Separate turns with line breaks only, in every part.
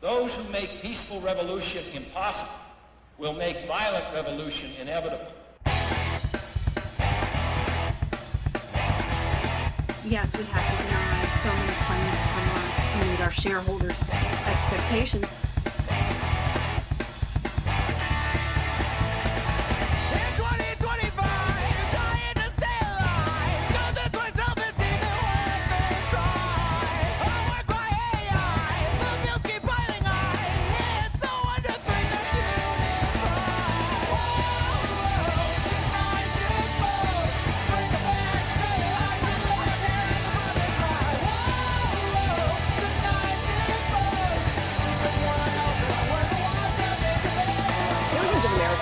Those who make peaceful revolution impossible will make violent revolution inevitable.
Yes, we have to deny so many claims from us to meet our shareholders' expectations.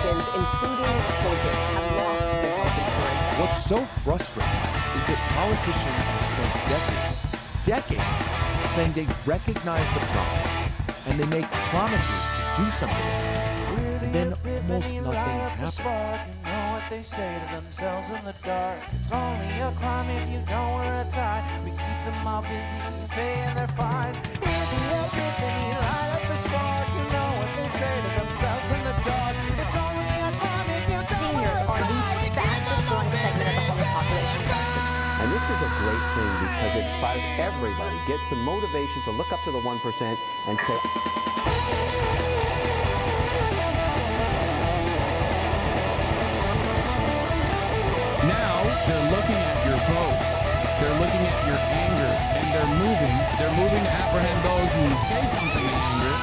Including children, have lost their health insurance.
What's so frustrating is that politicians have spent decades saying they recognize the problem and they make promises to do something about it. And then almost nothing happens.
You know what they say to themselves in the dark. It's only a crime if you don't wear a tie. We keep them all busy paying their fines. In the epiphany, light up the spark. You know what they say to themselves in the dark. It's only a crime if you don't wear a tie.
Seniors are the fastest growing segment of the homeless population.
And this is a great thing because it inspires everybody, gets the motivation to look up to the 1% and say,
now they're looking at your vote, they're looking at your anger, and they're moving to apprehend those who say something in anger.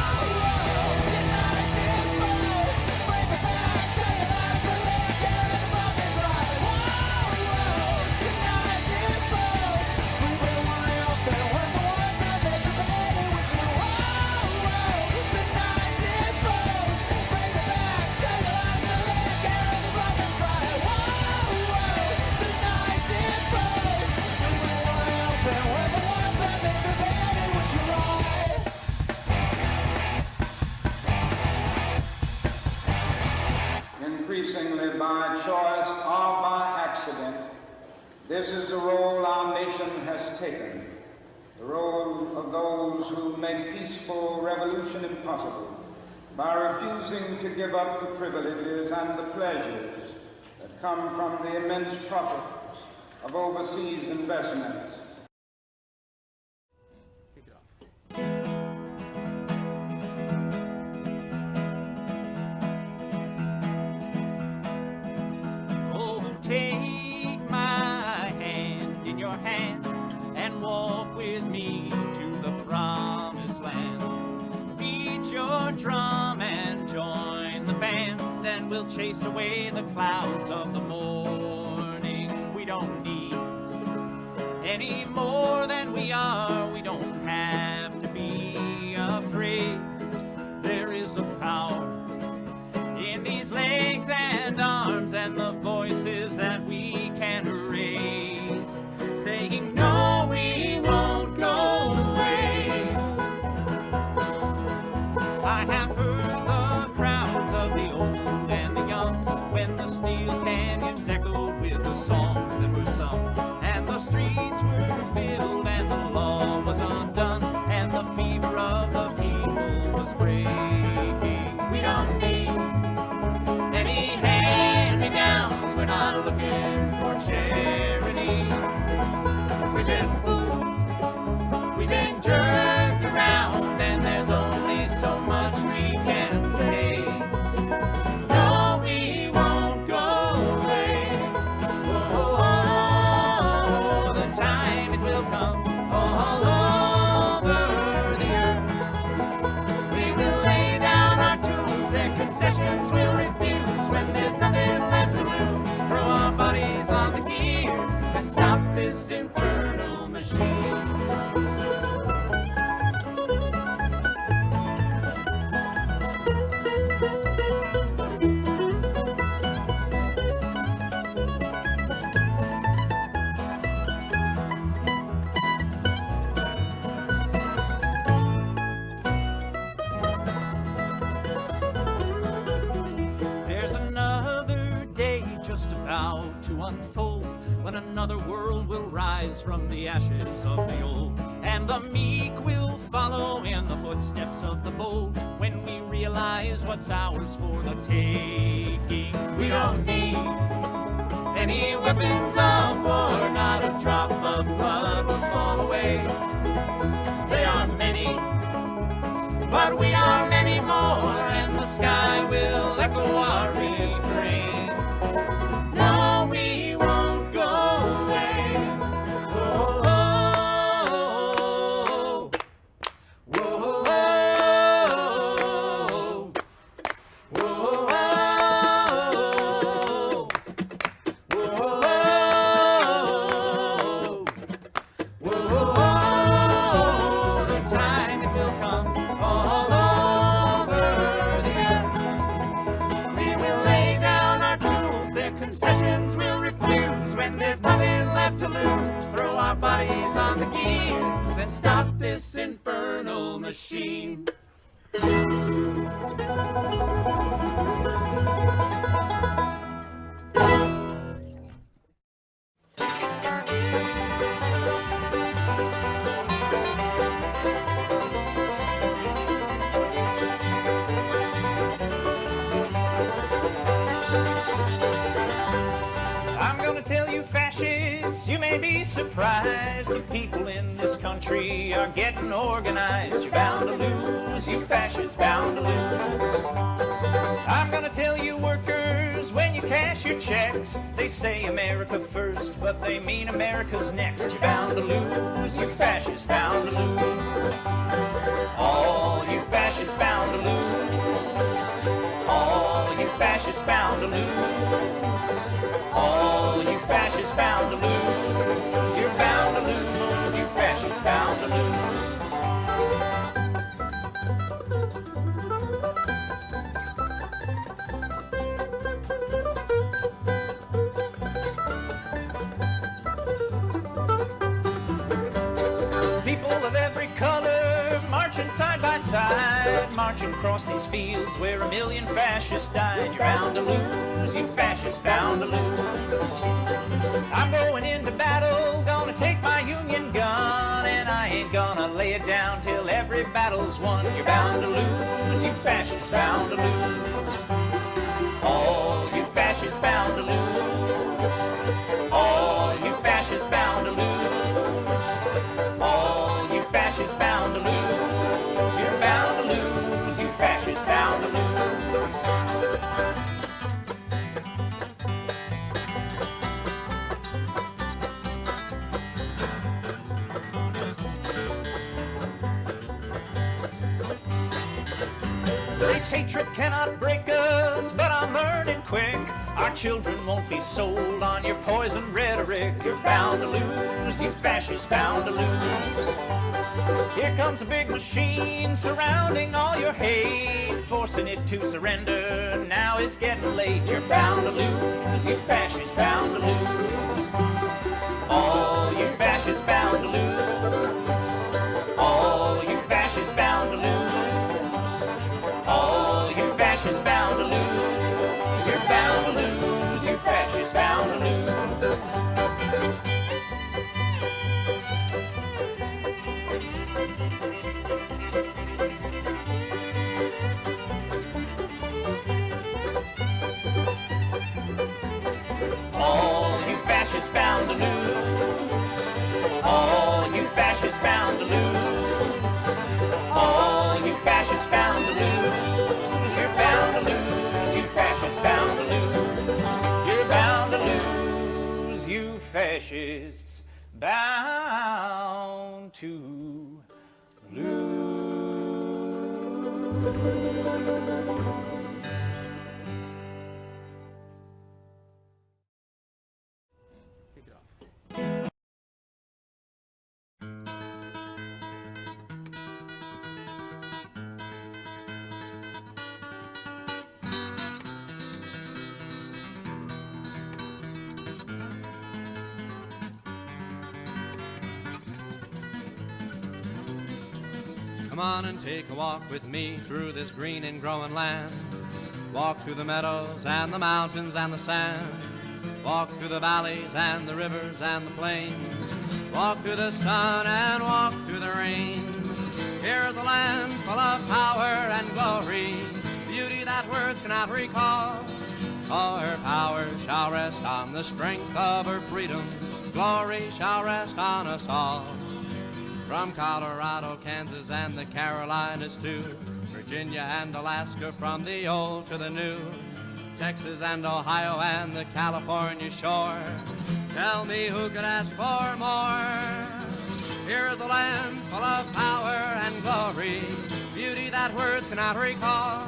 Increasingly by choice or by accident, this is the role our nation has taken, the role of those who make peaceful revolution impossible by refusing to give up the privileges and the pleasures that come from the immense profits of overseas investments.
Take my hand in your hand and walk with me to the promised land. Beat your drum and join the band, and we'll chase away the clouds of the morning. We don't need any more than we are. We don't have to be afraid. There is a power in these legs and arms and the voices that we can raise, saying no, we won't go away. I have heard the crowds of the old and the young when the steel canyons echoed with the songs that were sung, and the streets were filled and the law was undone, and the fever of the people was breaking. We don't need any hand-me-downs, we're not looking for charity. We've been fooled, we've been jerked around, and there's only so much we can say. No, we won't go away. Oh, the time it will come all over the earth. We will lay down our tools, their concessions will refuse when there's nothing left to lose. Throw our bodies on the gears and stop this infernal machine. There's another day just about to unfold when another world will rise from the ashes of the old, and the meek will follow in the footsteps of the bold when we realize what's ours for the taking. We don't need any weapons of war, not a drop of blood will fall away. They are many, but we are many more, and the sky will echo our refrain. No, we won't go away. Whoa, whoa, whoa, whoa, whoa, whoa. The time it will come all over the earth. We will lay down our tools, their concessions we'll refuse. When there's nothing left to lose, throw our bodies on the gears and stop this infernal machine. I'm gonna tell you fascists, you may be surprised. The people in this country are getting organized. You're bound to lose, you fascists, bound to lose. I'm gonna tell you workers, when you cash your checks, they say America first, but they mean America's next. You're bound to lose, you fascists, bound to lose. All you fascists bound to lose. All you fascists bound to lose. All you fascists bound to lose. You're bound to lose, you fascists bound to lose. People of every color marching side by side, marching across these fields where 1 million fascists died. You're bound to lose, you fascists bound to lose. I'm going into battle, gonna take my Union gun, and I ain't gonna lay it down till every battle's won. You're bound to lose, you fascists bound to lose. All you fascists bound to lose. All you fascists bound to lose. All you fascists bound to lose. You're bound to lose, you fascists bound to lose. This hatred cannot break us, but I'm learning quick. Our children won't be sold on your poison rhetoric. You're bound to lose, you fascists bound to lose. Here comes a big machine surrounding all your hate, forcing it to surrender. Now it's getting late. You're bound to lose, you fascists bound to lose. All you fascists bound to lose. All you fascists bound to lose. All you fascists bound to lose. You're bound to lose, you fascists bound to lose. All you fascists bound to lose. All you fascists bound to lose. All you fascists bound to lose. You're bound to lose, you fascists bound to lose. You're bound to lose, you fascists bound to lose.
Come on and take a walk with me through this green and growing land. Walk through the meadows and the mountains and the sand. Walk through the valleys and the rivers and the plains. Walk through the sun and walk through the rain. Here is a land full of power and glory, beauty that words cannot recall. All her power shall rest on the strength of her freedom. Glory shall rest on us all. From Colorado, Kansas, and the Carolinas too, Virginia and Alaska, from the old to the new, Texas and Ohio and the California shore. Tell me who could ask for more? Here is a land full of power and glory, beauty that words cannot recall.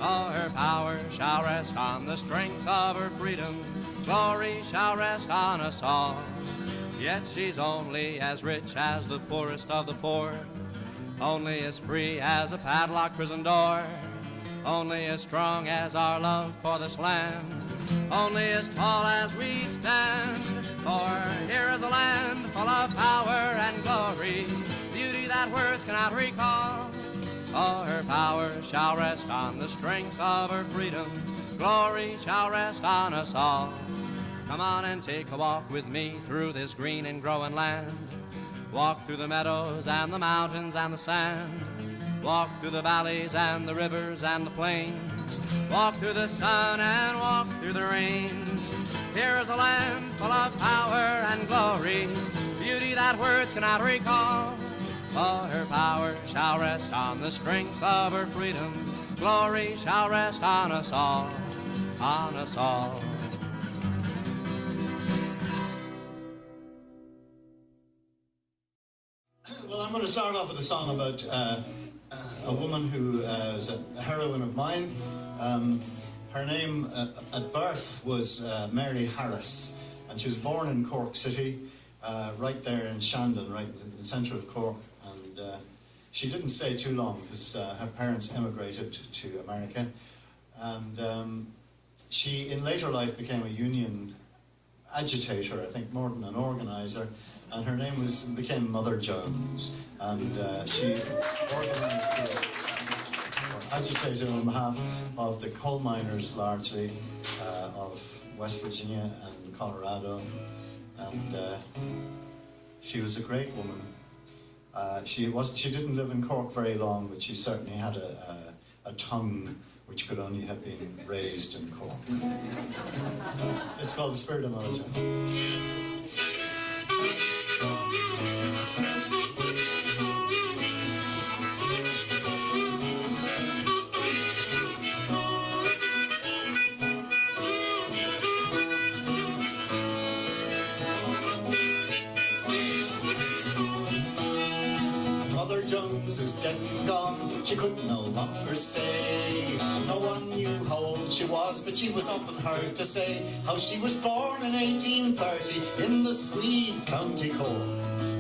All her power shall rest on the strength of her freedom. Glory shall rest on us all. Yet she's only as rich as the poorest of the poor, only as free as a padlocked prison door, only as strong as our love for this land, only as tall as we stand. For here is a land full of power and glory, beauty that words cannot recall. All her power shall rest on the strength of her freedom. Glory shall rest on us all. Come on and take a walk with me through this green and growing land. Walk through the meadows and the mountains and the sand. Walk through the valleys and the rivers and the plains. Walk through the sun and walk through the rain. Here is a land full of power and glory, beauty that words cannot recall. All her power shall rest on the strength of her freedom. Glory shall rest on us all, on us all.
Well, I'm going to start off with a song about a woman who is a heroine of mine. Her name at birth was Mary Harris, and she was born in Cork City, right there in Shandon, right in the centre of Cork. And she didn't stay too long because her parents emigrated to America. And she, in later life, became a union agitator, I think, more than an organiser. And her name became Mother Jones, and she organised agitated on behalf of the coal miners, largely of West Virginia and Colorado, and she was a great woman. She didn't live in Cork very long, but she certainly had a tongue which could only have been raised in Cork. It's called The Spirit of Mother Jones. Mother Jones is dead and gone, she could no longer stay. No one knew how old she was, but she was often heard to say how she was born in 1830 in the Swede County Cork.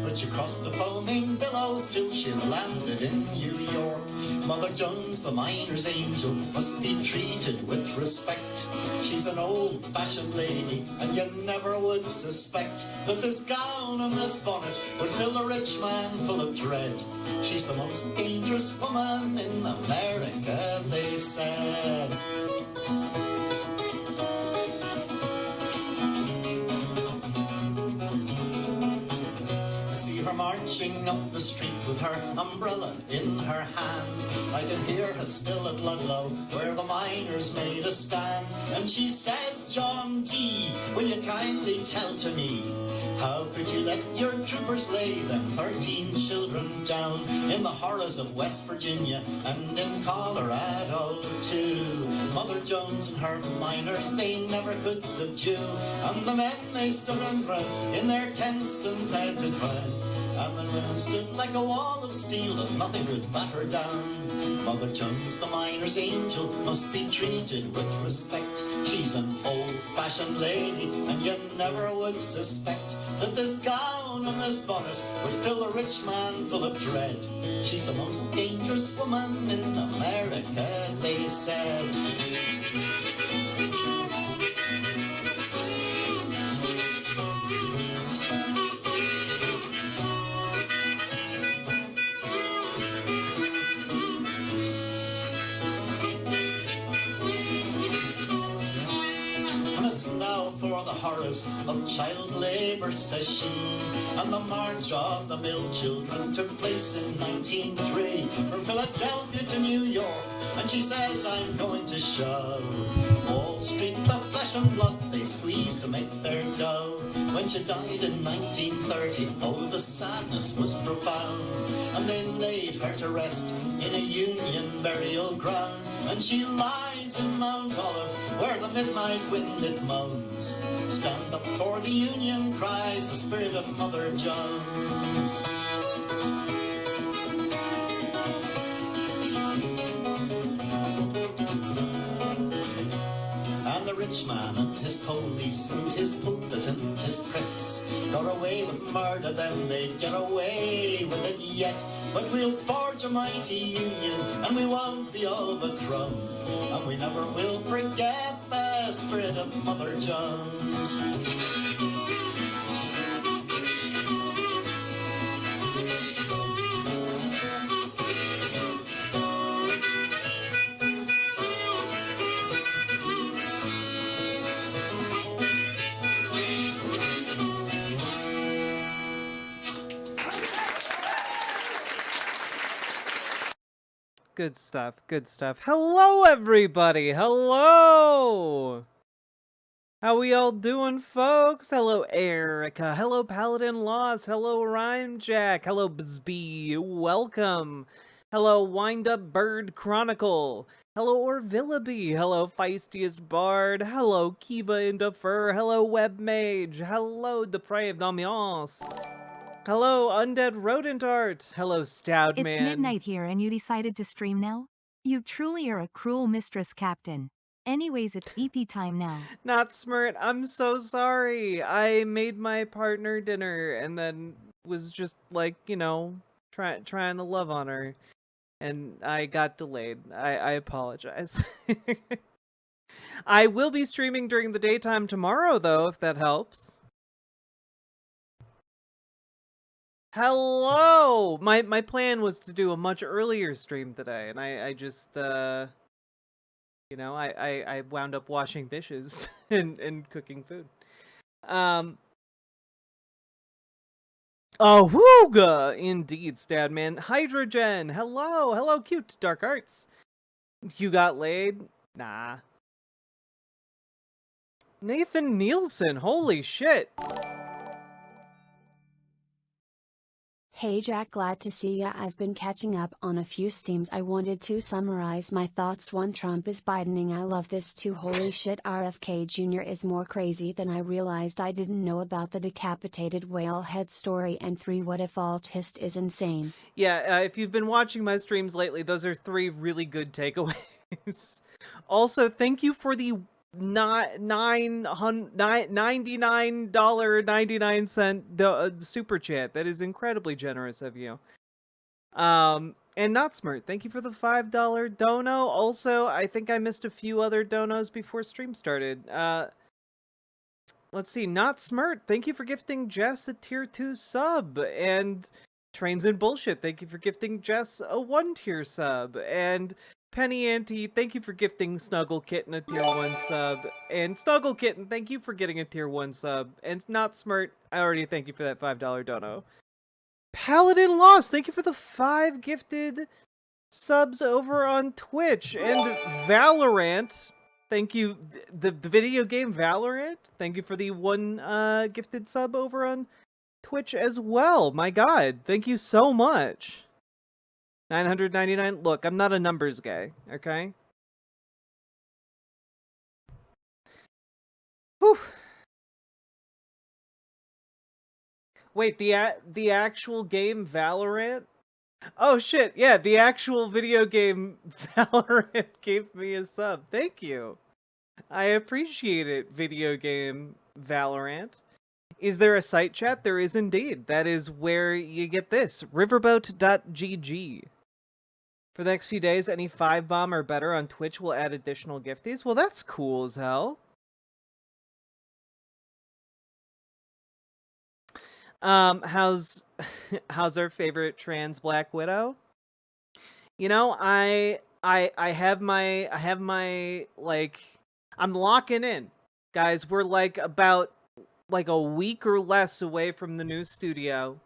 But she crossed the foaming billows till she landed in New York. Mother Jones, the miner's angel, must be treated with respect. She's an old-fashioned lady, and you never would suspect that this gown and this bonnet would fill a rich man full of dread. She's the most dangerous woman in America, they said. Her marching up the street with her umbrella in her hand. I can hear her still at Ludlow, where the miners made a stand. And she says, John T., will you kindly tell to me, how could you let your troopers lay them 13 children down in the horrors of West Virginia and in Colorado too? Mother Jones and her miners they never could subdue, and the men they stood and ground in their tents and planted bread. And the women stood like a wall of steel, and nothing would batter down. Mother Jones, the miner's angel, must be treated with respect. She's an old-fashioned lady, and you never would suspect that this gown and this bonnet would fill a rich man full of dread. She's the most dangerous woman in America, they said. and it's now for the horrors of child labour, says she. And the march of the mill children took place in 1903 from Philadelphia to New York, and she says, I'm going to show Wall Street the flesh and blood they squeezed to make their dough. When she died in 1930, oh, the sadness was profound, and they laid her to rest in a Union burial ground. And she lies in Mount Olive, where the midnight wind it moans. Stand up for the Union, cries the spirit of Mother Jones. And the rich man and his police and his pulpit and his press got away with murder, then they'd get away with it yet. But we'll forge a mighty union, and we won't be overthrown, and we never will forget the spirit of Mother Jones.
Good stuff, good stuff. Hello, everybody. Hello. How we all doing, folks? Hello, Erica. Hello, Paladin Lost. Hello, Rhyme Jack. Hello, Bzbee. Welcome. Hello, Wind Up Bird Chronicle. Hello, Orvillaby. Hello, Feistiest Bard. Hello, Kiva into Fur. Hello, Web Mage. Hello, Depraved Ambiance. Hello, Undead Rodent Art. Hello, Stout Man.
It's midnight here and you decided to stream now? You truly are a cruel mistress, Captain. Anyways, it's EP time now.
Not Smirt, I'm so sorry. I made my partner dinner and then was just like, you know, trying to love on her. And I got delayed. I apologize. I will be streaming during the daytime tomorrow, though, if that helps. Hello! My plan was to do a much earlier stream today, and I just, you know, I wound up washing dishes and cooking food. Oh, wooga! Indeed, Stadman. Hydrogen! Hello! Hello, cute Dark Arts. You got laid? Nah. Nathan Nielsen! Holy shit!
Hey Jack, glad to see ya. I've been catching up on a few steams. I wanted to summarize my thoughts. 1. Trump is Bidening. I love this. 2. Holy shit, RFK Jr. is more crazy than I realized. I didn't know about the decapitated whale head story. And 3. What if autist is insane?
Yeah, if you've been watching my streams lately, those are 3 really good takeaways. Also, thank you for the $99.99 super chat. That is incredibly generous of you. And Not Smart, thank you for the $5 dono. Also, I think I missed a few other donos before stream started. Let's see. Not Smart, thank you for gifting Jess a tier 2 sub. And Trains and Bullshit, thank you for gifting Jess a 1-tier sub. And Penny Auntie, thank you for gifting Snuggle Kitten a tier 1 sub. And Snuggle Kitten, thank you for getting a tier 1 sub. And Not Smart, I already thank you for that $5 dono. Paladin Lost, thank you for the 5 gifted subs over on Twitch. And Valorant, thank you. The video game Valorant, thank you for the 1 gifted sub over on Twitch as well. My god, thank you so much. 999. Look, I'm not a numbers guy, okay? Whew. Wait, the actual game Valorant? Oh shit, yeah, the actual video game Valorant gave me a sub. Thank you. I appreciate it, video game Valorant. Is there a site chat? There is indeed. That is where you get this. Riverboat.gg. For the next few days, any 5-bomb or better on Twitch will add additional gifties. Well, that's cool as hell. How's our favorite trans Black Widow? You know, I have my like, I'm locking in. Guys, we're like about like a week or less away from the new studio.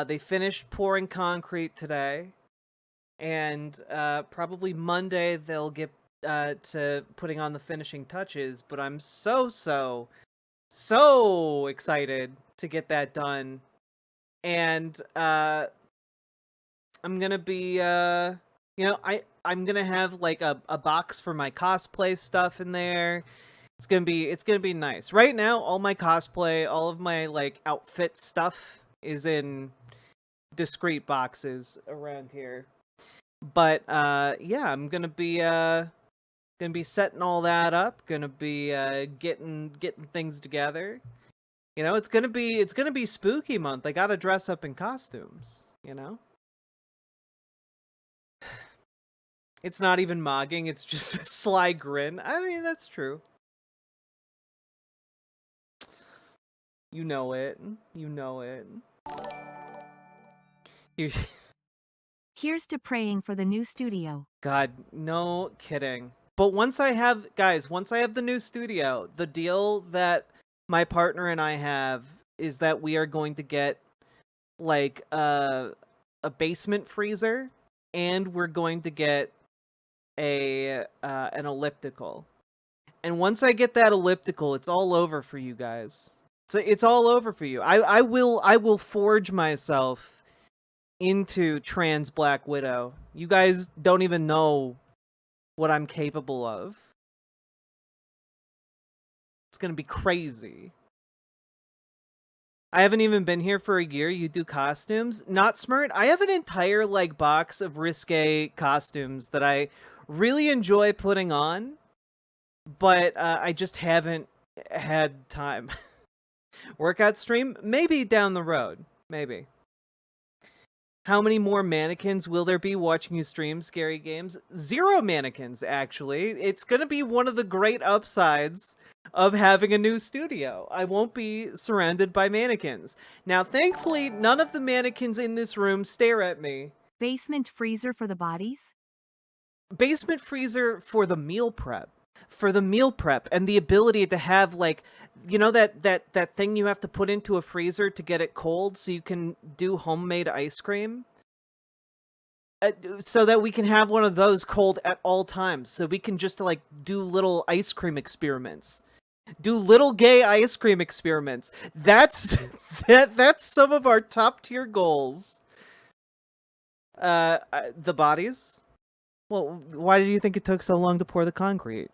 They finished pouring concrete today, and probably Monday they'll get to putting on the finishing touches, but I'm so excited to get that done. And I'm gonna be I'm gonna have like a box for my cosplay stuff in there. It's gonna be nice. Right now, all my cosplay, all of my like outfit stuff is in discrete boxes around here. But yeah, I'm gonna be setting all that up. Gonna be getting things together. You know, it's gonna be spooky month. I gotta dress up in costumes. You know, it's not even mogging. It's just a sly grin. I mean, that's true. You know it. You know it.
Here's to praying for the new studio.
God, no kidding. But once I have the new studio, the deal that my partner and I have is that we are going to get like a basement freezer, and we're going to get an elliptical. And once I get that elliptical, it's all over for you guys. So it's all over for you. I will forge myself into trans Black Widow. You guys don't even know what I'm capable of. It's gonna be crazy. I haven't even been here for a year. You do costumes? Not smart. I have an entire like box of risque costumes that I really enjoy putting on, but I just haven't had time. Workout stream? Maybe down the road. Maybe. How many more mannequins will there be watching you stream Scary Games? 0 mannequins, actually. It's going to be one of the great upsides of having a new studio. I won't be surrounded by mannequins. Now, thankfully, none of the mannequins in this room stare at me.
Basement freezer for the bodies?
Basement freezer for the meal prep. For the meal prep and the ability to have like, you know, that thing you have to put into a freezer to get it cold so you can do homemade ice cream, so that we can have one of those cold at all times, so we can just like do little ice cream experiments, do little gay ice cream experiments. That's some of our top tier goals. The bodies. Well, why do you think it took so long to pour the concrete?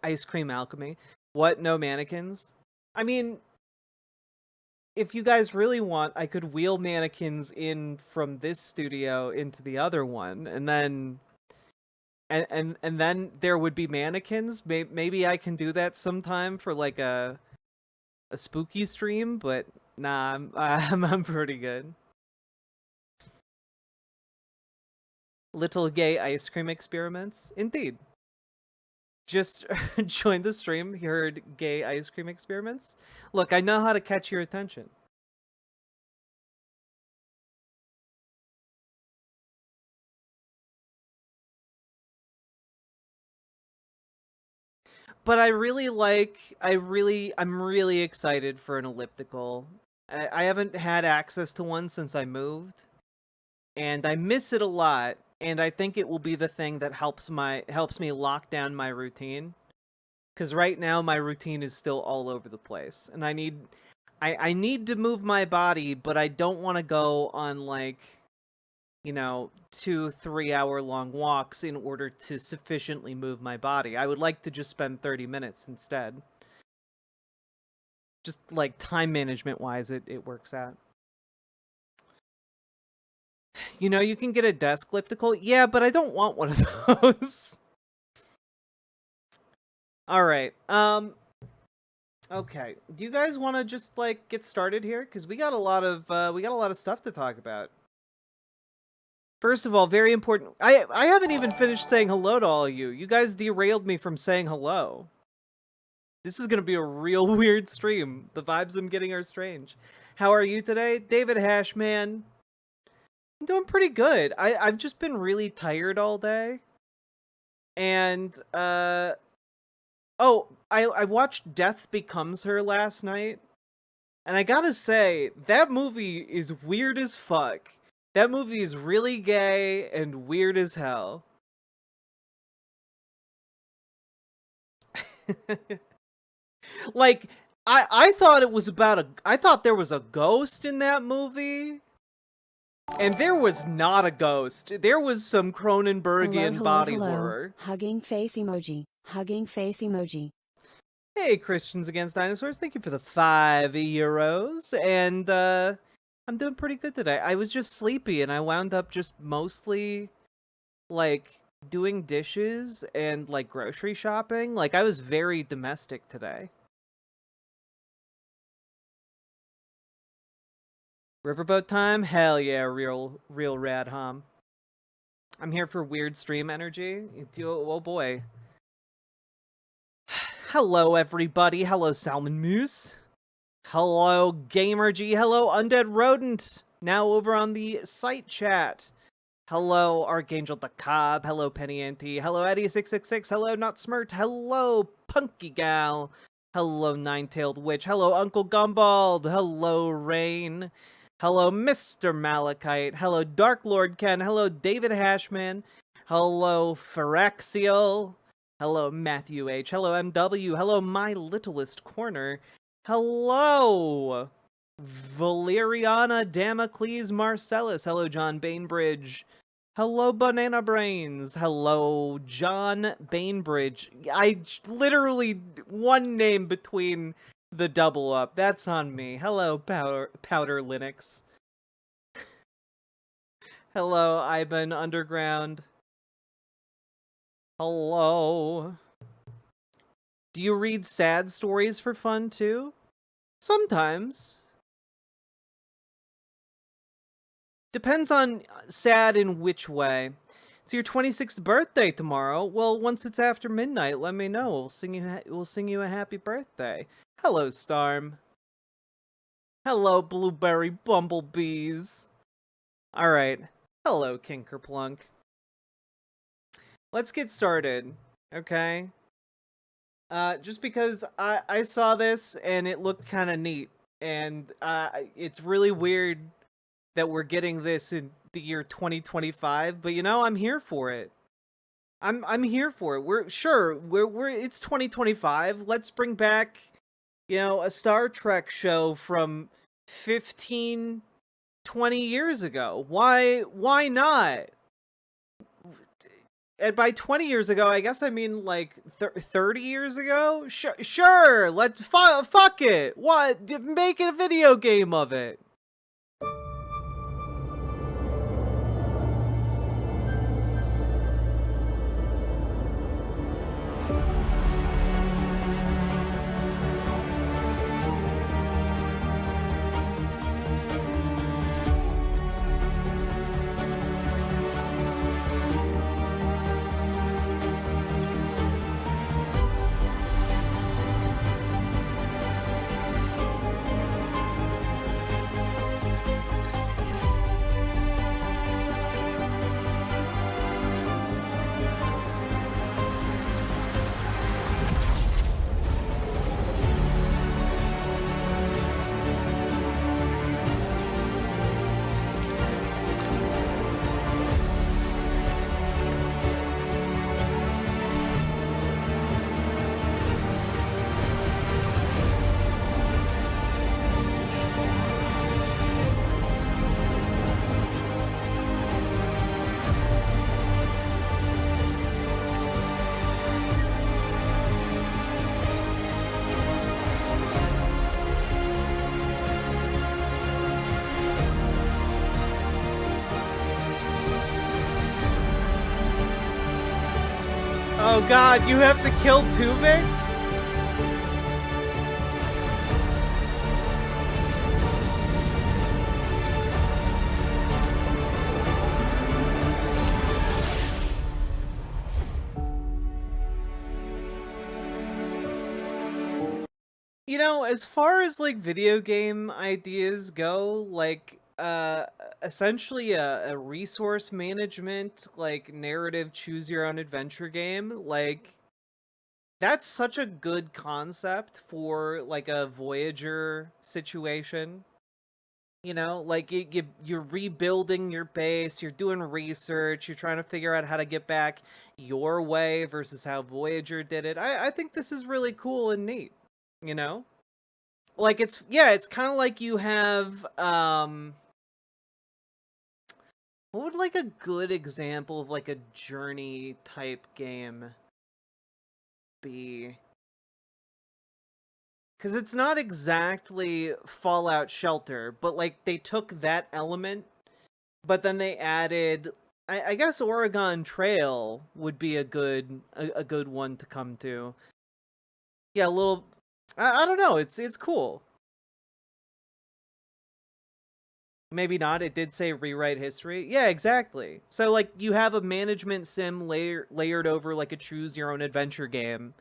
Ice cream alchemy. What? No mannequins? I mean, if you guys really want, I could wheel mannequins in from this studio into the other one, and then then there would be mannequins. Maybe I can do that sometime for like a spooky stream, but nah, I'm pretty good. Little gay ice cream experiments, indeed. Just joined the stream, you heard gay ice cream experiments. Look, I know how to catch your attention. But I'm really excited for an elliptical. I haven't had access to one since I moved, and I miss it a lot. And I think it will be the thing that helps me lock down my routine. Because right now my routine is still all over the place, and I need to move my body, but I don't want to go on like, you know, 2-3 hour long walks in order to sufficiently move my body. I would like to just spend 30 minutes instead. Just like time management wise, it works out. You know, you can get a desk elliptical. Yeah, but I don't want one of those. All right. Okay. Do you guys want to just like get started here? Because we got a lot of stuff to talk about. First of all, very important. I haven't even finished saying hello to all of you. You guys derailed me from saying hello. This is gonna be a real weird stream. The vibes I'm getting are strange. How are you today, David Hashman? I'm doing pretty good. I've just been really tired all day. And oh, I watched Death Becomes Her last night, and I gotta say, that movie is weird as fuck. That movie is really gay and weird as hell. Like, I thought it was about I thought there was a ghost in that movie. And there was not a ghost. There was some Cronenbergian body horror.
Hugging face emoji. Hugging face emoji.
Hey, Christians Against Dinosaurs, thank you for the €5. And I'm doing pretty good today. I was just sleepy and I wound up just mostly like doing dishes and like grocery shopping. Like, I was very domestic today. Riverboat time? Hell yeah, real rad, hom. I'm here for weird stream energy. Oh boy. Hello, everybody. Hello, Salmon Moose. Hello, Gamer G. Hello, Undead Rodent. Now over on the site chat. Hello, Archangel the Cobb. Hello, Penny Auntie. Hello, Eddie666. Hello, Not Smirt. Hello, Punky Gal. Hello, Nine-Tailed Witch. Hello, Uncle Gumbald. Hello, Rain. Hello, Mr. Malachite. Hello, Dark Lord Ken. Hello, David Hashman. Hello, Pharaxial. Hello, Matthew H. Hello, MW. Hello, My Littlest Corner. Hello, Valeriana Damocles Marcellus. Hello, John Bainbridge. Hello, Banana Brains. Hello, John Bainbridge. I literally one name between the double up. That's on me. Hello, Powder Linux. Hello, Ivan Underground. Hello. Do you read sad stories for fun too? Sometimes. Depends on sad in which way. It's your 26th birthday tomorrow. Well, once it's after midnight, let me know. We'll sing you a happy birthday. Hello, Starm. Hello, Blueberry Bumblebees. Alright. Hello, Kinkerplunk. Let's get started, okay? Just because I saw this and it looked kind of neat. And it's really weird that we're getting this in the year 2025, but you know, I'm here for it. I'm here for it. We're it's 2025. Let's bring back, you know, a Star Trek show from 15, 20 years ago. Why not? And by 20 years ago, I guess I mean like 30 years ago? Sure, let's fuck it. What? Make a video game of it. Oh god, you have to kill Tuvix? You know, as far as like video game ideas go, like essentially a resource management, like, narrative choose your own adventure game. Like, that's such a good concept for, like, a Voyager situation. You know, like, you're rebuilding your base, you're doing research, you're trying to figure out how to get back your way versus how Voyager did it. I think this is really cool and neat, you know? Like, it's kind of like you have, what would, like, a good example of, like, a journey type game be? Because it's not exactly Fallout Shelter, but, like, they took that element, but then they added, I guess Oregon Trail would be a good one to come to. Yeah, a little, I don't know, it's cool. Maybe not, it did say rewrite history. Yeah, exactly. So, like, you have a management sim layered over, like, a choose your own adventure game,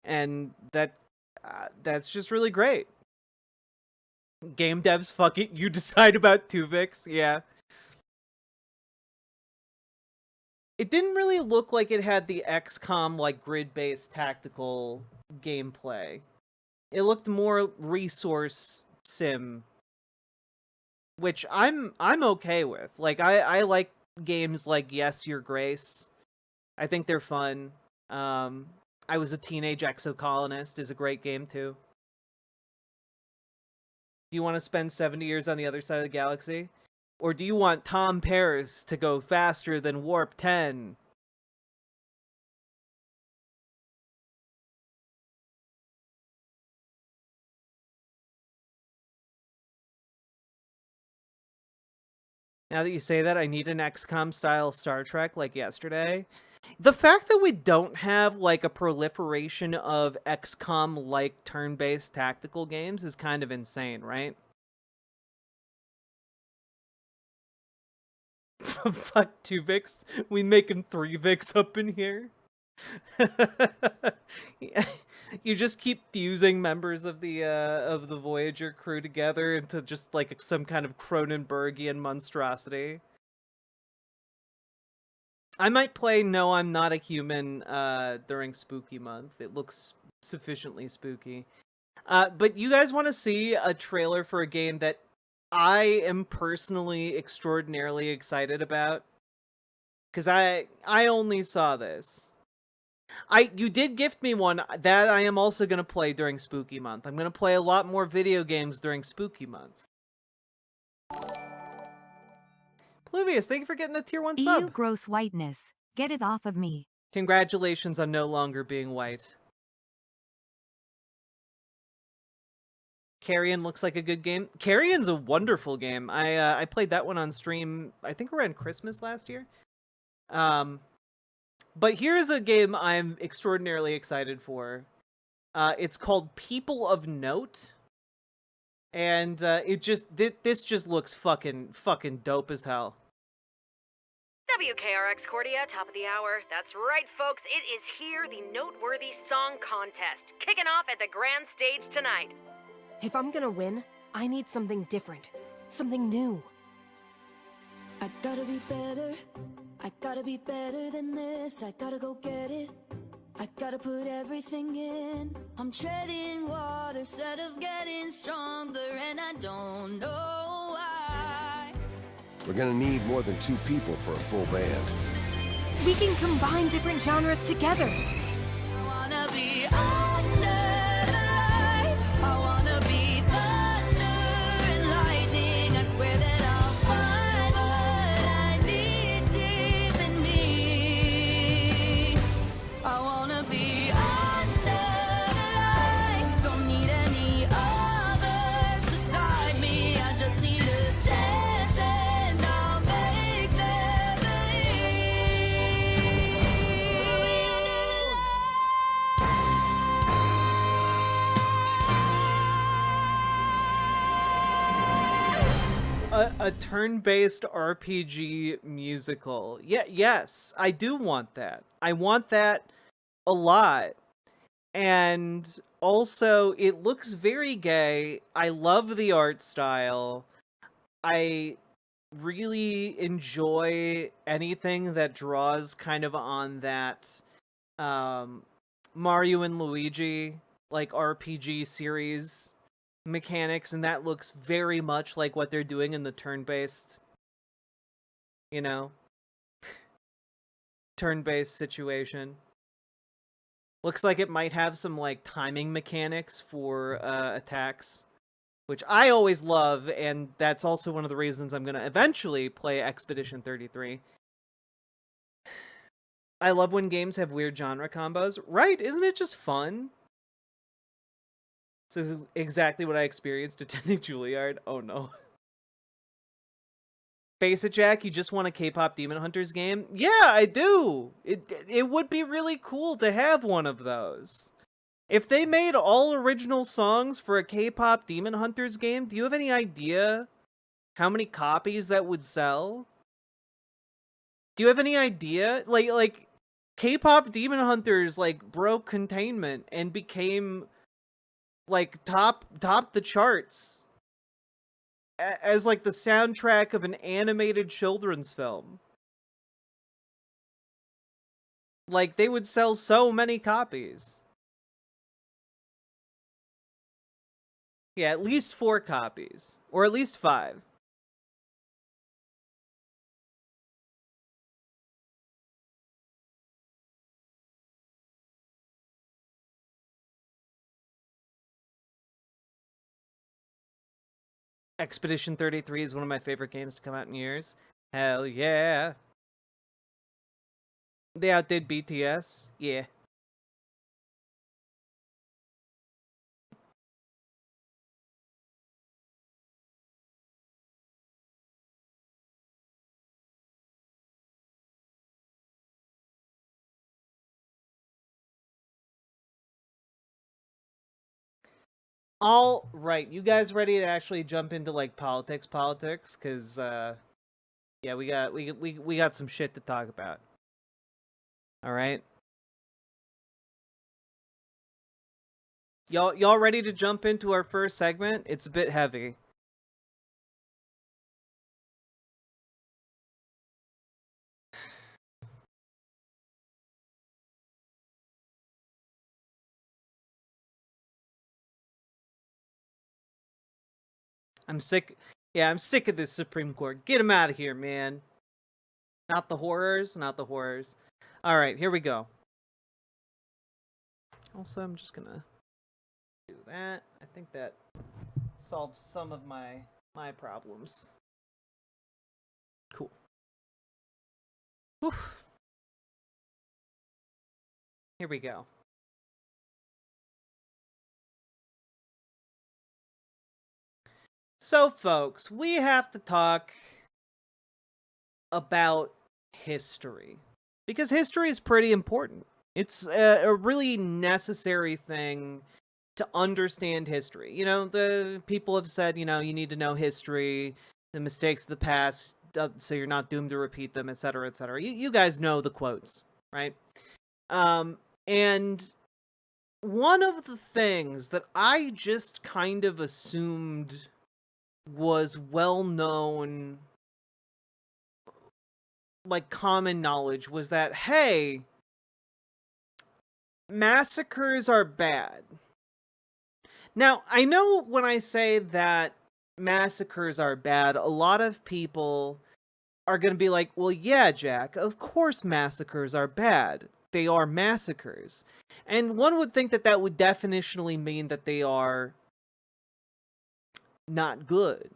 and that's just really great. Game devs, fuck it, you decide about Tuvix, yeah. It didn't really look like it had the XCOM, like, grid-based tactical gameplay. It looked more resource sim, which I'm okay with. Like, I like games like Yes, Your Grace. I think they're fun. I Was a Teenage Exocolonist is a great game too. Do you want to spend 70 years on the other side of the galaxy? Or do you want Tom Paris to go faster than Warp 10? Now that you say that, I need an XCOM style Star Trek like yesterday. The fact that we don't have, like, a proliferation of XCOM like turn-based tactical games is kind of insane, right? Fuck 2 Vix. We making 3 Vix up in here. You just keep fusing members of the Voyager crew together into just, like, some kind of Cronenbergian monstrosity. I might play No, I'm Not a Human during Spooky Month. It looks sufficiently spooky. But you guys want to see a trailer for a game that I am personally extraordinarily excited about? Because I only saw this. You did gift me one that I am also going to play during Spooky Month. I'm going to play a lot more video games during Spooky Month. Pluvius, thank you for getting the tier 1 sub.
Ew, gross whiteness. Get it off of me.
Congratulations on no longer being white. Carrion looks like a good game. Carrion's a wonderful game. I played that one on stream, I think around Christmas last year. But here's a game I'm extraordinarily excited for. It's called People of Note. And this just looks fucking dope as hell.
WKRX Cordia, top of the hour. That's right, folks. It is here, the Noteworthy Song Contest, kicking off at the grand stage tonight.
If I'm gonna win, I need something different. Something new.
I gotta be better. I gotta be better than this. I gotta go get it. I gotta put everything in. I'm treading water instead of getting stronger, and I don't know why.
We're gonna need more than 2 people for a full band.
We can combine different genres together.
I wanna be under the lights. I wanna be thunder and lightning. I swear that I'll find what I need deep in me. I wanna be under the lights. Don't need any others beside me. I just need a chance and I'll make them
A turn-based RPG musical. Yes, I do want that. I want that a lot. And also, it looks very gay. I love the art style. I really enjoy anything that draws kind of on that Mario and Luigi like RPG series mechanics, and that looks very much like what they're doing in the turn-based, you know, turn-based situation. Looks like it might have some like timing mechanics for attacks, which I always love, and that's also one of the reasons I'm going to eventually play Expedition 33. I love when games have weird genre combos. Right, isn't it just fun? This is exactly what I experienced attending Juilliard. Oh no. Face it, Jack, you just want a K-pop Demon Hunters game? Yeah, I do! It would be really cool to have one of those. If they made all original songs for a K-pop Demon Hunters game, do you have any idea how many copies that would sell? Do you have any idea? Like K-pop Demon Hunters like broke containment and became like top the charts as like the soundtrack of an animated children's film. Like they would sell so many copies. Yeah, at least 4 copies. Or at least 5. Expedition 33 is one of my favorite games to come out in years. Hell yeah. They outdid BTS? Yeah. All right, you guys ready to actually jump into like politics? Cause yeah, we got some shit to talk about. All right, y'all ready to jump into our first segment? It's a bit heavy. I'm sick. Yeah, I'm sick of this Supreme Court. Get him out of here, man. Not the horrors, not the horrors. All right, here we go. Also, I'm just gonna do that. I think that solves some of my problems. Cool. Oof. Here we go. So, folks, we have to talk about history. Because history is pretty important. It's a really necessary thing to understand history. You know, the people have said, you know, you need to know history, the mistakes of the past, so you're not doomed to repeat them, etc., etc. You guys know the quotes, right? And one of the things that I just kind of assumed was well-known, like common knowledge, was that, hey, massacres are bad. Now, I know when I say that massacres are bad, a lot of people are going to be like, well, yeah, Jack, of course massacres are bad. They are massacres. And one would think that that would definitionally mean that they are not good.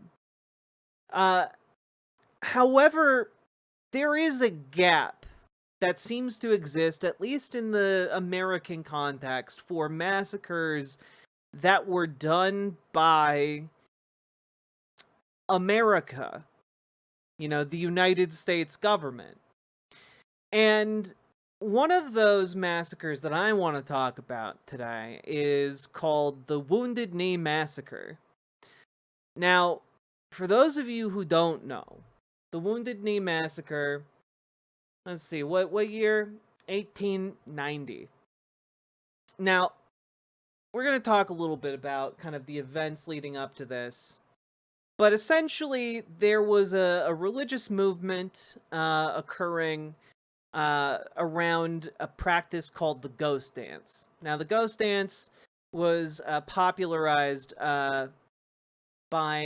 However, there is a gap that seems to exist, at least in the American context, for massacres that were done by America, you know, the United States government. And one of those massacres that I want to talk about today is called the Wounded Knee Massacre. Now, for those of you who don't know, the Wounded Knee Massacre, let's see, what year? 1890. Now, we're going to talk a little bit about kind of the events leading up to this. But essentially, there was a religious movement occurring around a practice called the ghost dance. Now, the ghost dance was popularized by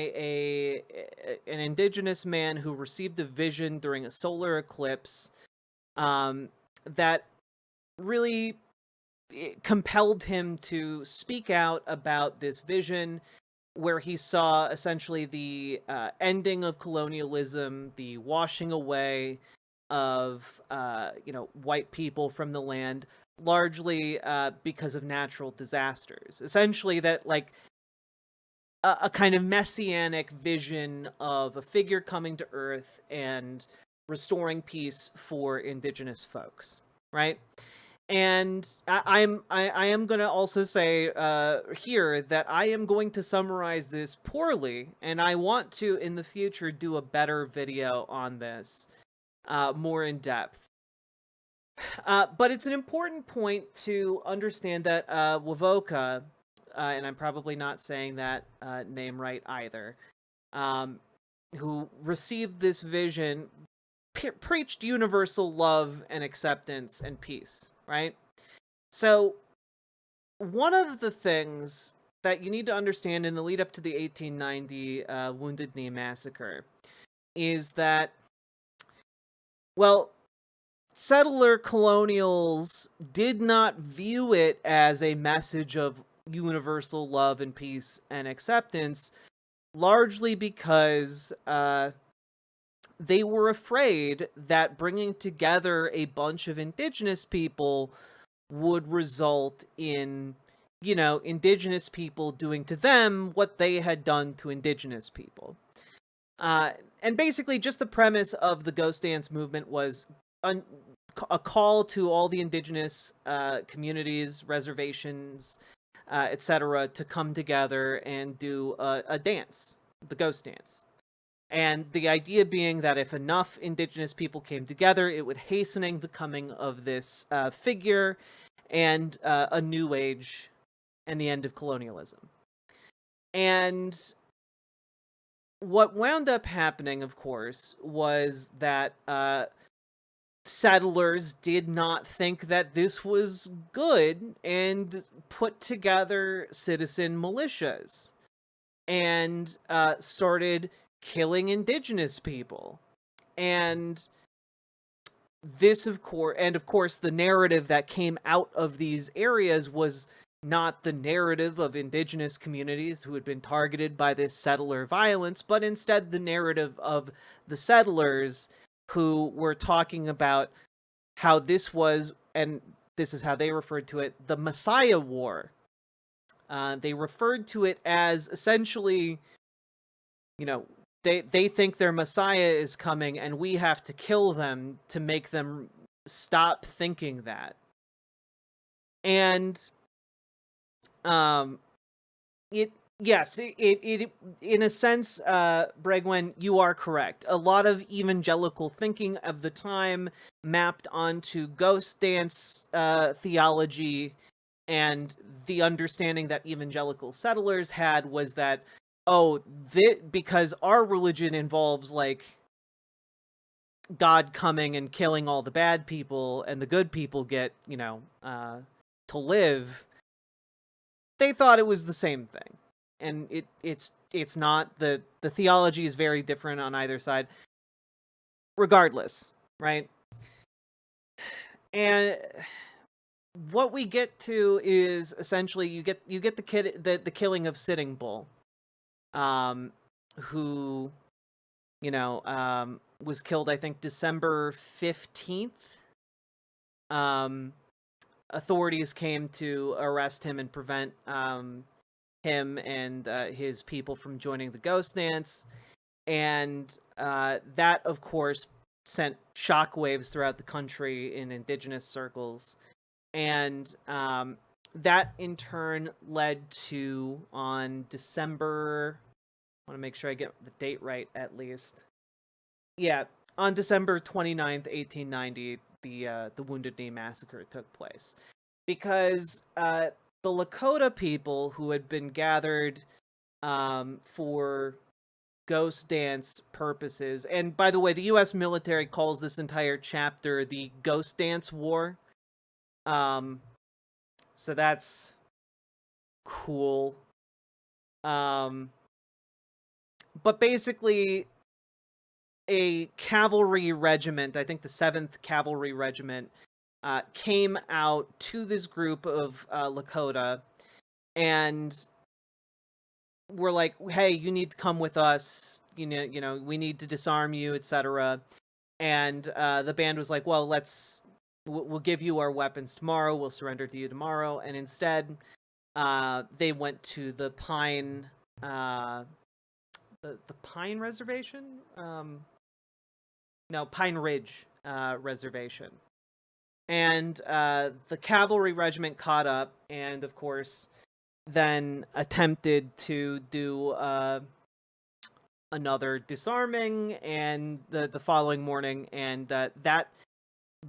an indigenous man who received a vision during a solar eclipse that really compelled him to speak out about this vision, where he saw essentially the ending of colonialism, the washing away of white people from the land, largely because of natural disasters. Essentially, that like a kind of messianic vision of a figure coming to Earth and restoring peace for indigenous folks, right? And I am going to also say here that I am going to summarize this poorly, and I want to in the future do a better video on this, more in depth. But it's an important point to understand that Wovoka, and I'm probably not saying that name right either, who received this vision, preached universal love and acceptance and peace, right? So one of the things that you need to understand in the lead up to the 1890 Wounded Knee Massacre is that, well, settler colonials did not view it as a message of universal love and peace and acceptance, largely because they were afraid that bringing together a bunch of indigenous people would result in, indigenous people doing to them what they had done to indigenous people. And basically, just the premise of the Ghost Dance movement was a call to all the indigenous communities, reservations, etc., to come together and do a dance, the Ghost Dance. And the idea being that if enough indigenous people came together, it would hastening the coming of this figure and a new age and the end of colonialism. And what wound up happening, of course, was that settlers did not think that this was good and put together citizen militias and started killing indigenous people. And this, of course, the narrative that came out of these areas was not the narrative of indigenous communities who had been targeted by this settler violence, but instead the narrative of the settlers who were talking about how this was, and this is how they referred to it, the Messiah War. They referred to it as essentially, they think their Messiah is coming and we have to kill them to make them stop thinking that. And it in a sense, Bregwen, you are correct. A lot of evangelical thinking of the time mapped onto ghost dance theology, and the understanding that evangelical settlers had was that, because our religion involves like God coming and killing all the bad people and the good people get, to live, they thought it was the same thing. And it's not. The theology is very different on either side. Regardless, right? And what we get to is essentially you get the killing of Sitting Bull, who, was killed, I think, December 15th. Authorities came to arrest him and prevent him and his people from joining the Ghost Dance. And that, of course, sent shockwaves throughout the country in indigenous circles. And that, in turn, led to, on December... I want to make sure I get the date right, at least. Yeah, on December 29th, 1890, the Wounded Knee Massacre took place. Because the Lakota people who had been gathered for ghost dance purposes. And by the way, the U.S. military calls this entire chapter the Ghost Dance War. So that's cool. But basically, a cavalry regiment, I think the 7th Cavalry Regiment, came out to this group of Lakota, and were like, "Hey, you need to come with us. You know, we need to disarm you, etc." And the band was like, "Well, we'll give you our weapons tomorrow. We'll surrender to you tomorrow." And instead, they went to the Pine, the Pine Reservation. No, Pine Ridge Reservation. And the cavalry regiment caught up, and of course, then attempted to do another disarming, and the following morning, and that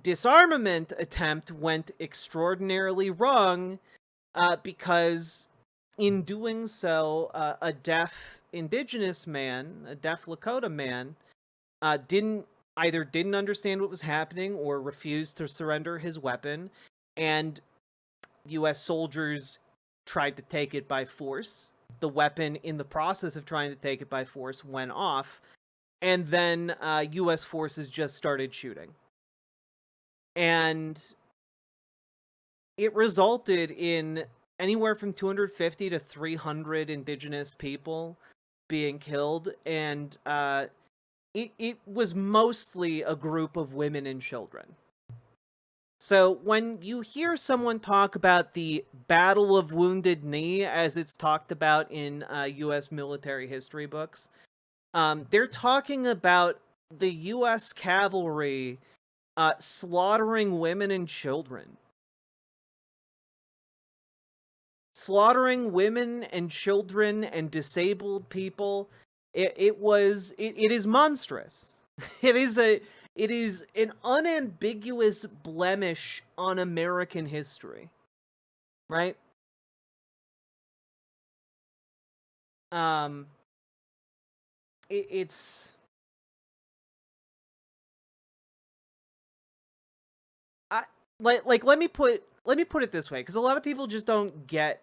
disarmament attempt went extraordinarily wrong, because in doing so, a deaf Indigenous man, a deaf Lakota man, didn't understand what was happening or refused to surrender his weapon, and U.S. soldiers tried to take it by force. The weapon, in the process of trying to take it by force, went off, and then U.S. forces just started shooting. And it resulted in anywhere from 250 to 300 Indigenous people being killed, and it was mostly a group of women and children. So when you hear someone talk about the Battle of Wounded Knee, as it's talked about in U.S. military history books, they're talking about the U.S. cavalry slaughtering women and children. Slaughtering women and children and disabled people. It is monstrous. It is an unambiguous blemish on American history, right? It's let me put it this way, because a lot of people just don't get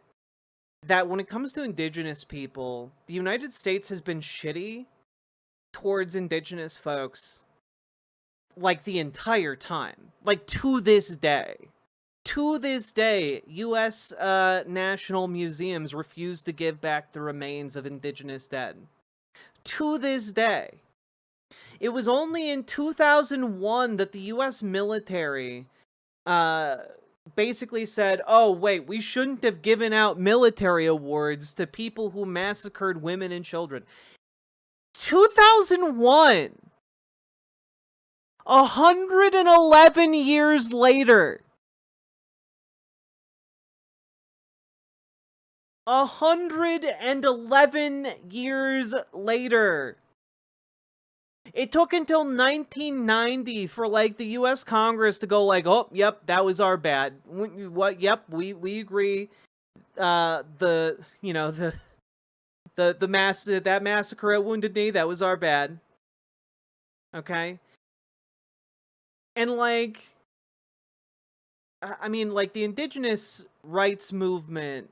that when it comes to Indigenous people, the United States has been shitty towards Indigenous folks like the entire time. Like, to this day. To this day, U.S. national museums refuse to give back the remains of Indigenous dead. To this day. It was only in 2001 that the U.S. military basically said, "Oh, wait, we shouldn't have given out military awards to people who massacred women and children." 2001! 111 years later! 111 years later! It took until 1990 for, like, the U.S. Congress to go like, "Oh, yep, that was our bad. What? Yep, we agree. That massacre at Wounded Knee, that was our bad." Okay? And, like, I mean, like, the Indigenous rights movement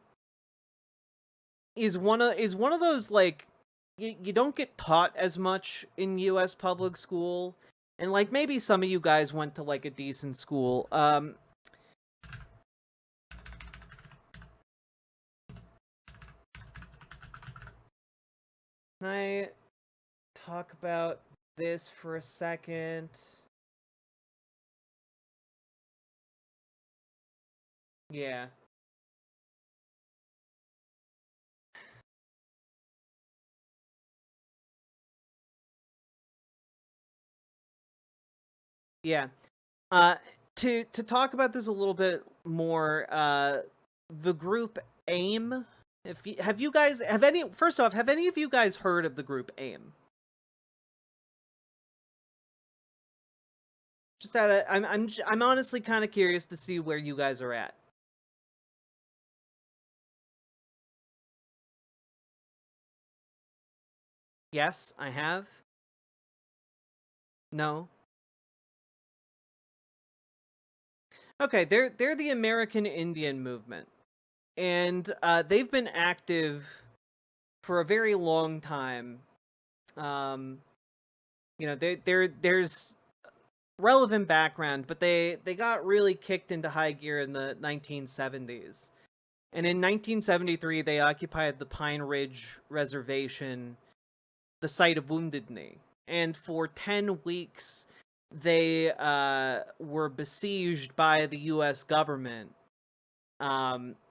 is one of those, like, you don't get taught as much in U.S. public school, and, like, maybe some of you guys went to, like, a decent school. Can I talk about this for a second? Yeah. Yeah. To talk about this a little bit more, the group AIM. First off, have any of you guys heard of the group AIM? Just I'm honestly kind of curious to see where you guys are at. Yes, I have. No. Okay, they're the American Indian movement, and they've been active for a very long time. You know, there's relevant background, but they got really kicked into high gear in the 1970s. And in 1973, they occupied the Pine Ridge Reservation, the site of Wounded Knee. And for 10 weeks, they were besieged by the U.S. government,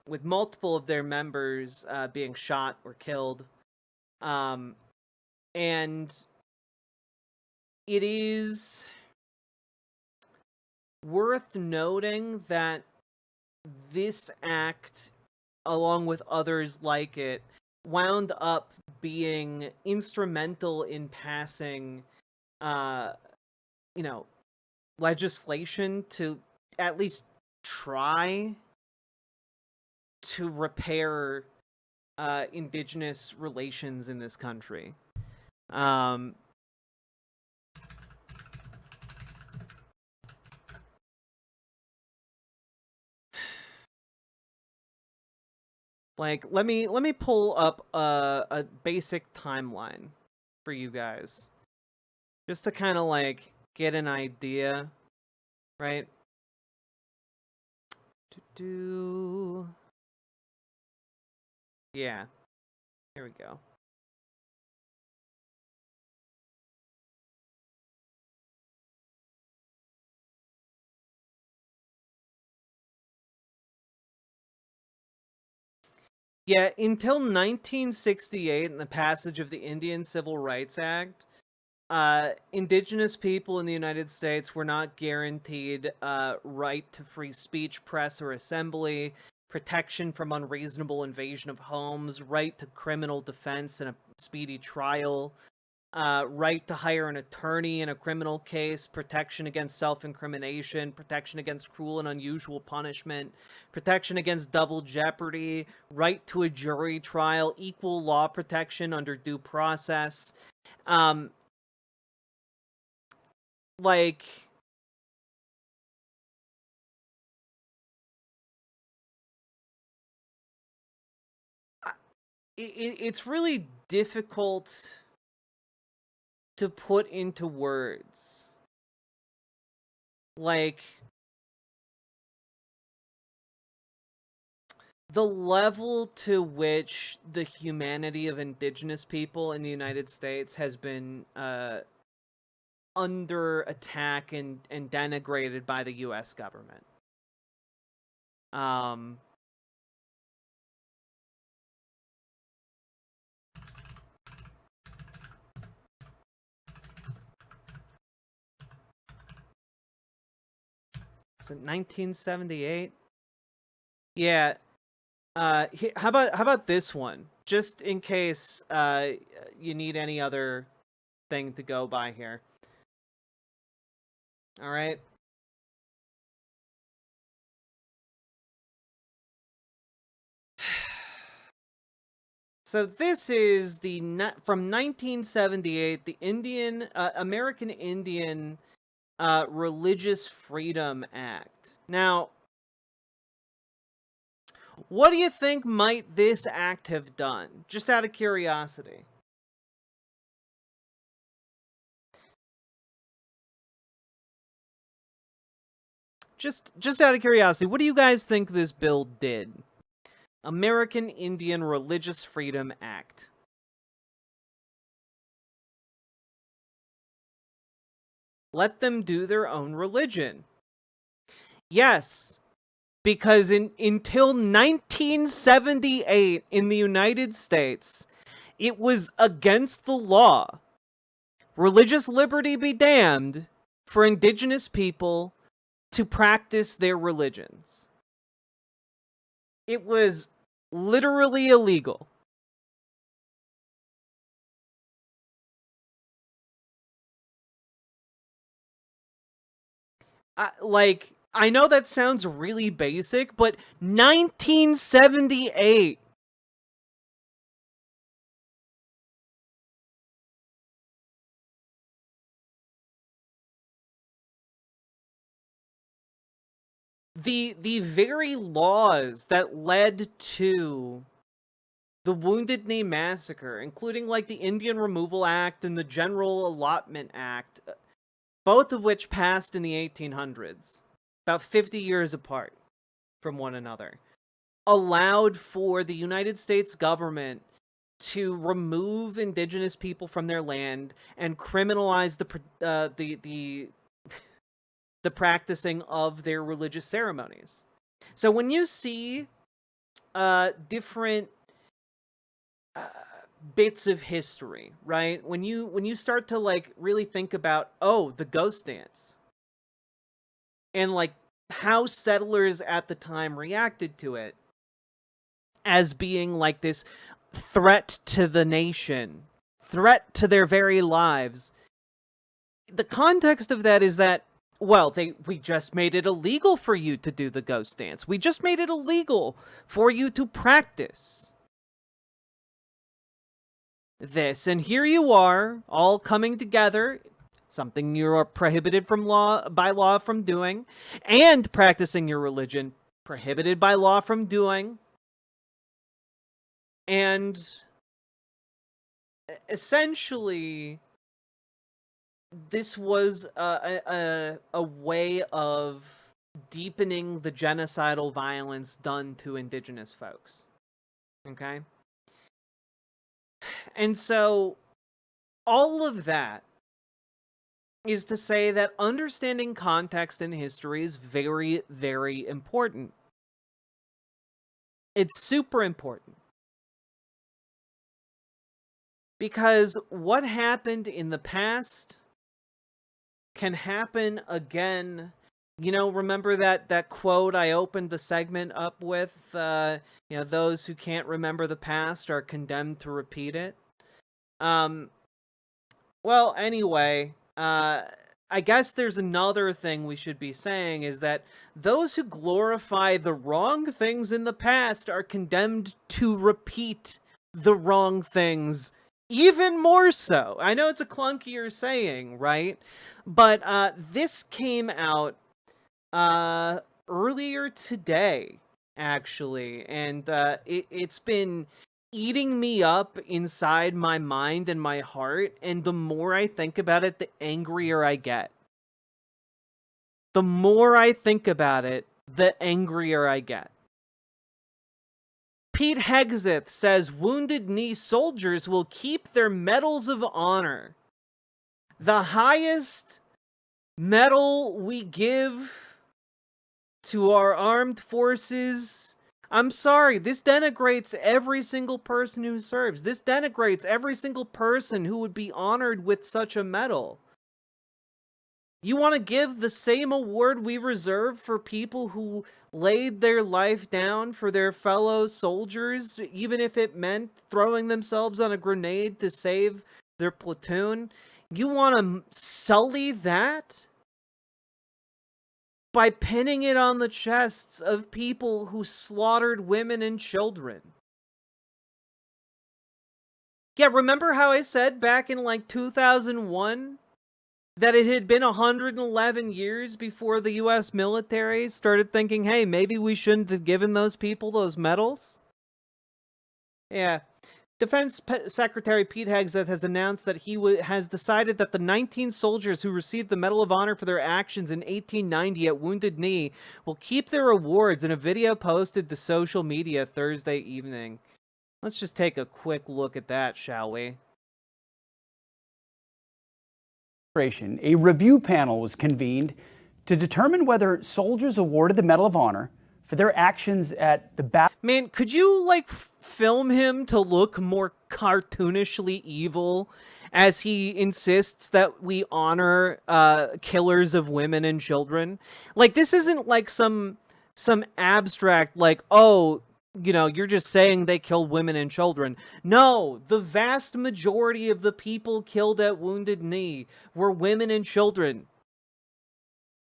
with multiple of their members being shot or killed. And it is worth noting that this act, along with others like it, wound up being instrumental in passing, legislation to at least try to repair Indigenous relations in this country. Like, let me pull up a basic timeline for you guys, just to kind of like get an idea, right? Yeah, here we go. Yeah, until 1968 and the passage of the Indian Civil Rights Act, Indigenous people in the United States were not guaranteed right to free speech, press, or assembly, protection from unreasonable invasion of homes, right to criminal defense and a speedy trial, right to hire an attorney in a criminal case, protection against self-incrimination, protection against cruel and unusual punishment, protection against double jeopardy, right to a jury trial, equal law protection under due process. Like, it's really difficult to put into words. Like, the level to which the humanity of Indigenous people in the United States has been under attack and denigrated by the U.S. government. Was it 1978? Yeah. How about this one? Just in case you need any other thing to go by here. All right. So this is from 1978, the American Indian Religious Freedom Act. Now, what do you think might this act have done? Just out of curiosity. Just out of curiosity, what do you guys think this bill did? American Indian Religious Freedom Act. Let them do their own religion. Yes, because until 1978 in the United States, it was against the law. Religious liberty be damned for Indigenous people to practice their religions. It was literally illegal. I know that sounds really basic, but 1978. the very laws that led to the Wounded Knee Massacre, including like the Indian Removal Act and the General Allotment Act, both of which passed in the 1800s, about 50 years apart from one another, allowed for the United States government to remove indigenous people from their land and criminalize the practicing of their religious ceremonies. So when you see different bits of history, right? When you start to like really think about, oh, the ghost dance, and like how settlers at the time reacted to it as being like this threat to the nation, threat to their very lives. The context of that is that, well, we just made it illegal for you to do the ghost dance. We just made it illegal for you to practice this. And here you are, all coming together, something you're prohibited by law from doing, and practicing your religion, prohibited by law from doing. And essentially, this was a way of deepening the genocidal violence done to indigenous folks. Okay? And so, all of that is to say that understanding context in history is very, very important. It's super important. Because what happened in the past can happen again. You know, remember that quote I opened the segment up with? Those who can't remember the past are condemned to repeat it. Well, anyway, I guess there's another thing we should be saying, is that those who glorify the wrong things in the past are condemned to repeat the wrong things even more so. I know it's a clunkier saying, right? But this came out earlier today, actually, and it's been eating me up inside my mind and my heart, and the more I think about it, the angrier I get. The more I think about it, the angrier I get. Pete Hegseth says Wounded Knee soldiers will keep their medals of honor. The highest medal we give to our armed forces. I'm sorry, this denigrates every single person who serves. This denigrates every single person who would be honored with such a medal. You want to give the same award we reserve for people who laid their life down for their fellow soldiers, even if it meant throwing themselves on a grenade to save their platoon? You want to sully that by pinning it on the chests of people who slaughtered women and children? Yeah, remember how I said back in like 2001 that it had been 111 years before the US military started thinking, hey, maybe we shouldn't have given those people those medals? Yeah. Defense Secretary Pete Hegseth has announced that he has decided that the 19 soldiers who received the Medal of Honor for their actions in 1890 at Wounded Knee will keep their awards in a video posted to social media Thursday evening. Let's just take a quick look at that, shall we?
A review panel was convened to determine whether soldiers awarded the Medal of Honor for their actions at the battle.
Man, could you, like, film him to look more cartoonishly evil as he insists that we honor killers of women and children? Like, this isn't like some abstract, like, oh, you know, you're just saying they killed women and children. No, the vast majority of the people killed at Wounded Knee were women and children.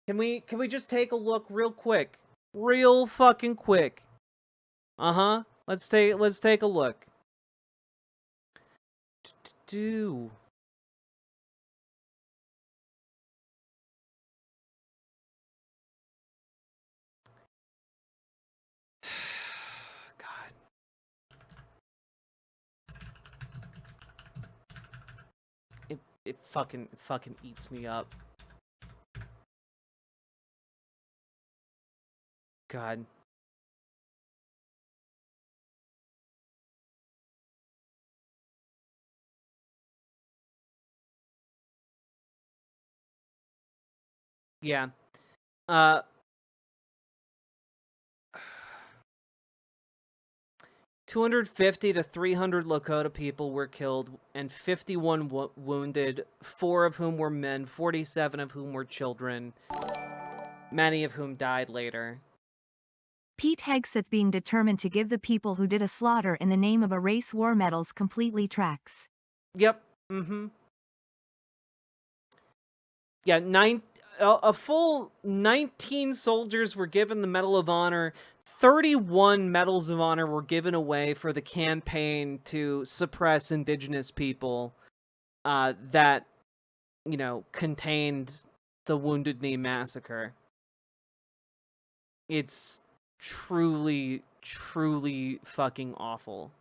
Can we just take a look real quick? Real fucking quick. Uh-huh. Let's take a look. it fucking eats me up. God. Yeah. 250 to 300 Lakota people were killed and 51 wounded, 4 of whom were men, 47 of whom were children, many of whom died later.
Pete Hegseth being determined to give the people who did a slaughter in the name of a race war medals completely tracks.
Yep. Yeah, a full 19 soldiers were given the Medal of Honor. 31 Medals of Honor were given away for the campaign to suppress Indigenous people that, contained the Wounded Knee massacre. It's truly, truly fucking awful.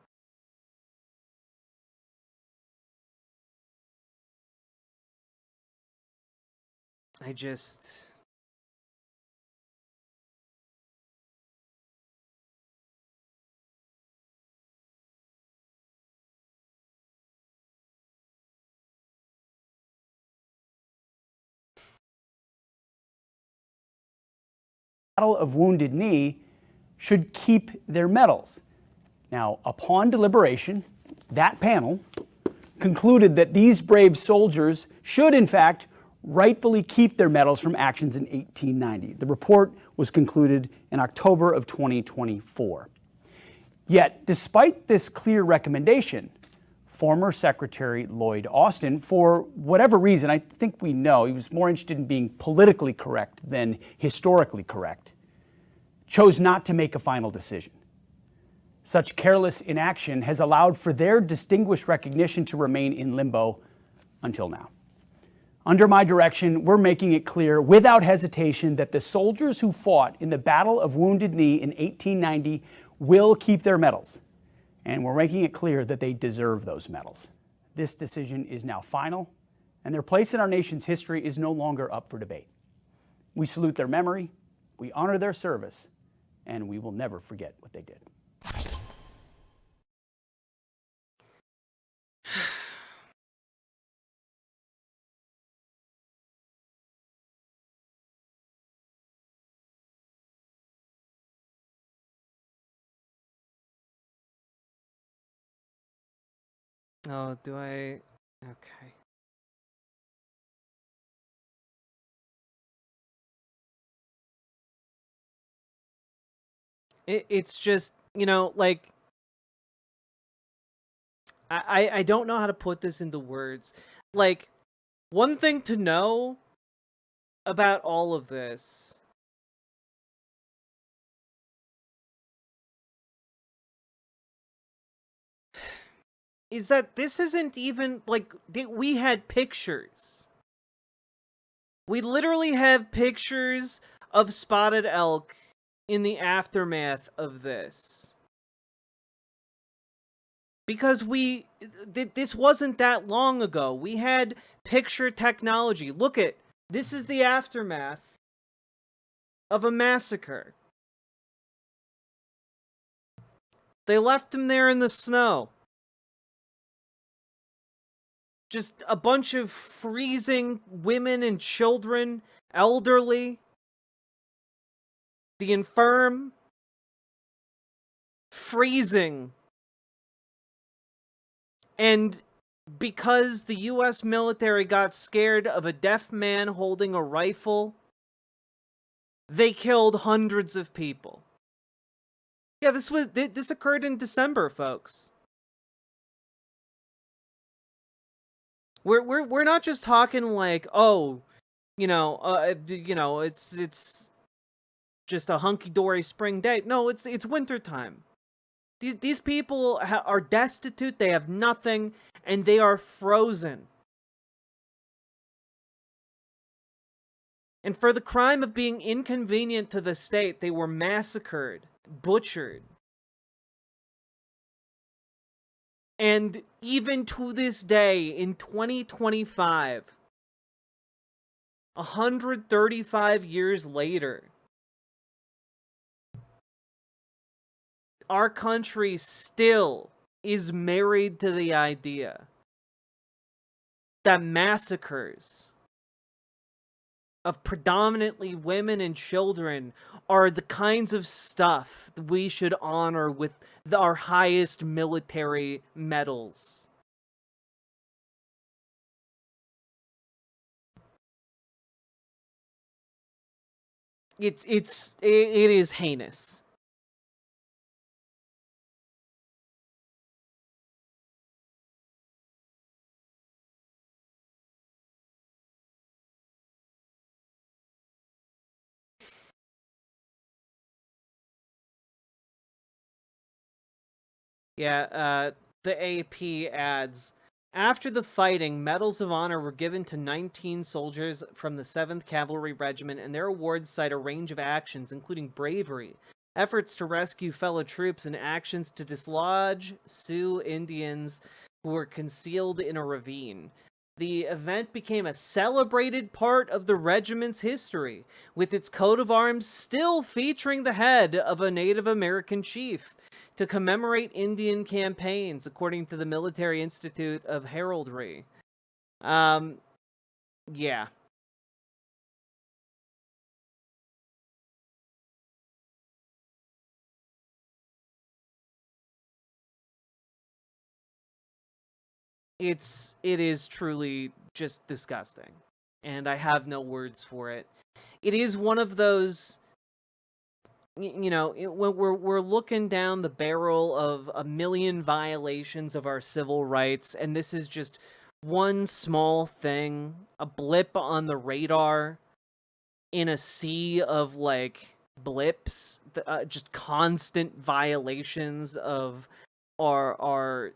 Battle of Wounded Knee should keep their medals. Now, upon deliberation, that panel concluded that these brave soldiers should, in fact, rightfully keep their medals from actions in 1890. The report was concluded in October of 2024. Yet, despite this clear recommendation, former Secretary Lloyd Austin, for whatever reason, I think we know he was more interested in being politically correct than historically correct, chose not to make a final decision. Such careless inaction has allowed for their distinguished recognition to remain in limbo until now. Under my direction, we're making it clear without hesitation that the soldiers who fought in the Battle of Wounded Knee in 1890 will keep their medals. And we're making it clear that they deserve those medals. This decision is now final, and their place in our nation's history is no longer up for debate. We salute their memory, we honor their service, and we will never forget what they did.
Oh, do I? Okay. It's just, like, I don't know how to put this into words. Like, one thing to know about all of this is that this isn't even, like, we had pictures. We literally have pictures of spotted elk in the aftermath of this. Because this wasn't that long ago. We had picture technology. Look at, this is the aftermath of a massacre. They left him there in the snow. Just a bunch of freezing women and children, elderly, the infirm, freezing. And because the US military got scared of a deaf man holding a rifle, they killed hundreds of people. Yeah, this occurred in December, folks. We're not just talking like, oh, it's just a hunky-dory spring day. No, it's wintertime. These people are destitute, they have nothing, and they are frozen. And for the crime of being inconvenient to the state, they were massacred, butchered. And, even to this day in 2025, 135 years later, our country still is married to the idea that massacres of predominantly women and children are the kinds of stuff that we should honor with our highest military medals. It is heinous. Yeah, the AP adds, after the fighting, medals of honor were given to 19 soldiers from the 7th Cavalry Regiment, and their awards cite a range of actions, including bravery, efforts to rescue fellow troops, and actions to dislodge Sioux Indians who were concealed in a ravine. The event became a celebrated part of the regiment's history, with its coat of arms still featuring the head of a Native American chief, to commemorate Indian campaigns, according to the Military Institute of Heraldry. Yeah. It is truly just disgusting, and I have no words for it. It is one of those, you know, when we're looking down the barrel of a million violations of our civil rights, and this is just one small thing, a blip on the radar in a sea of like blips, just constant violations of our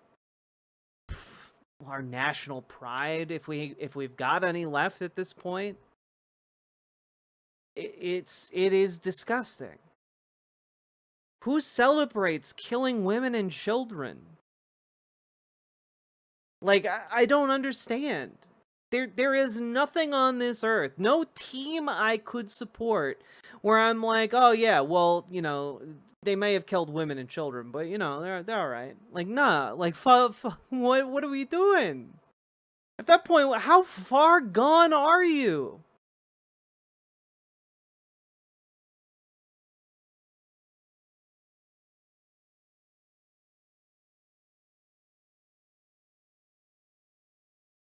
national pride, if we've got any left at this point. It is disgusting. Who celebrates killing women and children? Like, I don't understand. There is nothing on this earth, no team I could support where I'm like, oh yeah, well, you know, they may have killed women and children, but you know, they're all right. Like, nah, like, what are we doing? At that point, how far gone are you?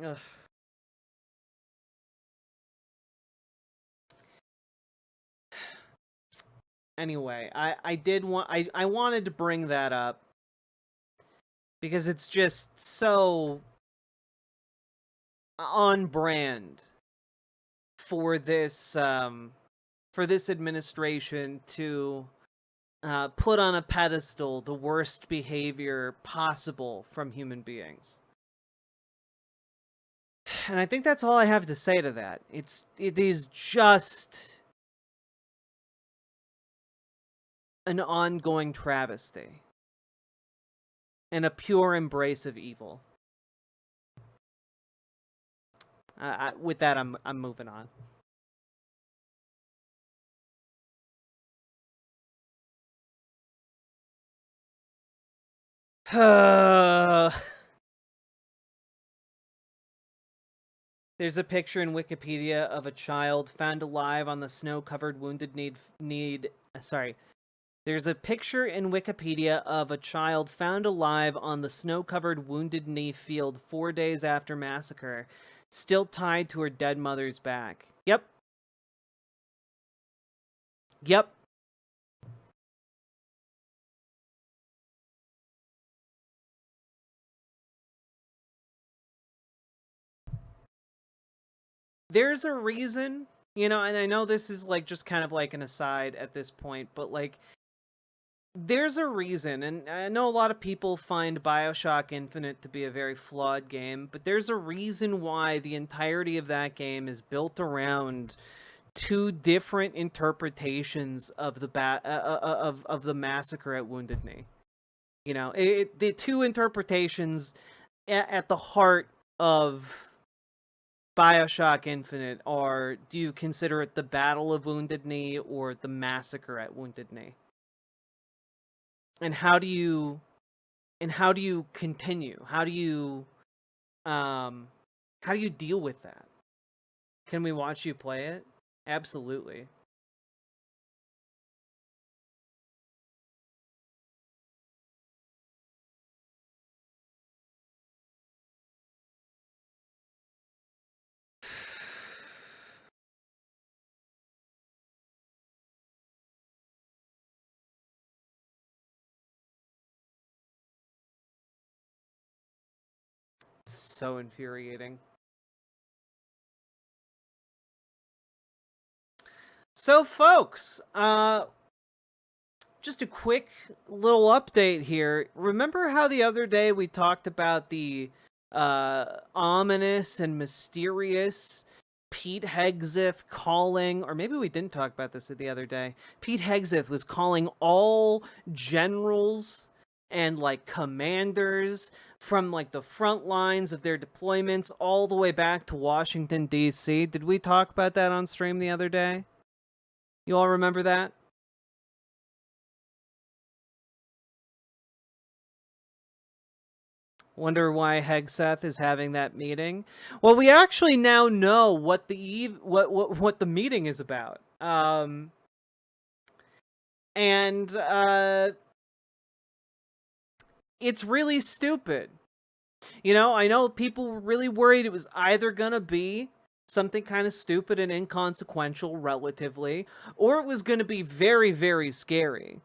Ugh. Anyway, I wanted to bring that up because it's just so on brand for this administration to put on a pedestal the worst behavior possible from human beings. And I think that's all I have to say to that. It is just an ongoing travesty and a pure embrace of evil. With that, I'm moving on. There's a picture in Wikipedia of a child found alive on the snow-covered There's a picture in Wikipedia of a child found alive on the snow-covered Wounded Knee field 4 days after massacre, still tied to her dead mother's back. Yep. Yep. There's a reason, you know, and I know this is like just kind of like an aside at this point, but like, there's a reason, and I know a lot of people find BioShock Infinite to be a very flawed game, but there's a reason why the entirety of that game is built around two different interpretations of the of the massacre at Wounded Knee. You know, the two interpretations at the heart of BioShock Infinite are, do you consider it the Battle of Wounded Knee or the massacre at Wounded Knee? And how do you continue? How do you deal with that? Can we watch you play it? Absolutely. So infuriating. So, folks, just a quick little update here. Remember how the other day we talked about the ominous and mysterious Pete Hegseth calling, or maybe we didn't talk about this the other day. Pete Hegseth was calling all generals and like commanders from like the front lines of their deployments all the way back to Washington, D.C. Did we talk about that on stream the other day? You all remember that? Wonder why Hegseth is having that meeting. Well, we actually now know what the meeting is about. It's really stupid. You know, I know people were really worried it was either gonna be something kind of stupid and inconsequential relatively, or it was gonna be very, very scary.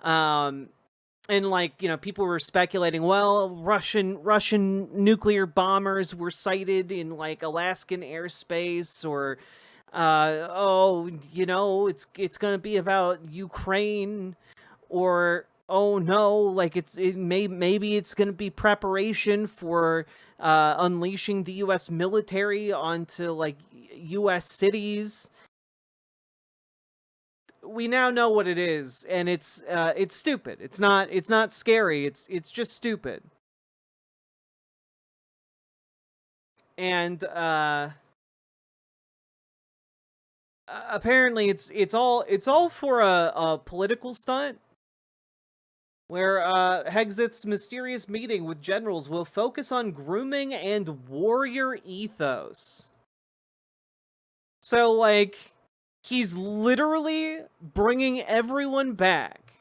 And like, you know, people were speculating, well, Russian nuclear bombers were sighted in like Alaskan airspace, or oh, you know, it's going to be about Ukraine, or oh no, like maybe it's going to be preparation for unleashing the US military onto like US cities. We now know what it is, and it's stupid. It's not scary. It's just stupid. And apparently it's all for a political stunt, where Hegseth's mysterious meeting with generals will focus on grooming and warrior ethos. So like, he's literally bringing everyone back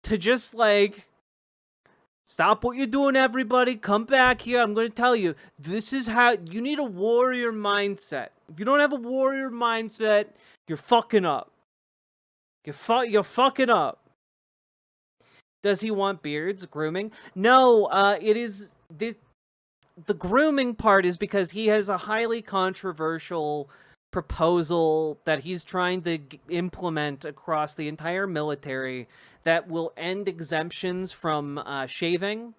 to just like, stop what you're doing, everybody. Come back here. I'm going to tell you, this is how you need a warrior mindset. If you don't have a warrior mindset, you're fucking up. You're fucking up. Does he want beards, grooming? No, it is the grooming part is because he has a highly controversial proposal that he's trying to implement across the entire military that will end exemptions from shaving.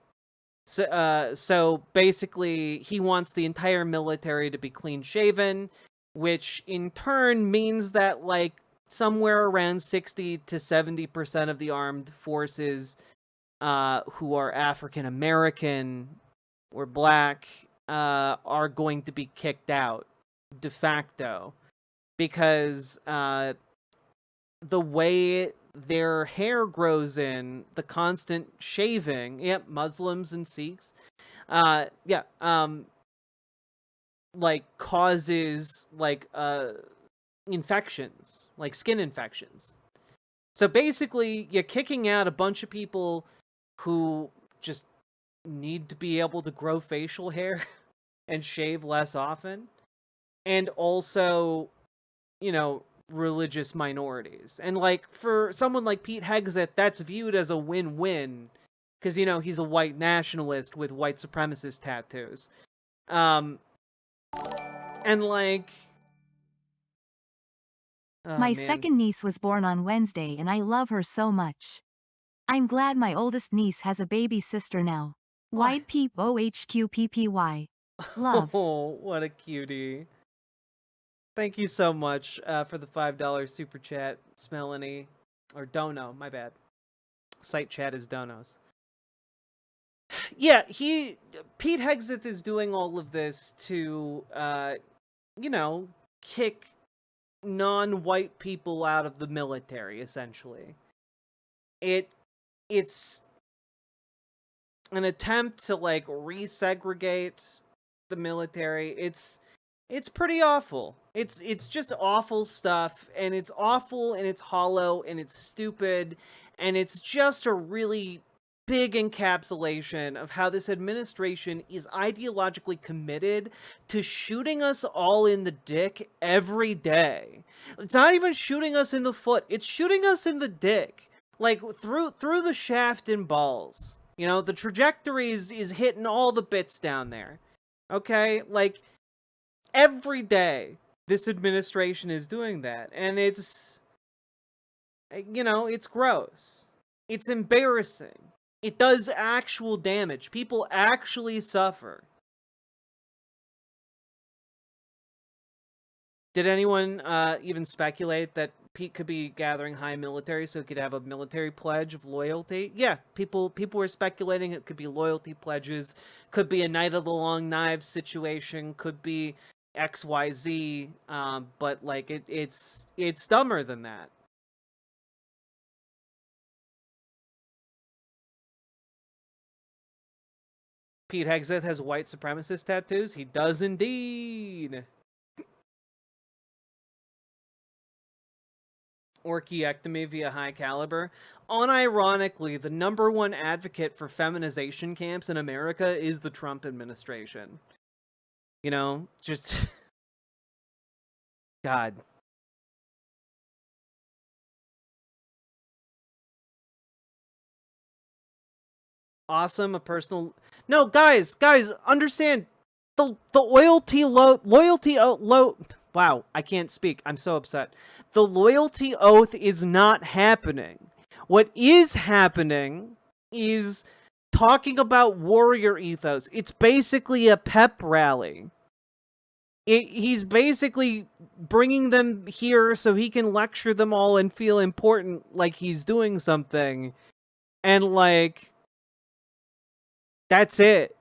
So basically, he wants the entire military to be clean shaven, which in turn means that like somewhere around 60 to 70% of the armed forces who are African American or black are going to be kicked out de facto, because the way their hair grows in, the constant shaving, Muslims and Sikhs, like causes like infections, like skin infections. So basically, you're kicking out a bunch of people who just need to be able to grow facial hair and shave less often, and also, you know, religious minorities. And like for someone like Pete Hegseth, that's viewed as a win-win, because, you know, he's a white nationalist with white supremacist tattoos. And like,
my second niece was born on Wednesday and I love her so much. I'm glad my oldest niece has a baby sister now. Wide peep OHQPPY. Love.
Oh, what a cutie. Thank you so much for the $5 super chat, Smelanie. Or Dono, my bad. Site chat is Donos. Yeah, Pete Hegseth is doing all of this to, kick non-white people out of the military, essentially. It's an attempt to, like, resegregate the military. It's pretty awful. It's just awful stuff, and it's awful, and it's hollow, and it's stupid, and it's just a really big encapsulation of how this administration is ideologically committed to shooting us all in the dick every day. It's not even shooting us in the foot, it's shooting us in the dick. Like, through the shaft and balls. You know, the trajectory is hitting all the bits down there. Okay? Like, every day, this administration is doing that. And it's, it's gross. It's embarrassing. It does actual damage. People actually suffer. Did anyone even speculate that Pete could be gathering high military so he could have a military pledge of loyalty? Yeah, people were speculating it could be loyalty pledges, could be a Night of the Long Knives situation, could be XYZ, but like it's dumber than that. Pete Hegseth has white supremacist tattoos? He does indeed. Orchiectomy via high caliber. Unironically, the #1 advocate for feminization camps in America is the Trump administration. You know, just... God. Awesome, a personal... No, guys, understand. The loyalty wow, I can't speak. I'm so upset. The loyalty oath is not happening. What is happening is talking about warrior ethos. It's basically a pep rally. He's basically bringing them here so he can lecture them all and feel important, like he's doing something. And, like... That's it.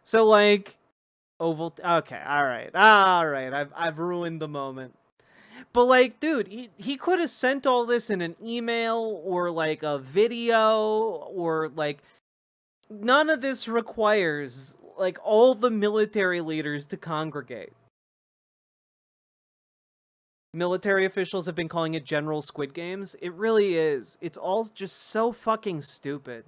So, like, okay, alright, I've ruined the moment. But, like, dude, he could have sent all this in an email, or, like, a video, or, like, none of this requires, like, all the military leaders to congregate. Military officials have been calling it General Squid Games. It really is. It's all just so fucking stupid.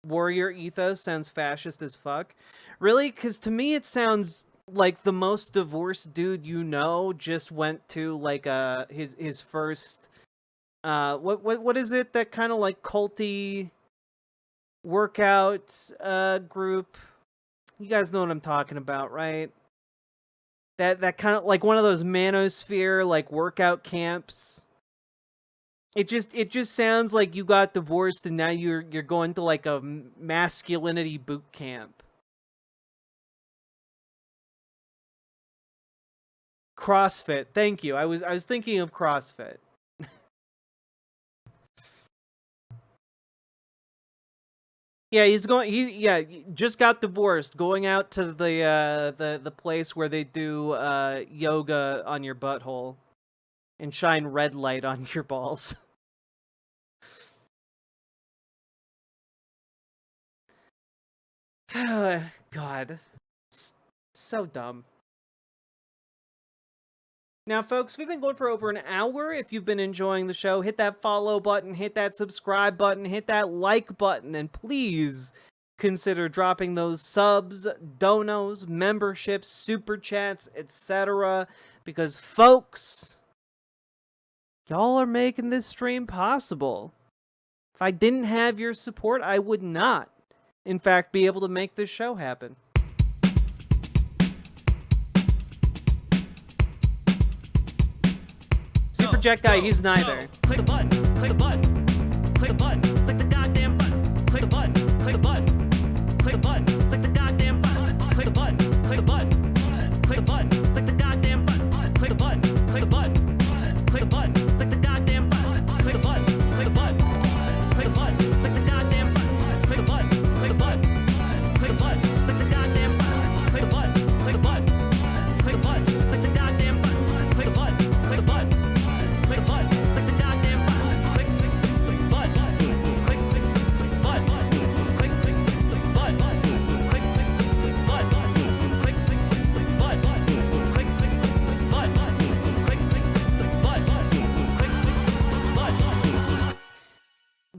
Warrior ethos sounds fascist as fuck. Really? Because to me it sounds like the most divorced dude you know just went to, like, his first... What is it? That kind of, like, culty workout group? You guys know what I'm talking about, right? That kind of, like, one of those manosphere, like, workout camps. It just sounds like you got divorced and now you're going to, like, a masculinity boot camp. CrossFit, thank you. I was thinking of CrossFit. Yeah, he just got divorced, going out to the place where they do yoga on your butthole and shine red light on your balls. God. It's so dumb. Now, folks, we've been going for over an hour. If you've been enjoying the show, hit that follow button, hit that subscribe button, hit that like button, and please consider dropping those subs, donos, memberships, super chats, etc. Because, folks, y'all are making this stream possible. If I didn't have your support, I would not, in fact, be able to make this show happen. Jet guy, he's neither.
Click the button, click the button, click the button, click the goddamn button, click the button, click the button, click the button, click the goddamn button, click the button, click the button, click the button, click the goddamn button, click the button, click the button, click the button, click the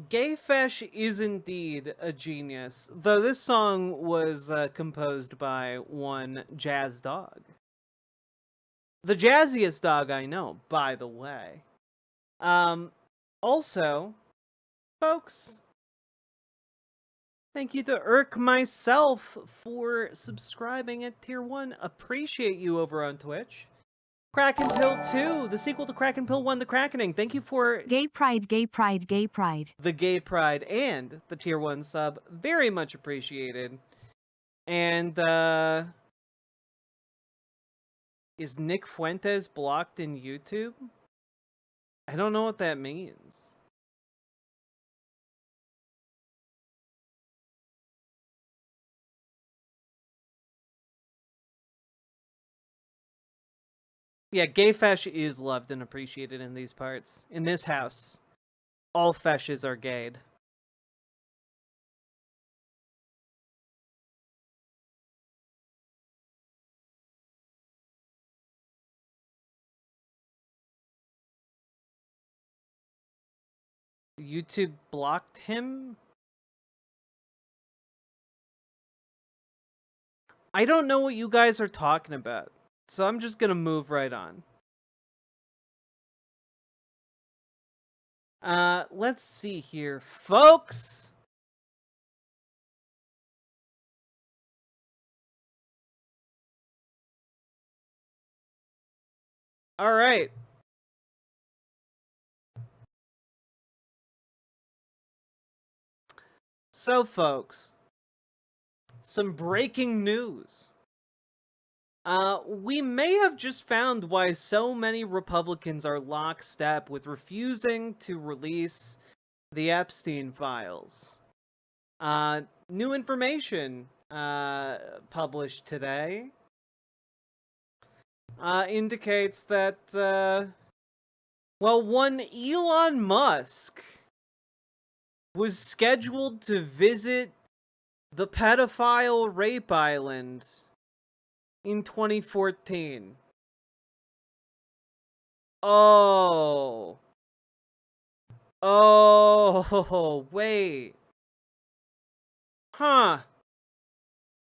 Gay Fesh is indeed a genius, though this song was composed by one Jazz Dog. The jazziest dog I know, by the way. Also, folks, thank you to Irk myself for subscribing at Tier 1. Appreciate you over on Twitch. Kraken Pill 2, the sequel to Kraken Pill 1, The Krakening. Thank you for
Gay Pride, Gay Pride, Gay Pride.
the Gay Pride and the Tier 1 sub. Very much appreciated. And, is Nick Fuentes blocked in YouTube? I don't know what that means. Yeah, gay fesh is loved and appreciated in these parts. In this house, all feshes are gayed. YouTube blocked him? I don't know what you guys are talking about. So I'm just gonna move right on. Let's see here, folks. All right. So, folks, some breaking news. We may have just found why so many Republicans are lockstep with refusing to release the Epstein files. New information published today indicates that, well, one Elon Musk was scheduled to visit the pedophile rape island in 2014. Oh, wait. Huh.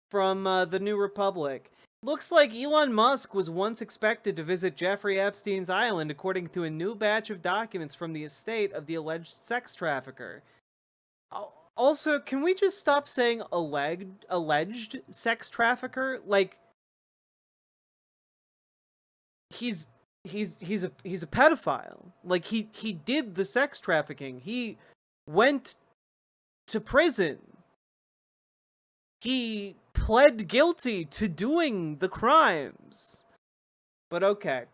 From the New Republic. Looks like Elon Musk was once expected to visit Jeffrey Epstein's island, according to a new batch of documents from the estate of the alleged sex trafficker. Also, can we just stop saying alleged sex trafficker? Like, he's a pedophile. Like, he did the sex trafficking. He went to prison. He pled guilty to doing the crimes. But okay.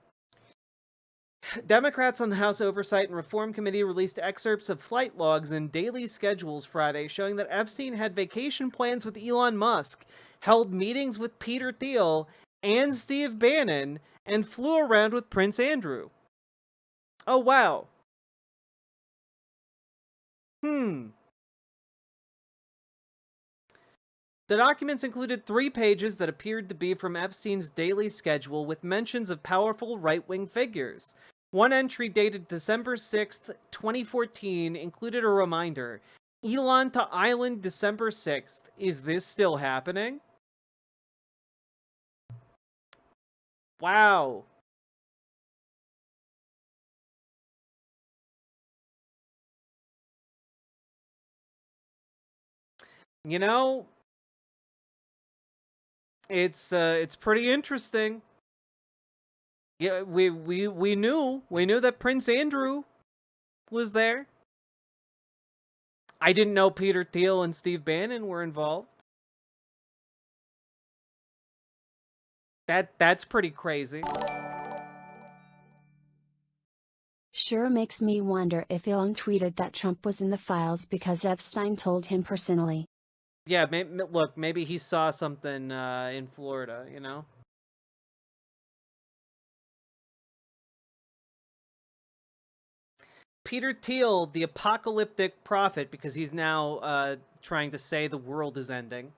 Democrats on the House Oversight and Reform Committee released excerpts of flight logs and daily schedules Friday showing that Epstein had vacation plans with Elon Musk, held meetings with Peter Thiel and Steve Bannon, and flew around with Prince Andrew. Oh, wow. The documents included 3 pages that appeared to be from Epstein's daily schedule with mentions of powerful right-wing figures. One entry dated December 6th, 2014 included a reminder. Elon to island December 6th. Is this still happening? Wow. You know, it's pretty interesting. Yeah, we knew that Prince Andrew was there. I didn't know Peter Thiel and Steve Bannon were involved. That's pretty crazy.
Sure makes me wonder if Elon tweeted that Trump was in the files because Epstein told him personally.
Yeah, look, maybe he saw something in Florida, you know? Peter Thiel, the apocalyptic prophet, because he's now trying to say the world is ending,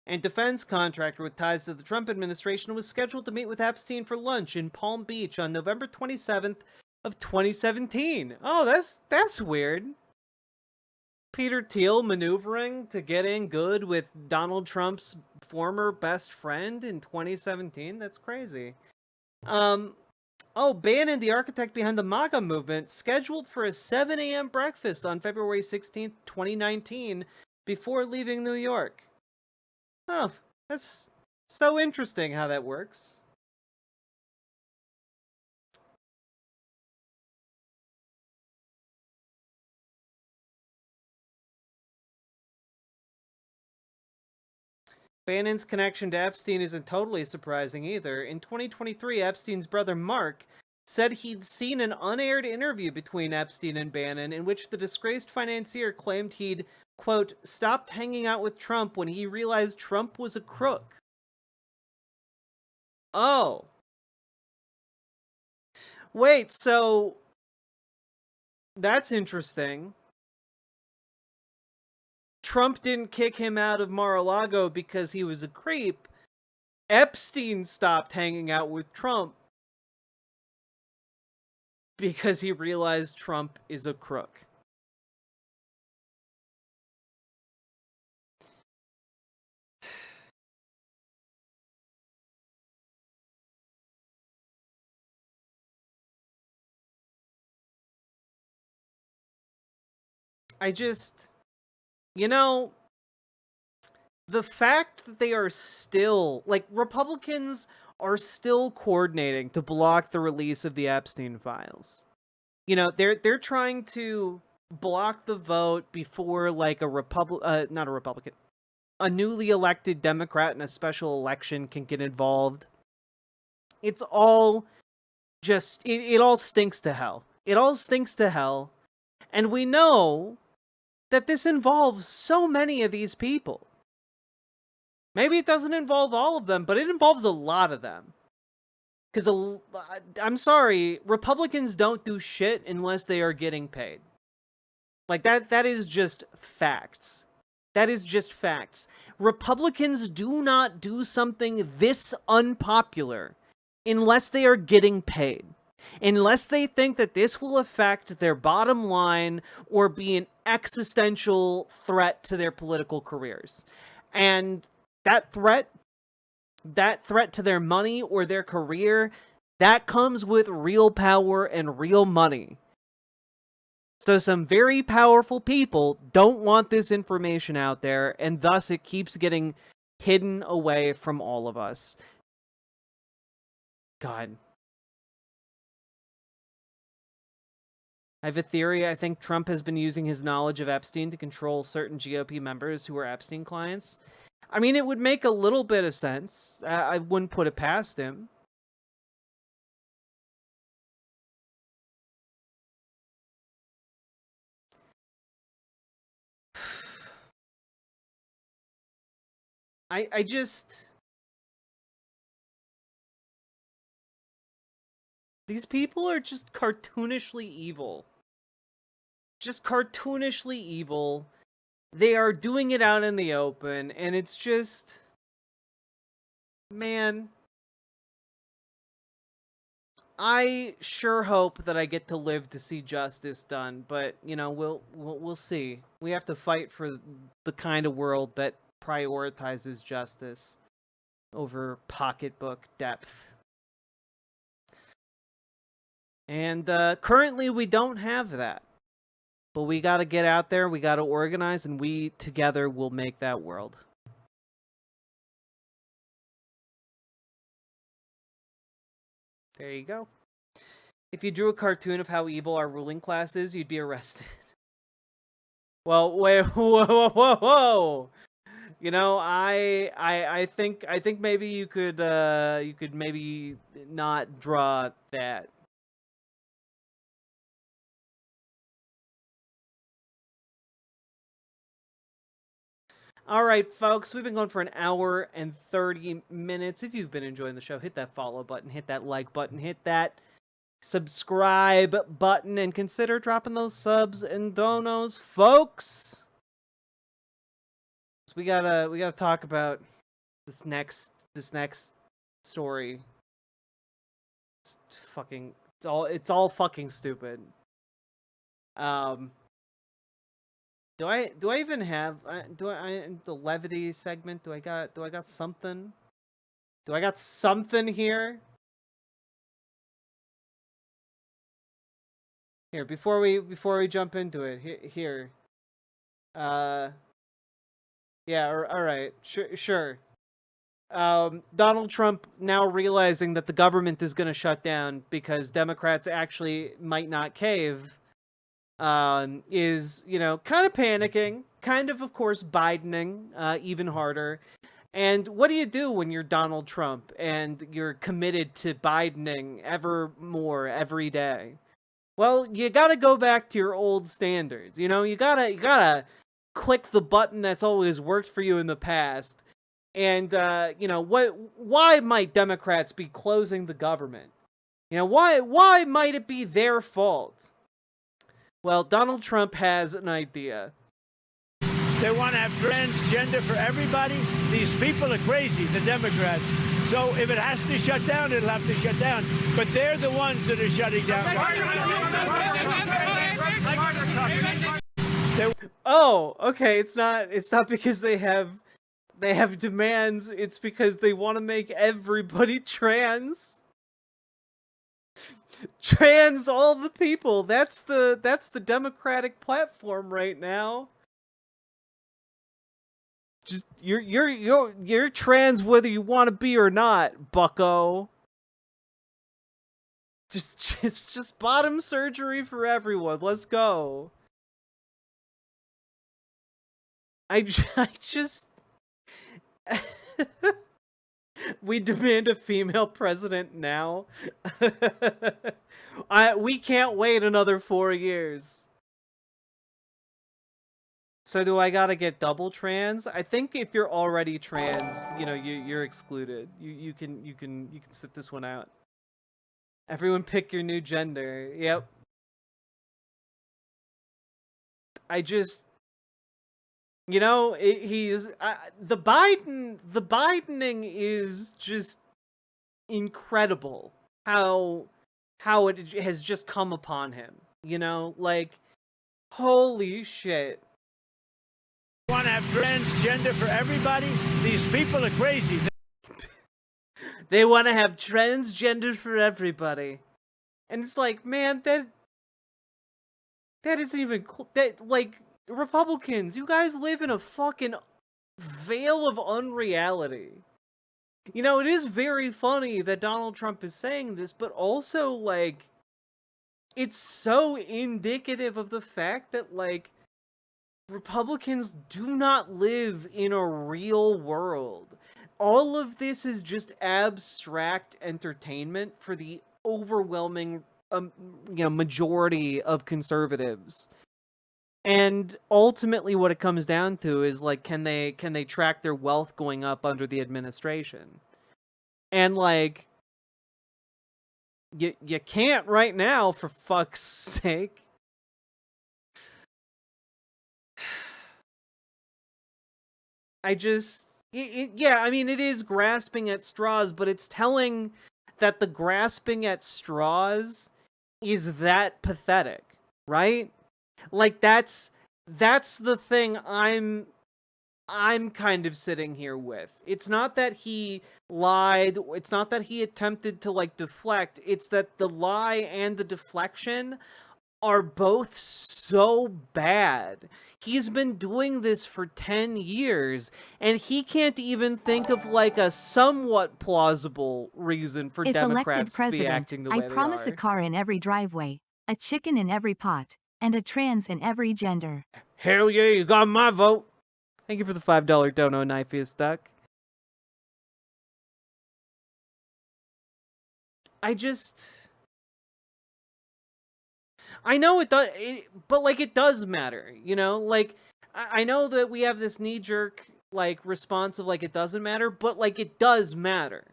and defense contractor with ties to the Trump administration, was scheduled to meet with Epstein for lunch in Palm Beach on November 27th of 2017. Oh, that's weird. Peter Thiel maneuvering to get in good with Donald Trump's former best friend in 2017? That's crazy. Oh, Bannon, the architect behind the MAGA movement, scheduled for a 7 a.m. breakfast on February 16th, 2019, before leaving New York. Oh, that's so interesting how that works. Bannon's connection to Epstein isn't totally surprising either. In 2023, Epstein's brother Mark said he'd seen an unaired interview between Epstein and Bannon in which the disgraced financier claimed he'd, quote, stopped hanging out with Trump when he realized Trump was a crook. Oh. Wait, so that's interesting. Trump didn't kick him out of Mar-a-Lago because he was a creep. Epstein stopped hanging out with Trump because he realized Trump is a crook. I just, you know, the fact that they are still, like, Republicans are still coordinating to block the release of the Epstein files. You know, they're trying to block the vote before, like, a newly elected Democrat in a special election can get involved. It's all just, it all stinks to hell. It all stinks to hell. And we know that this involves so many of these people. Maybe it doesn't involve all of them, but it involves a lot of them. Because, I'm sorry, Republicans don't do shit unless they are getting paid. Like, that is just facts. That is just facts. Republicans do not do something this unpopular unless they are getting paid. Unless they think that this will affect their bottom line or be an existential threat to their political careers. And that threat to their money or their career, that comes with real power and real money. So some very powerful people don't want this information out there, and thus it keeps getting hidden away from all of us. God. I have a theory. I think Trump has been using his knowledge of Epstein to control certain GOP members who are Epstein clients. I mean, it would make a little bit of sense. I wouldn't put it past him. I just... These people are just cartoonishly evil. Just cartoonishly evil. They are doing it out in the open, and it's just... Man. I sure hope that I get to live to see justice done, but, you know, we'll see. We have to fight for the kind of world that prioritizes justice over pocketbook depth. And currently we don't have that. But we gotta get out there, we gotta organize, and we together will make that world. There you go. If you drew a cartoon of how evil our ruling class is, you'd be arrested. Well, wait, whoa. You know, I think maybe you could maybe not draw that. All right, folks, we've been going for an hour and 30 minutes. If you've been enjoying the show, hit that follow button, hit that like button, hit that subscribe button, and consider dropping those subs and donos, folks. So we gotta talk about this next story. It's all fucking stupid. Do I even have the levity segment? Do I got something? Do I got something here? Here, before we jump into it, here. Yeah, all right. Sure. Donald Trump now realizing that the government is going to shut down because Democrats actually might not cave, is, kind of panicking, kind of course, Bidening, even harder. And what do you do when you're Donald Trump and you're committed to Bidening ever more every day? Well, you gotta go back to your old standards. You gotta click the button that's always worked for you in the past. And, why might Democrats be closing the government? Why might it be their fault? Well, Donald Trump has an idea.
They want to have transgender for everybody. These people are crazy, the Democrats. So if it has to shut down, it'll have to shut down. But they're the ones that are shutting down.
Oh, okay. It's not because they have demands. It's because they want to make everybody trans. Trans all the people. That's the Democratic platform right now. Just you're trans whether you want to be or not, bucko. It's just bottom surgery for everyone. Let's go. I just we demand a female president now. We can't wait another 4 years. So do I gotta get double trans? I think if you're already trans, you're excluded. You can sit this one out. Everyone pick your new gender. Yep. I just, he's the Bidening is just incredible. How it has just come upon him. Holy shit.
Want to have transgender for everybody? These people are crazy.
They want to have transgender for everybody. And it's like, man, that isn't even Republicans, you guys live in a fucking veil of unreality. It is very funny that Donald Trump is saying this, but also, it's so indicative of the fact that, Republicans do not live in a real world. All of this is just abstract entertainment for the overwhelming, majority of conservatives. And ultimately what it comes down to is, can they track their wealth going up under the administration? And, you can't right now, for fuck's sake. It is grasping at straws, but it's telling that the grasping at straws is that pathetic, right? That's the thing I'm kind of sitting here with. It's not that he lied, it's not that he attempted to deflect, it's that the lie and the deflection are both so bad. He's been doing this for 10 years, and he can't even think of a somewhat plausible reason for
If elected
Democrats to be
president,
acting the way
I
they
promise
are.
a car in every driveway, a chicken in every pot, and a trans in every gender.
Hell yeah, you got my vote. Thank you for the $5 dono, knife is stuck. I know it does, but it does matter, I know that we have this knee-jerk response of it doesn't matter, but it does matter.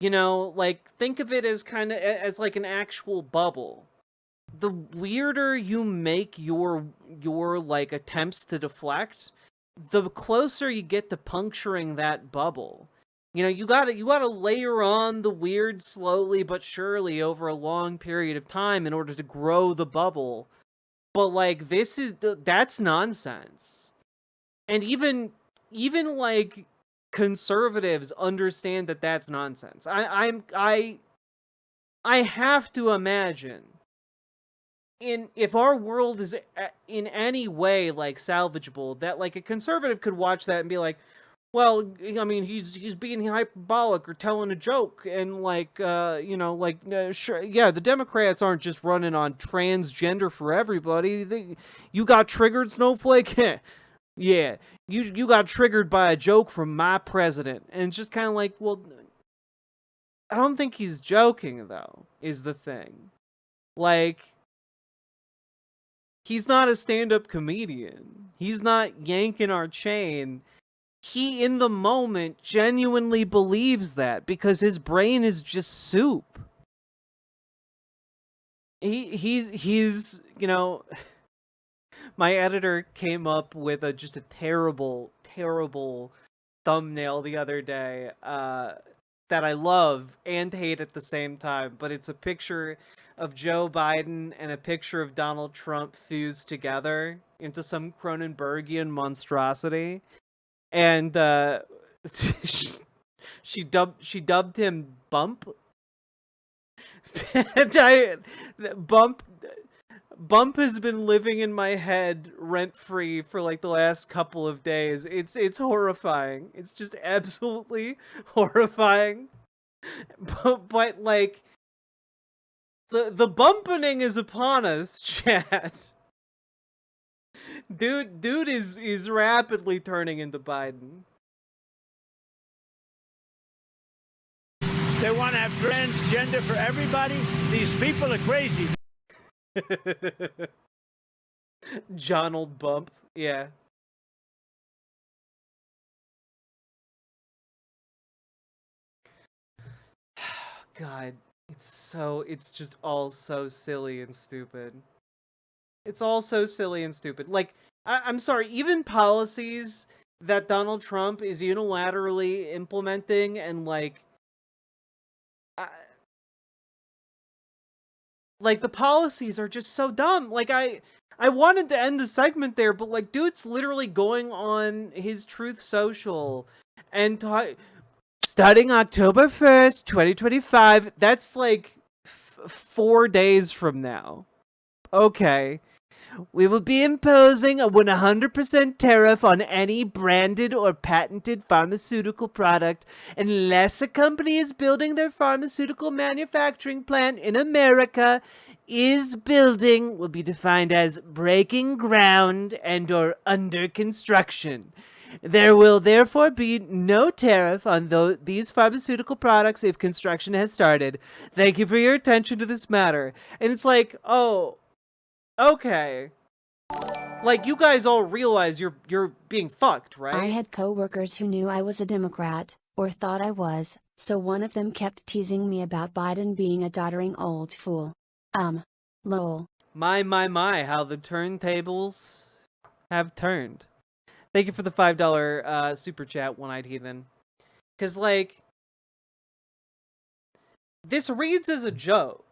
Think of it as as an actual bubble. The weirder you make your attempts to deflect, the closer you get to puncturing that bubble. You gotta layer on the weird slowly but surely over a long period of time in order to grow the bubble. But like that's nonsense. And even like conservatives understand that that's nonsense. I have to imagine if our world is in any way like salvageable, that like a conservative could watch that and be like, well, I mean, he's being hyperbolic or telling a joke, and like, sure, yeah, the Democrats aren't just running on transgender for everybody. You got triggered, Snowflake? Yeah, you got triggered by a joke from my president, and it's just kind of like, well, I don't think he's joking though, is the thing. Like, he's not a stand-up comedian. He's not yanking our chain. He, in the moment, genuinely believes that because his brain is just soup. He's you know, my editor came up with just a terrible thumbnail the other day that I love and hate at the same time, but it's a picture of Joe Biden and a picture of Donald Trump fused together into some Cronenbergian monstrosity. And she dubbed him Bump. And Bump has been living in my head rent free for like the last couple of days. It's horrifying. It's just absolutely horrifying. But like the bumpening is upon us, chat. Dude is rapidly turning into Biden.
They want to have transgender for everybody. These people are crazy.
Jonald Bump, yeah. God, it's just all so silly and stupid. It's all so silly and stupid. Like, I'm sorry, even policies that Donald Trump is unilaterally implementing and like the policies are just so dumb. Like, I wanted to end the segment there, but like, dude's literally going on his Truth Social and starting October 1st, 2025. That's like 4 days from now. Okay. We will be imposing a 100% tariff on any branded or patented pharmaceutical product unless a company is building their pharmaceutical manufacturing plant in America. Is building will be defined as breaking ground and or under construction. There will therefore be no tariff on these pharmaceutical products if construction has started. Thank you for your attention to this matter. And it's like, oh, okay. Like, you guys all realize you're being fucked, right?
I had coworkers who knew I was a Democrat, or thought I was, so one of them kept teasing me about Biden being a doddering old fool. Lol.
My, how the turntables have turned. Thank you for the $5 super chat, One-Eyed Heathen. Because, like, this reads as a joke.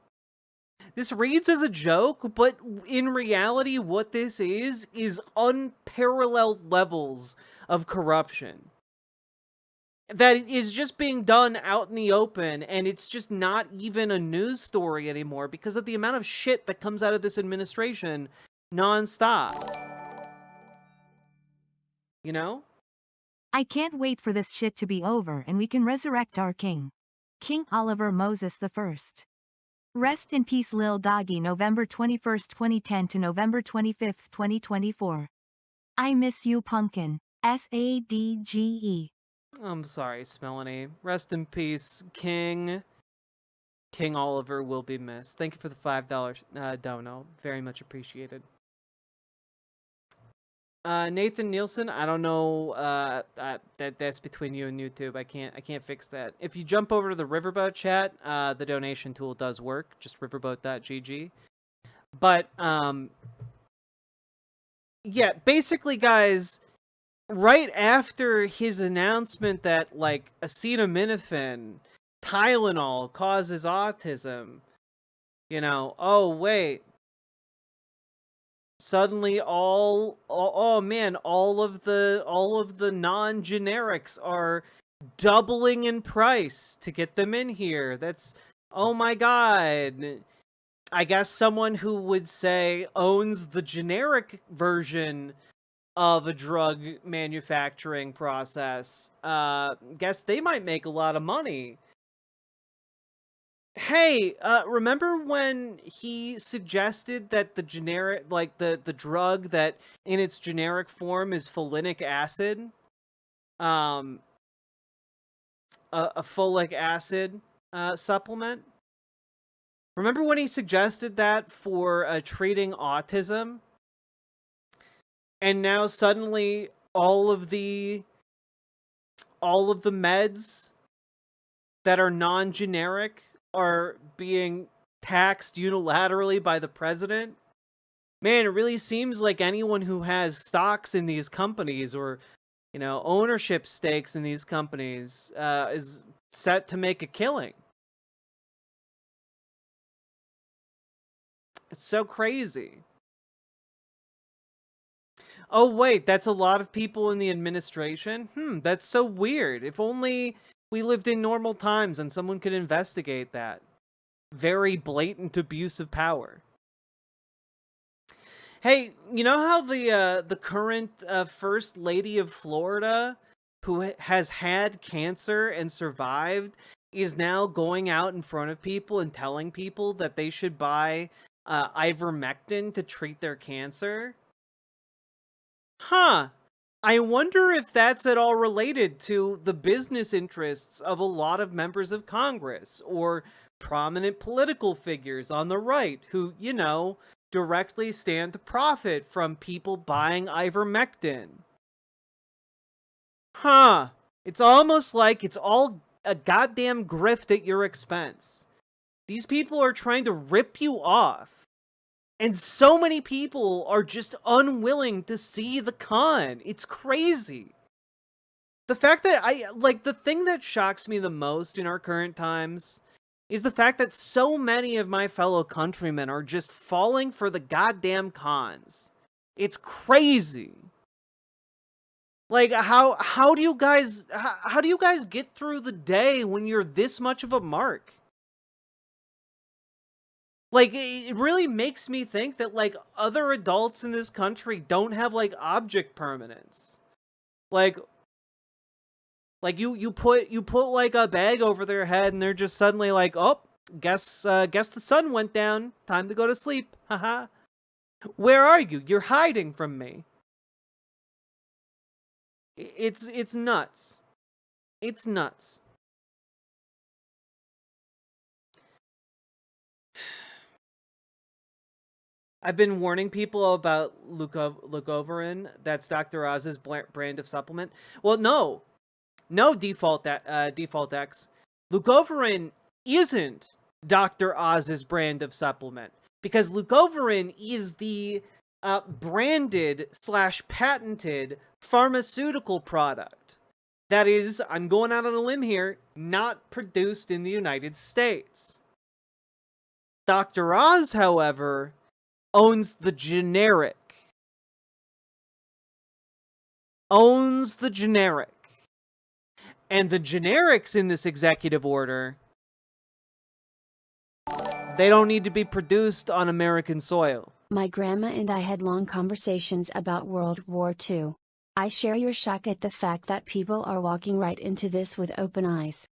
This reads as a joke, but in reality, what this is unparalleled levels of corruption. That is just being done out in the open, and it's just not even a news story anymore because of the amount of shit that comes out of this administration nonstop. You know?
I can't wait for this shit to be over and we can resurrect our king. King Oliver Moses I. Rest in peace, Lil Doggy. November 21st, 2010 to November 25th, 2024. I miss you, Pumpkin. SADGE.
I'm sorry, Smelanie. Rest in peace, King Oliver will be missed. Thank you for the $5 dono. Very much appreciated. Nathan Nielsen, I don't know. That's between you and YouTube. I can't fix that. If you jump over to the Riverboat chat, the donation tool does work. Just riverboat.gg. But yeah, basically, guys, right after his announcement that like acetaminophen, Tylenol causes autism, you know, oh wait, Suddenly oh man, all of the non-generics are doubling in price to get them in here. That's, oh my god. I guess someone who would say owns the generic version of a drug manufacturing process, guess they might make a lot of money. Hey, remember when he suggested that the generic, like the drug that in its generic form is folinic acid? A folic acid supplement? Remember when he suggested that for treating autism? And now suddenly all of the meds that are non-generic are being taxed unilaterally by the president? Man, it really seems like anyone who has stocks in these companies or, you know, ownership stakes in these companies is set to make a killing. It's so crazy. Oh wait, that's a lot of people in the administration? That's so weird. If only we lived in normal times and someone could investigate that. Very blatant abuse of power. Hey, you know how the current First Lady of Florida, who has had cancer and survived, is now going out in front of people and telling people that they should buy ivermectin to treat their cancer? Huh. I wonder if that's at all related to the business interests of a lot of members of Congress or prominent political figures on the right who, you know, directly stand to profit from people buying ivermectin. Huh. It's almost like it's all a goddamn grift at your expense. These people are trying to rip you off. And so many people are just unwilling to see the con. It's crazy. The fact that the thing that shocks me the most in our current times is the fact that so many of my fellow countrymen are just falling for the goddamn cons. It's crazy. Like, how do you guys get through the day when you're this much of a mark? Like, it really makes me think that, like, other adults in this country don't have, like, object permanence. Like you put like a bag over their head and they're just suddenly like, oh, guess the sun went down. Time to go to sleep. Haha. Where are you? You're hiding from me. It's nuts. It's nuts. I've been warning people about Leucovorin. That's Dr. Oz's brand of supplement. Well, no, default X. Leucovorin isn't Dr. Oz's brand of supplement because Leucovorin is the branded / patented pharmaceutical product that is, I'm going out on a limb here, not produced in the United States. Dr. Oz, however, owns the generic. And the generics in this executive order, they don't need to be produced on American soil.
My grandma and I had long conversations about World War II. I share your shock at the fact that people are walking right into this with open eyes.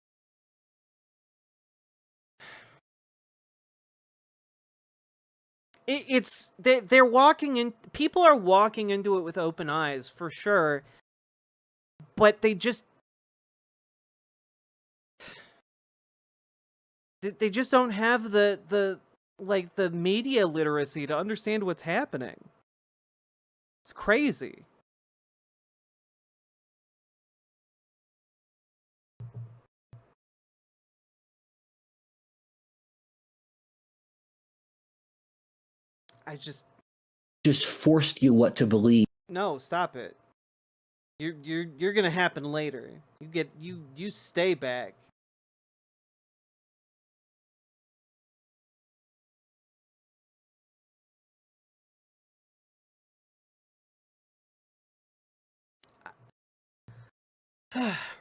They're walking in. People are walking into it with open eyes for sure, but they just don't have the media literacy to understand what's happening. It's crazy. I just
forced you what to believe.
No, stop it. You're gonna happen later. You stay back.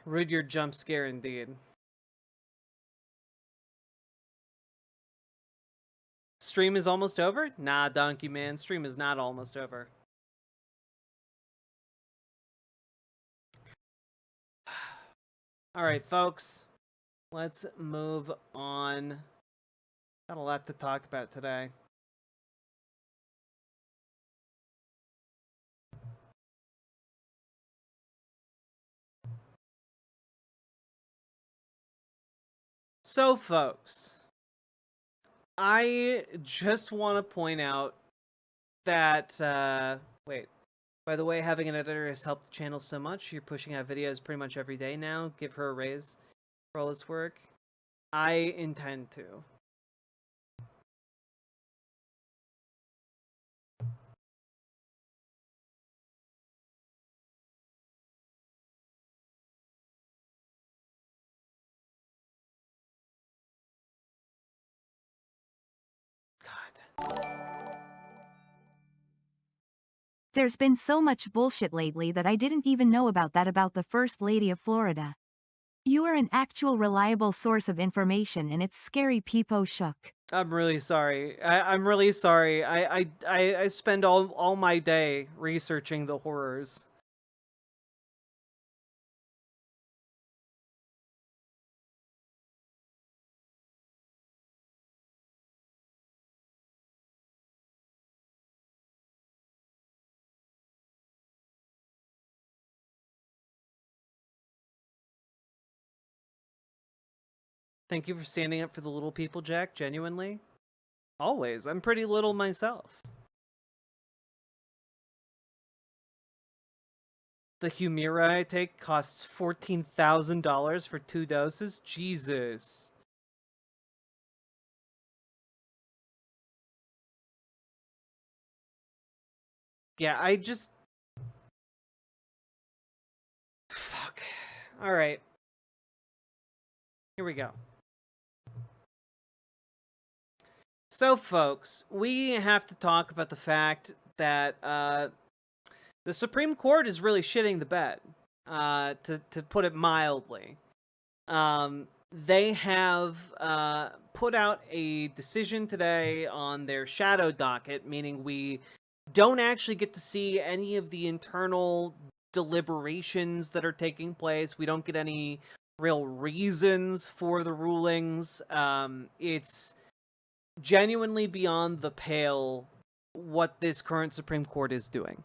Rudyard jump scare indeed. Stream is almost over? Nah, Donkey Man, stream is not almost over. Alright, folks. Let's move on. Got a lot to talk about today. So, folks, I just want to point out that, wait, by the way, having an editor has helped the channel so much. You're pushing out videos pretty much every day now. Give her a raise for all this work. I intend to.
There's been so much bullshit lately that I didn't even know about that about the First Lady of Florida. You are an actual reliable source of information and it's scary peepo shook.
I'm really sorry. I'm really sorry. I spend all my day researching the horrors. Thank you for standing up for the little people, Jack. Genuinely. Always. I'm pretty little myself. The Humira I take costs $14,000 for 2 doses? Jesus. Yeah, I just... Fuck. Alright. Here we go. So, folks, we have to talk about the fact that the Supreme Court is really shitting the bed, to put it mildly. They have put out a decision today on their shadow docket, meaning we don't actually get to see any of the internal deliberations that are taking place. We don't get any real reasons for the rulings. It's genuinely beyond the pale what this current Supreme Court is doing.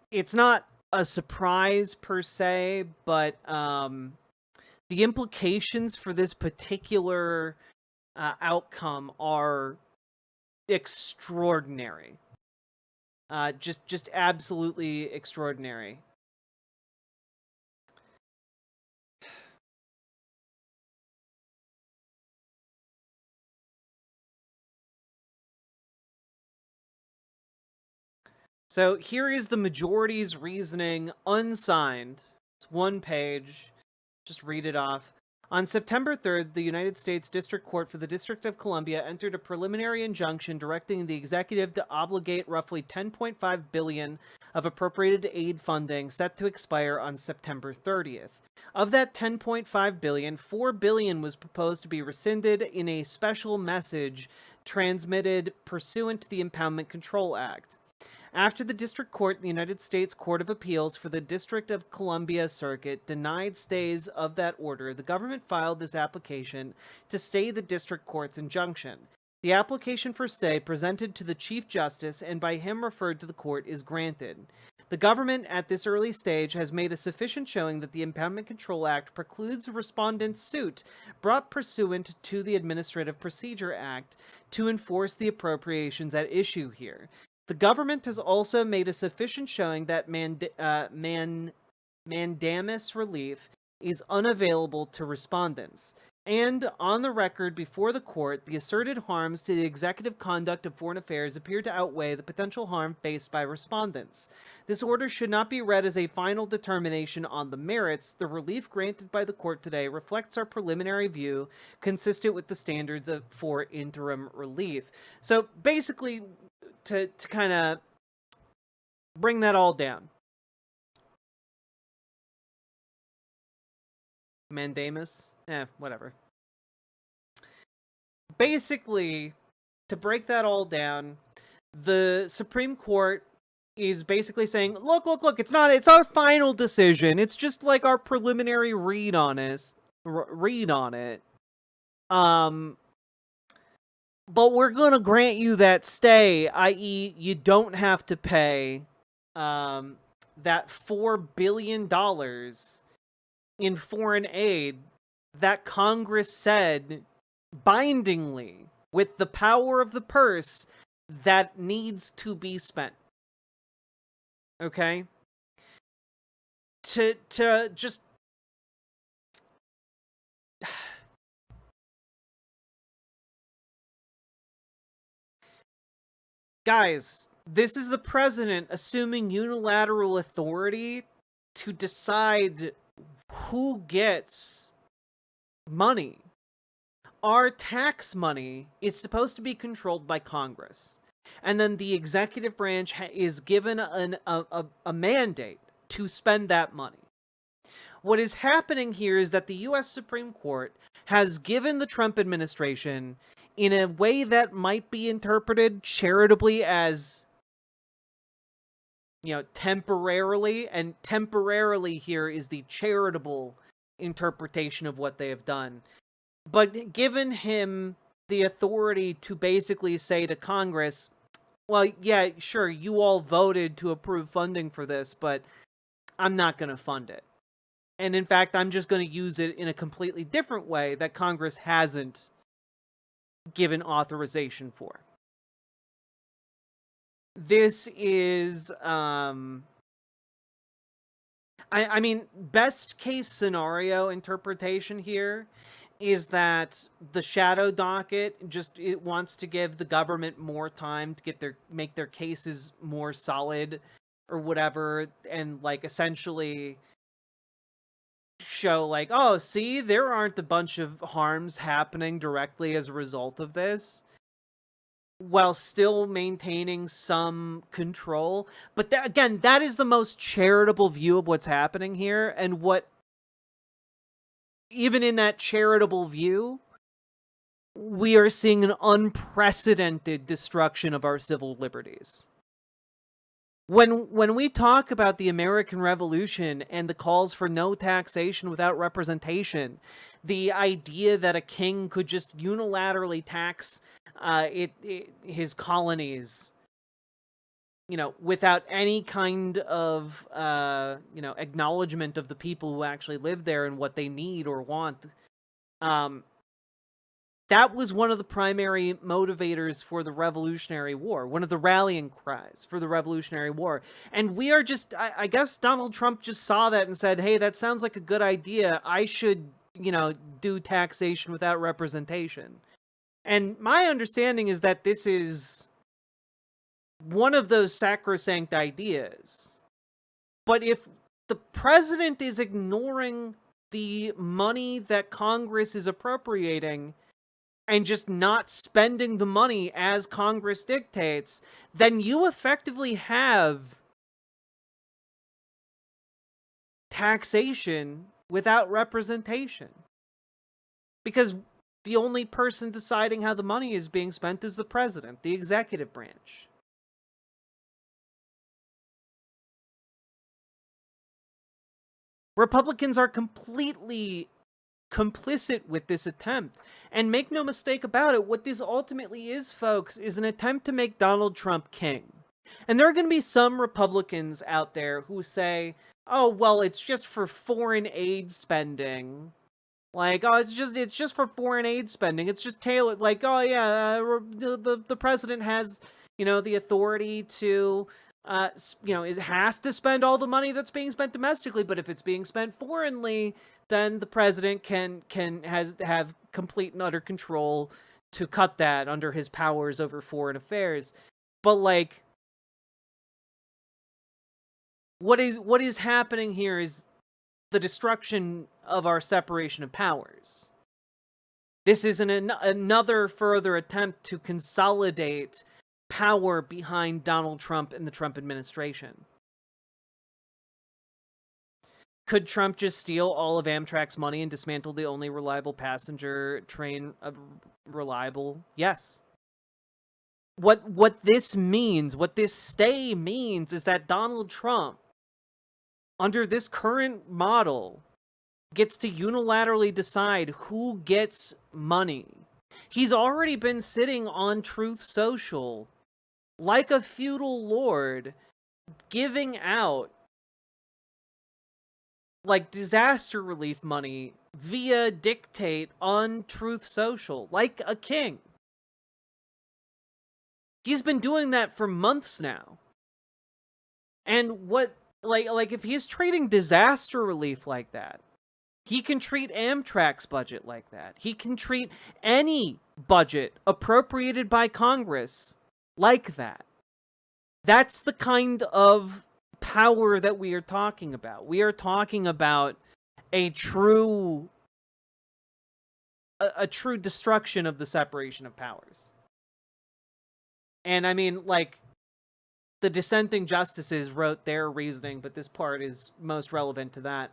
It's not a surprise per se, but the implications for this particular outcome are extraordinary. Just absolutely extraordinary. So here is the majority's reasoning, unsigned. It's 1 page. Just read it off. On September 3rd, the United States District Court for the District of Columbia entered a preliminary injunction directing the executive to obligate roughly $10.5 billion of appropriated aid funding set to expire on September 30th. Of that $10.5 billion, $4 billion was proposed to be rescinded in a special message transmitted pursuant to the Impoundment Control Act. After the District Court, the United States Court of Appeals for the District of Columbia Circuit denied stays of that order, the government filed this application to stay the District Court's injunction. The application for stay presented to the Chief Justice and by him referred to the court is granted. The government at this early stage has made a sufficient showing that the Impoundment Control Act precludes a respondent's suit brought pursuant to the Administrative Procedure Act to enforce the appropriations at issue here. The government has also made a sufficient showing that mandamus relief is unavailable to respondents. And, on the record before the court, the asserted harms to the executive conduct of foreign affairs appear to outweigh the potential harm faced by respondents. This order should not be read as a final determination on the merits. The relief granted by the court today reflects our preliminary view, consistent with the standards for interim relief. So, basically, to kind of bring that all down. Mandamus? Whatever. Basically, to break that all down, the Supreme Court is basically saying, look, it's not a final decision. It's just like our preliminary read on it. But we're going to grant you that stay, i.e. you don't have to pay that $4 billion in foreign aid that Congress said bindingly, with the power of the purse, that needs to be spent. Okay? To just... Guys, this is the president assuming unilateral authority to decide who gets money. Our tax money is supposed to be controlled by Congress. And then the executive branch is given a mandate to spend that money. What is happening here is that the U.S. Supreme Court has given the Trump administration, in a way that might be interpreted charitably as, temporarily, and temporarily here is the charitable interpretation of what they have done, but given him the authority to basically say to Congress, well, yeah, sure, you all voted to approve funding for this, but I'm not going to fund it. And in fact, I'm just going to use it in a completely different way that Congress hasn't given authorization for. This is, I mean, best case scenario interpretation here is that the shadow docket it wants to give the government more time to make their cases more solid or whatever, and essentially show oh, see, there aren't a bunch of harms happening directly as a result of this, while still maintaining some control. But again, that is the most charitable view of what's happening here, and even in that charitable view, we are seeing an unprecedented destruction of our civil liberties. When we talk about the American Revolution and the calls for no taxation without representation, the idea that a king could just unilaterally tax his colonies, without any kind of, acknowledgement of the people who actually live there and what they need or want, that was one of the primary motivators for the Revolutionary War, one of the rallying cries for the Revolutionary War. And we are just, I guess Donald Trump just saw that and said, hey, that sounds like a good idea. I should, do taxation without representation. And my understanding is that this is one of those sacrosanct ideas. But if the president is ignoring the money that Congress is appropriating and just not spending the money as Congress dictates, then you effectively have taxation without representation. Because the only person deciding how the money is being spent is the president, the executive branch. Republicans are completely complicit with this attempt. And make no mistake about it, what this ultimately is, folks, is an attempt to make Donald Trump king. And there are going to be some Republicans out there who say, oh, well, it's just for foreign aid spending. It's just for foreign aid spending. It's just tailored. Oh, yeah, the president has, the authority to, it has to spend all the money that's being spent domestically. But if it's being spent foreignly, then the president can have complete and utter control to cut that under his powers over foreign affairs. But what is happening here is the destruction of our separation of powers. This is another further attempt to consolidate power behind Donald Trump and the Trump administration. Could Trump just steal all of Amtrak's money and dismantle the only reliable passenger train reliable? Yes. What this means, what this stay means, is that Donald Trump, under this current model, gets to unilaterally decide who gets money. He's already been sitting on Truth Social like a feudal lord, giving out like disaster relief money via dictate on Truth Social, like a king. He's been doing that for months now. And what, like if he's treating disaster relief like that, he can treat Amtrak's budget like that. He can treat any budget appropriated by Congress like that. That's the kind of power that we are talking about. We are talking about a true destruction of the separation of powers. And I mean, like, the dissenting justices wrote their reasoning, but this part is most relevant to that.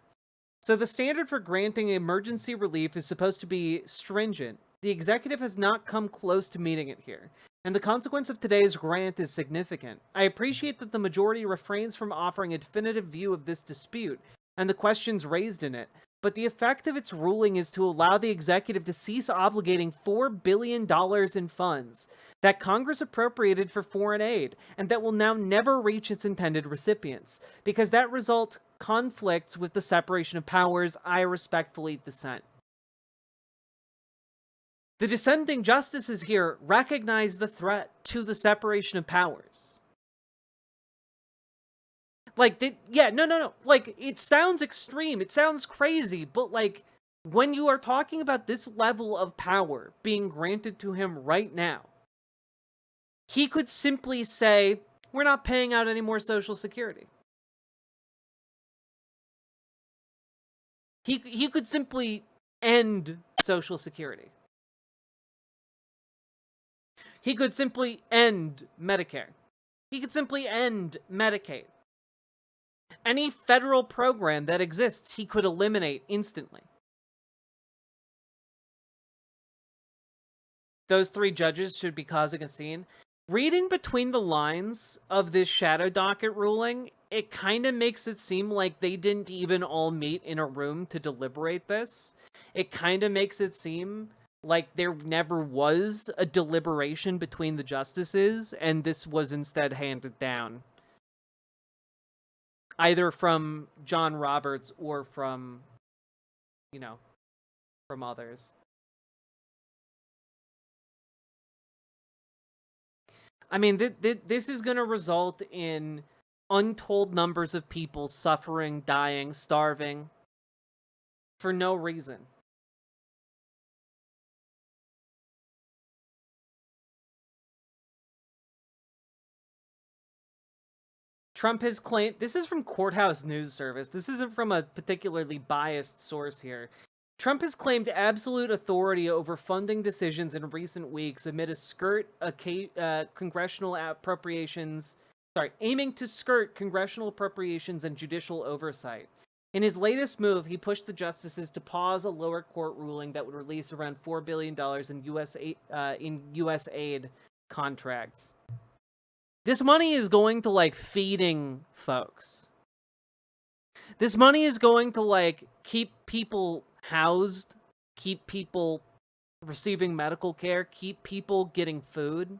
So the standard for granting emergency relief is supposed to be stringent. The executive has not come close to meeting it here, and the consequence of today's grant is significant. I appreciate that the majority refrains from offering a definitive view of this dispute and the questions raised in it, but the effect of its ruling is to allow the executive to cease obligating $4 billion in funds that Congress appropriated for foreign aid, and that will now never reach its intended recipients, because that result conflicts with the separation of powers. I respectfully dissent. The dissenting justices here recognize the threat to the separation of powers. Like, no. Like, it sounds extreme, it sounds crazy, but like, when you are talking about this level of power being granted to him right now, he could simply say, we're not paying out any more Social Security. He could simply end Social Security. He could simply end Medicare. He could simply end Medicaid. Any federal program that exists, he could eliminate instantly. Those three judges should be causing a scene. Reading between the lines of this shadow docket ruling, it kind of makes it seem like they didn't even all meet in a room to deliberate this. It kind of makes it seem like there never was a deliberation between the justices, and this was instead handed down. Either from John Roberts or from, from others. I mean, this is going to result in untold numbers of people suffering, dying, starving, for no reason. Trump has claimed, this is from Courthouse News Service, this isn't from a particularly biased source here. Trump has claimed absolute authority over funding decisions in recent weeks amid congressional appropriations, aiming to skirt congressional appropriations and judicial oversight. In his latest move, he pushed the justices to pause a lower court ruling that would release around $4 billion in U.S. aid contracts. This money is going to, like, feeding folks. This money is going to, like, keep people housed, keep people receiving medical care, keep people getting food.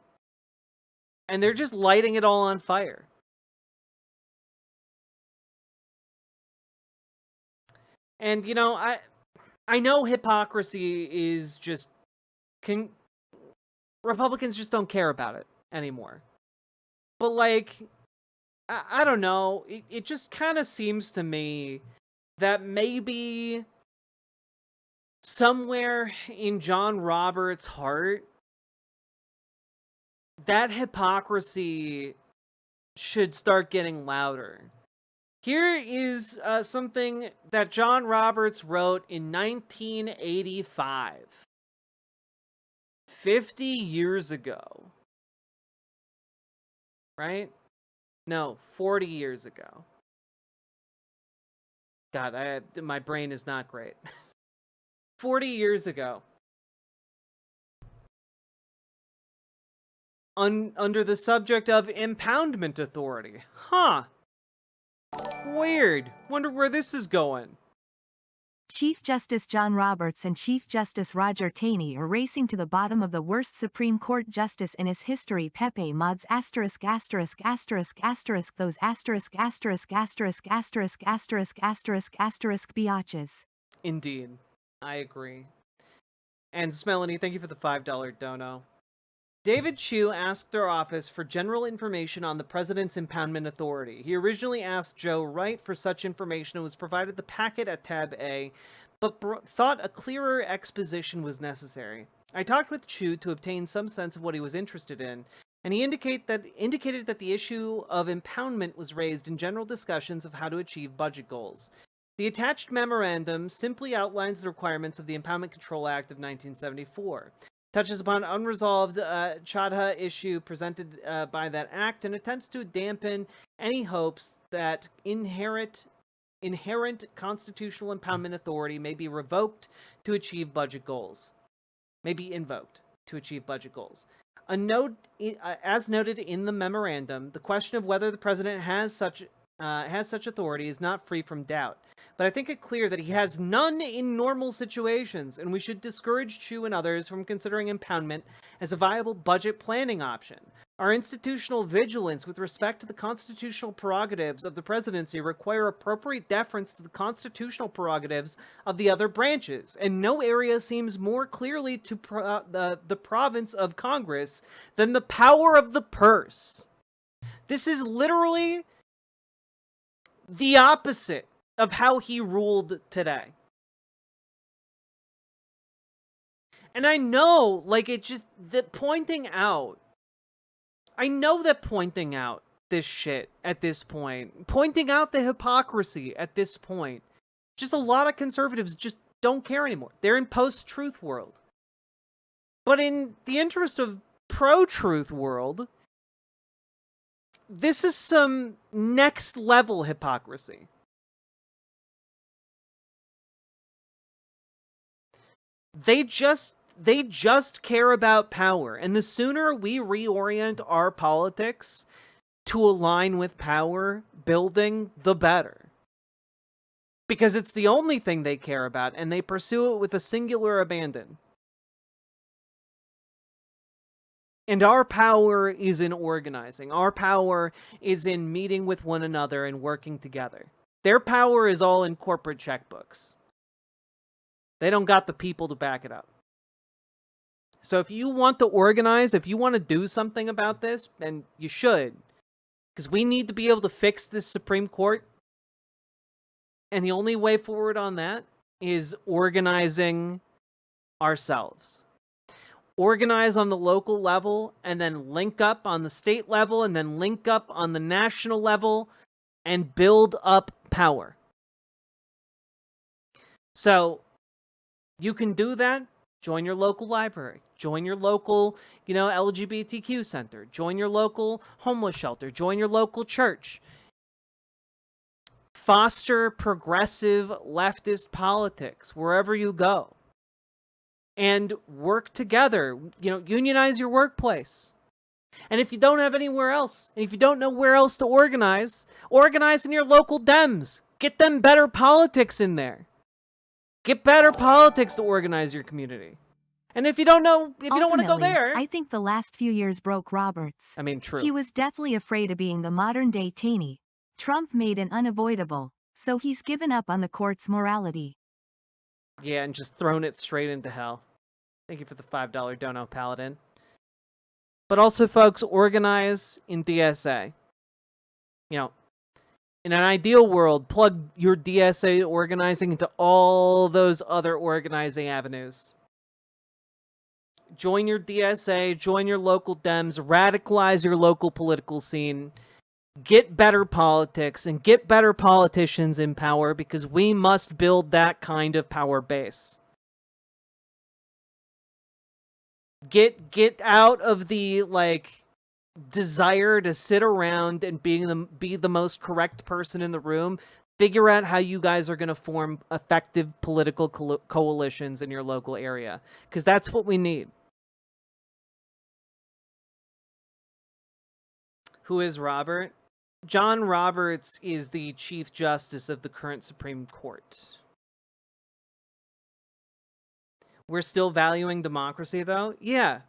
And they're just lighting it all on fire. And, I know hypocrisy is just... Republicans just don't care about it anymore. But, like, I don't know. It just kind of seems to me that maybe somewhere in John Roberts' heart, that hypocrisy should start getting louder. Here is something that John Roberts wrote in 1985. 50 years ago. Right? No, 40 years ago. God, my brain is not great. 40 years ago. Under the subject of impoundment authority. Huh. Weird. Wonder where this is going.
Chief Justice John Roberts and Chief Justice Roger Taney are racing to the bottom of the worst Supreme Court justice in his history. Pepe mods asterisk asterisk asterisk asterisk those asterisk asterisk asterisk asterisk asterisk asterisk asterisk biatches.
Indeed. I agree. And Smelanie, thank you for the $5 dono. David Chu asked our office for general information on the president's impoundment authority. He originally asked Joe Wright for such information and was provided the packet at tab A, but thought a clearer exposition was necessary. I talked with Chu to obtain some sense of what he was interested in, and he indicated that the issue of impoundment was raised in general discussions of how to achieve budget goals. The attached memorandum simply outlines the requirements of the Impoundment Control Act of 1974. Touches upon unresolved Chadha issue presented by that act and attempts to dampen any hopes that inherent constitutional impoundment authority may be revoked to achieve budget goals. May be invoked to achieve budget goals. A note, as noted in the memorandum, the question of whether the president has such authority is not free from doubt. But I think it clear that he has none in normal situations, and we should discourage Chu and others from considering impoundment as a viable budget planning option. Our institutional vigilance with respect to the constitutional prerogatives of the presidency require appropriate deference to the constitutional prerogatives of the other branches, and no area seems more clearly to the province of Congress than the power of the purse. This is literally the opposite of how he ruled today. And I know, like, it just, that pointing out this shit at this point, pointing out the hypocrisy at this point, just a lot of conservatives just don't care anymore. They're in post-truth world. But in the interest of pro-truth world, this is some next level hypocrisy. They just care about power, and the sooner we reorient our politics to align with power building, the better. Because it's the only thing they care about, and they pursue it with a singular abandon. And our power is in organizing. Our power is in meeting with one another and working together. Their power is all in corporate checkbooks. They don't got the people to back it up. So if you want to organize, if you want to do something about this, then you should. Because we need to be able to fix this Supreme Court. And the only way forward on that is organizing ourselves. Organize on the local level, and then link up on the state level, and then link up on the national level, and build up power. So, you can do that. Join your local library. Join your local, LGBTQ center. Join your local homeless shelter. Join your local church. Foster progressive leftist politics wherever you go. And work together. Unionize your workplace. And if you don't have anywhere else, and if you don't know where else to organize in your local Dems. Get them better politics in there. Get better politics to organize your community. And if you don't want to go there...
I think the last few years broke Roberts.
I mean, true.
He was deathly afraid of being the modern-day Taney. Trump made it unavoidable, so he's given up on the court's morality.
Yeah, and just thrown it straight into hell. Thank you for the $5 dono, Paladin. But also, folks, organize in DSA. In an ideal world, plug your DSA organizing into all those other organizing avenues. Join your DSA, join your local Dems, radicalize your local political scene, get better politics, and get better politicians in power, because we must build that kind of power base. Get out of the, desire to sit around and be the most correct person in the room. Figure out how you guys are going to form effective political coalitions in your local area, because that's what we need. Who is Robert? John Roberts is the Chief Justice of the current Supreme Court. We're still valuing democracy, though? Yeah.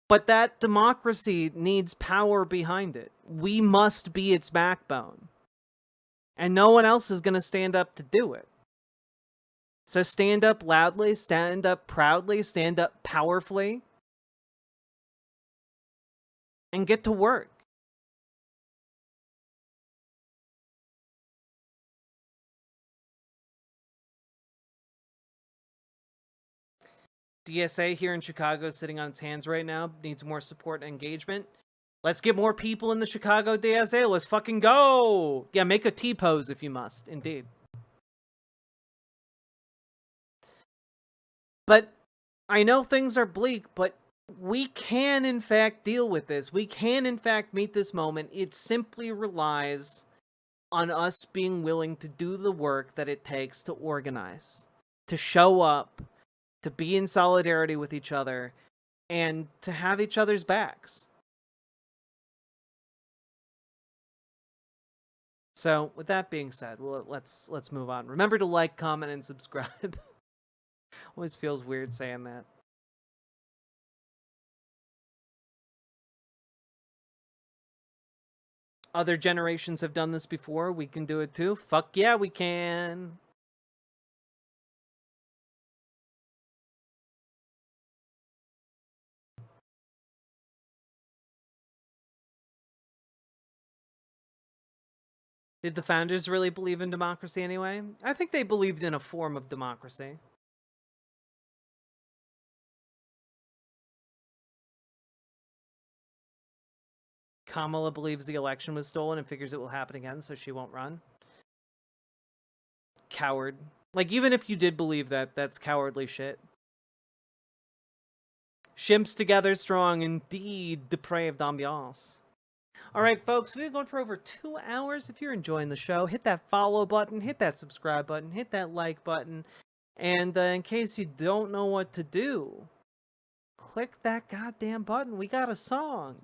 But that democracy needs power behind it. We must be its backbone. And no one else is going to stand up to do it. So stand up loudly, stand up proudly, stand up powerfully, and get to work. DSA here in Chicago is sitting on its hands right now, needs more support and engagement. Let's get more people in the Chicago DSA. Let's fucking go. Yeah, make a T-pose if you must. Indeed. But I know things are bleak, but we can, in fact, deal with this. We can, in fact, meet this moment. It simply relies on us being willing to do the work that it takes to organize, to show up, to be in solidarity with each other, and to have each other's backs. So, with that being said, well, let's move on. Remember to like, comment, and subscribe. Always feels weird saying that. Other generations have done this before. We can do it too. Fuck yeah, we can. Did the founders really believe in democracy anyway? I think they believed in a form of democracy. Kamala believes the election was stolen and figures it will happen again, so she won't run. Coward. Like, even if you did believe that, that's cowardly shit. Shimps together strong, indeed, depraved ambiance. Alright, folks, we've been going for over 2 hours. If you're enjoying the show, hit that follow button, hit that subscribe button, hit that like button. And in case you don't know what to do, click that goddamn button. We got a song.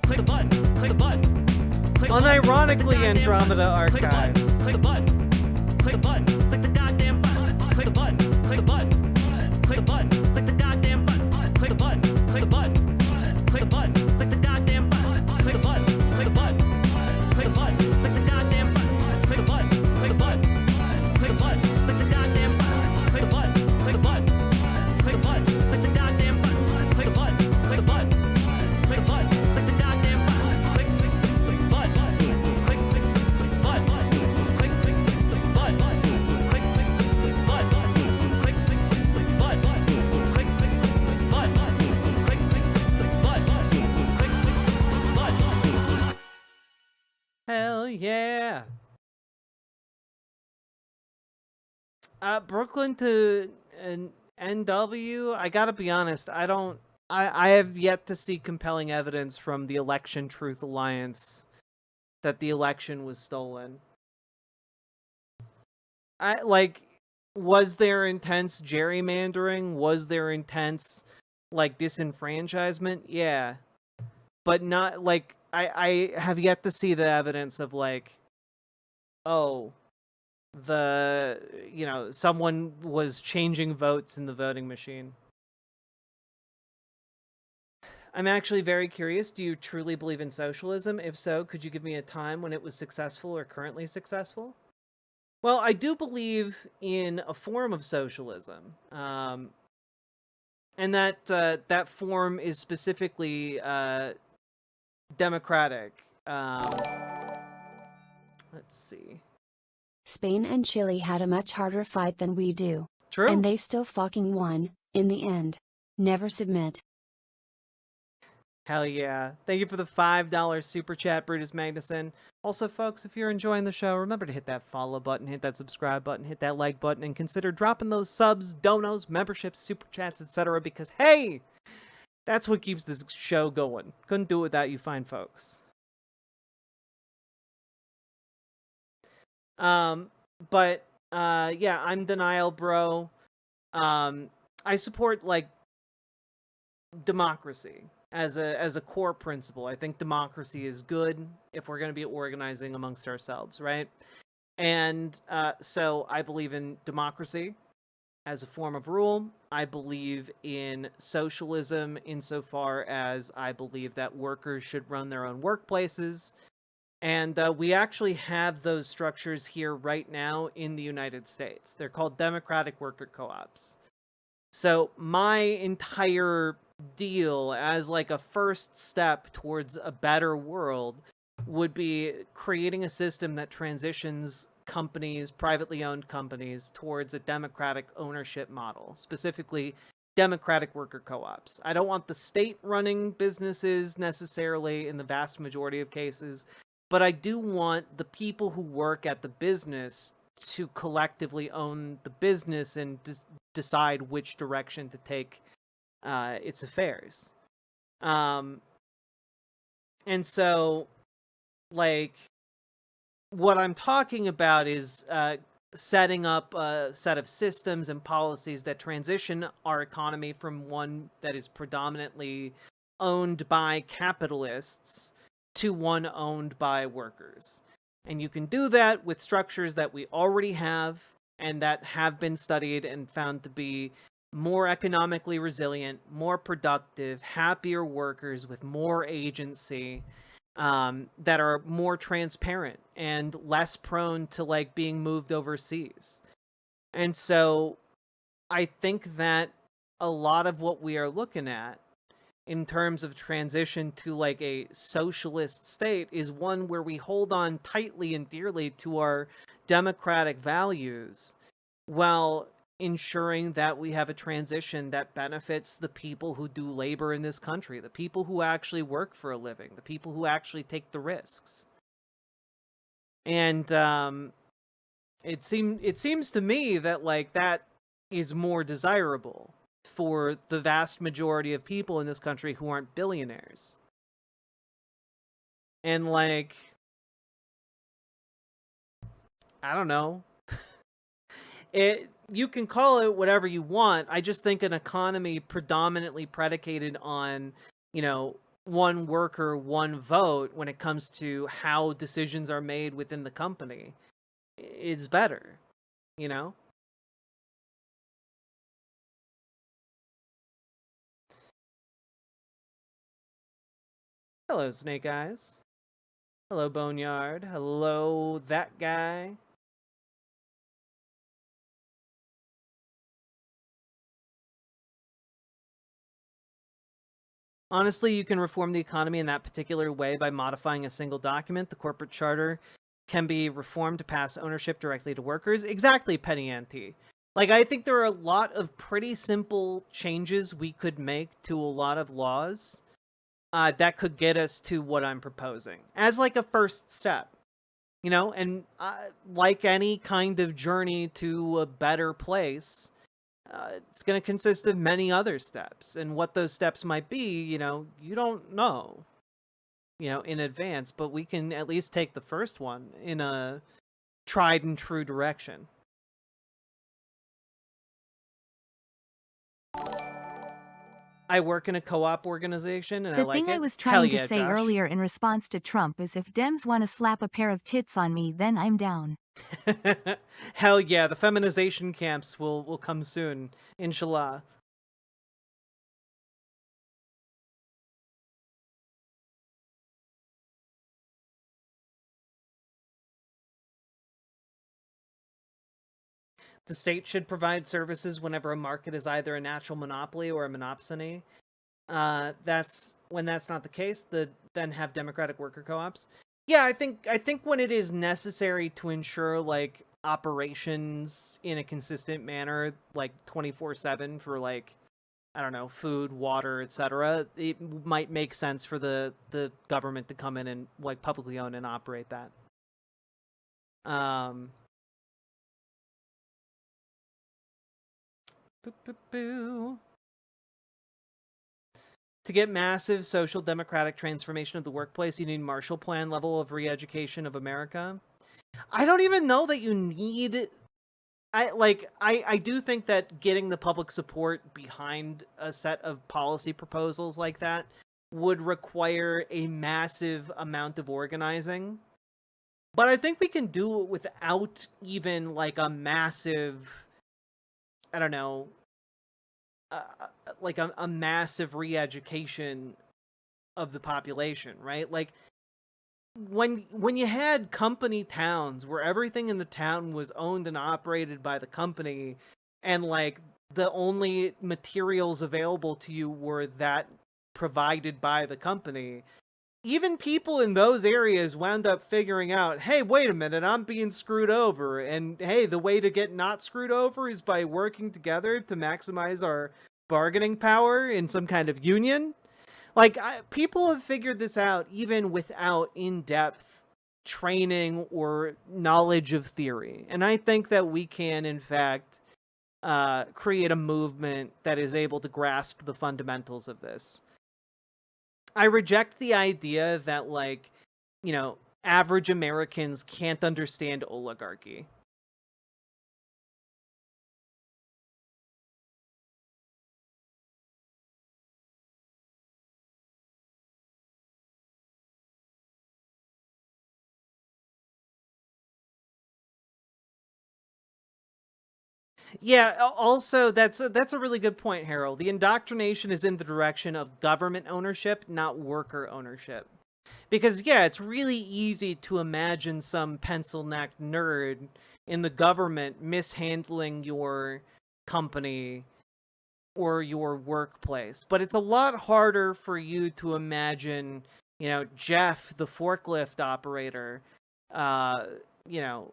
Click the button. Click the button. Click the
Unironically, Andromeda Archives.
Click the button. Click the button. Click the goddamn button. Click the button. Click the button. Click the button. Click the goddamn button. Click the button. Click the button. Click the button. Click the goddamn button. Click the button. Click the button. Click the button. Click the goddamn button. Click the button. Click the button. Click the button. Click the goddamn button. Click the button. Click the button. Click the button. Click the goddamn button. Click the button. Click the button. Click the button. Click the goddamn button. Click button. Click button. Click
Hell yeah. Brooklyn to NW, I gotta be honest, I have yet to see compelling evidence from the Election Truth Alliance that the election was stolen. Was there intense gerrymandering? Was there intense, disenfranchisement? Yeah. But not, I have yet to see the evidence of, someone was changing votes in the voting machine. I'm actually very curious. Do you truly believe in socialism? If so, could you give me a time when it was successful or currently successful? Well, I do believe in a form of socialism. And that form is specifically democratic. Let's see.
Spain and Chile had a much harder fight than we do.
True.
And they still fucking won, in the end. Never submit.
Hell yeah. Thank you for the $5 super chat, Brutus Magnuson. Also, folks, if you're enjoying the show, remember to hit that follow button, hit that subscribe button, hit that like button, and consider dropping those subs, donos, memberships, super chats, etc. Because, hey, That's what keeps this show going. Couldn't do it without you fine folks. But yeah, I'm denial bro. I support like democracy as a core principle. I think democracy is good if we're going to be organizing amongst ourselves, right? And so I believe in democracy as a form of rule. I believe in socialism insofar as I believe that workers should run their own workplaces. And we actually have those structures here right now in the United States. They're called democratic worker co-ops. So my entire deal as like a first step towards a better world would be creating a system that transitions companies, privately owned companies, towards a democratic ownership model, specifically democratic worker co-ops. I don't want the state running businesses necessarily in the vast majority of cases, but I do want the people who work at the business to collectively own the business and decide which direction to take its affairs. And so, like, what I'm talking about is setting up a set of systems and policies that transition our economy from one that is predominantly owned by capitalists to one owned by workers. And you can do that with structures that we already have and that have been studied and found to be more economically resilient, more productive, happier workers with more agency, that are more transparent and less prone to like being moved overseas. And so I think that a lot of what we are looking at in terms of transition to like a socialist state is one where we hold on tightly and dearly to our democratic values while ensuring that we have a transition that benefits the people who do labor in this country, the people who actually work for a living, the people who actually take the risks. And it seems to me that like that is more desirable for the vast majority of people in this country who aren't billionaires. And like, I don't know. You can call it whatever you want. I just think an economy predominantly predicated on, you know, one worker, one vote when it comes to how decisions are made within the company is better, you know? Hello, Snake Eyes. Hello, Boneyard. Hello, that guy. Honestly, you can reform the economy in that particular way by modifying a single document. The corporate charter can be reformed to pass ownership directly to workers. Exactly, Penny Ante. Like, I think there are a lot of pretty simple changes we could make to a lot of laws that could get us to what I'm proposing as like a first step, you know, and like any kind of journey to a better place, it's going to consist of many other steps, and what those steps might be, you know, you don't know, you know, in advance, but we can at least take the first one in a tried and true direction. I work in a co-op organization and I
The
like
thing
it.
I was
Hell
trying
yeah,
to say
Josh.
earlier in response to Trump is if Dems want to slap a pair of tits on me, then I'm down.
Hell yeah, the feminization camps will come soon, inshallah. The state should provide services whenever a market is either a natural monopoly or a monopsony. That's when that's not the case, then have democratic worker co-ops. Yeah, I think when it is necessary to ensure like operations in a consistent manner, like 24/7 for like, I don't know, food, water, etc., it might make sense for the government to come in and like publicly own and operate that. Boo, boo, boo. To get massive social democratic transformation of the workplace, you need Marshall Plan level of re-education of America. I don't even know that you need... I do think that getting the public support behind a set of policy proposals like that would require a massive amount of organizing. But I think we can do it without even, like, a massive... I don't know... like a massive re-education of the population, right? Like, when you had company towns where everything in the town was owned and operated by the company, and like the only materials available to you were that provided by the company, even people in those areas wound up figuring out, hey, wait a minute, I'm being screwed over, and hey, the way to get not screwed over is by working together to maximize our bargaining power in some kind of union. Like, people have figured this out even without in-depth training or knowledge of theory. And I think that we can, in fact, create a movement that is able to grasp the fundamentals of this. I reject the idea that, like, you know, average Americans can't understand oligarchy. Yeah, also, that's a really good point, Harold. The indoctrination is in the direction of government ownership, not worker ownership. Because, yeah, it's really easy to imagine some pencil-necked nerd in the government mishandling your company or your workplace. But it's a lot harder for you to imagine, you know, Jeff, the forklift operator, you know,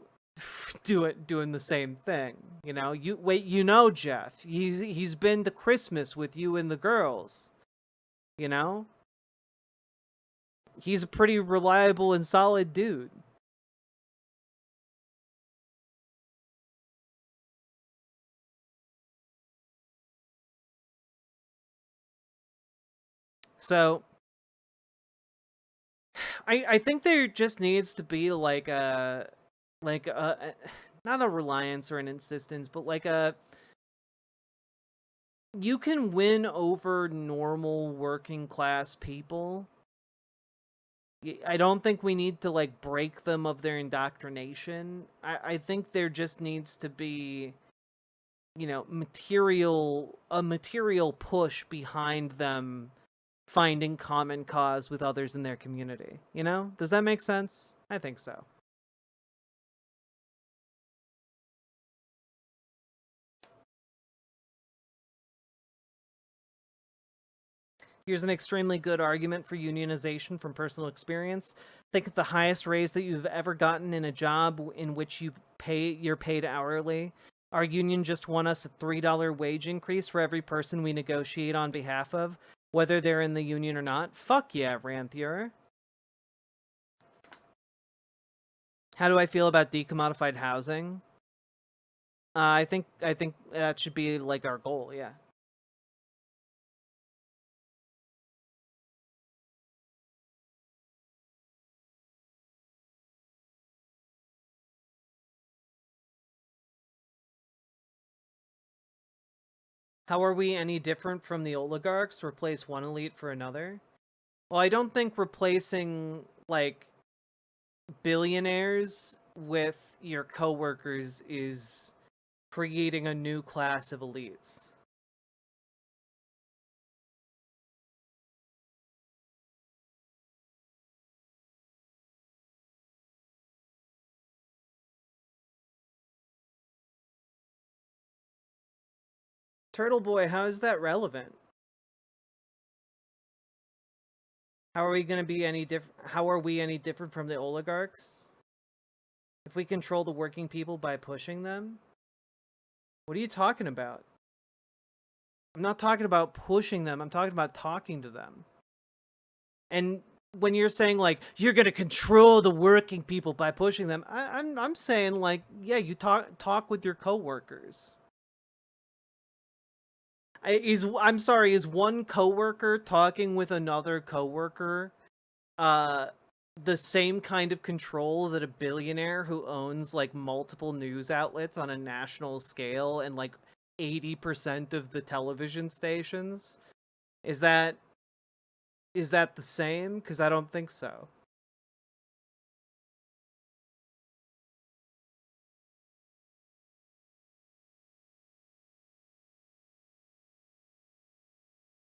doing the same thing. You know, you know Jeff. He's been to Christmas with you and the girls. You know? He's a pretty reliable and solid dude. So I think there just needs to be like a not a reliance or an insistence, but like you can win over normal working class people. I don't think we need to like break them of their indoctrination. I think there just needs to be, you know, a material push behind them finding common cause with others in their community. You know? Does that make sense? I think so. Here's an extremely good argument for unionization from personal experience. Think of the highest raise that you've ever gotten in a job in which you're paid hourly. Our union just won us a $3 wage increase for every person we negotiate on behalf of, whether they're in the union or not. Fuck yeah, Ranthier. How do I feel about decommodified housing? I think that should be like our goal, yeah. How are we any different from the oligarchs? Replace one elite for another? Well, I don't think replacing, like, billionaires with your coworkers is creating a new class of elites. Turtle Boy, how is that relevant? How are we going to be any different? How are we any different from the oligarchs? If we control the working people by pushing them? What are you talking about? I'm not talking about pushing them. I'm talking about talking to them. And when you're saying, like, you're going to control the working people by pushing them, I'm saying, like, yeah, you talk with your coworkers. I'm sorry, is one coworker talking with another coworker the same kind of control that a billionaire who owns like multiple news outlets on a national scale and like 80% of the television stations? Is that the same? Because I don't think so.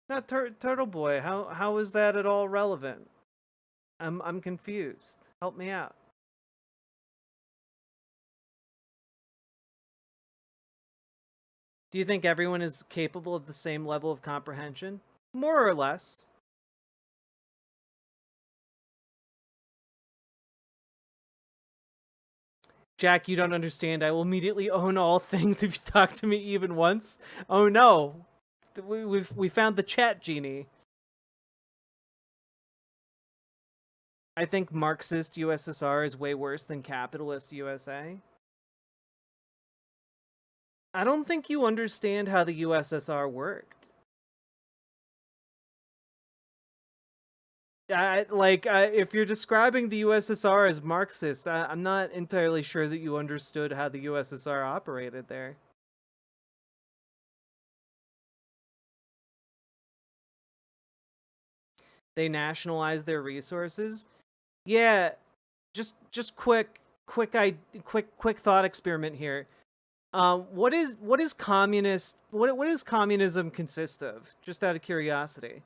Not Turtle Boy. How is that at all relevant? I'm confused. Help me out. Do you think everyone is capable of the same level of comprehension? More or less. Jack, you don't understand. I will immediately own all things if you talk to me even once. Oh no. We found the chat genie. I think Marxist USSR is way worse than capitalist USA. I don't think you understand how the USSR worked. If you're describing the USSR as Marxist, I'm not entirely sure that you understood how the USSR operated there. They nationalized their resources. Yeah, just quick thought experiment here. What does communism consist of? Just out of curiosity.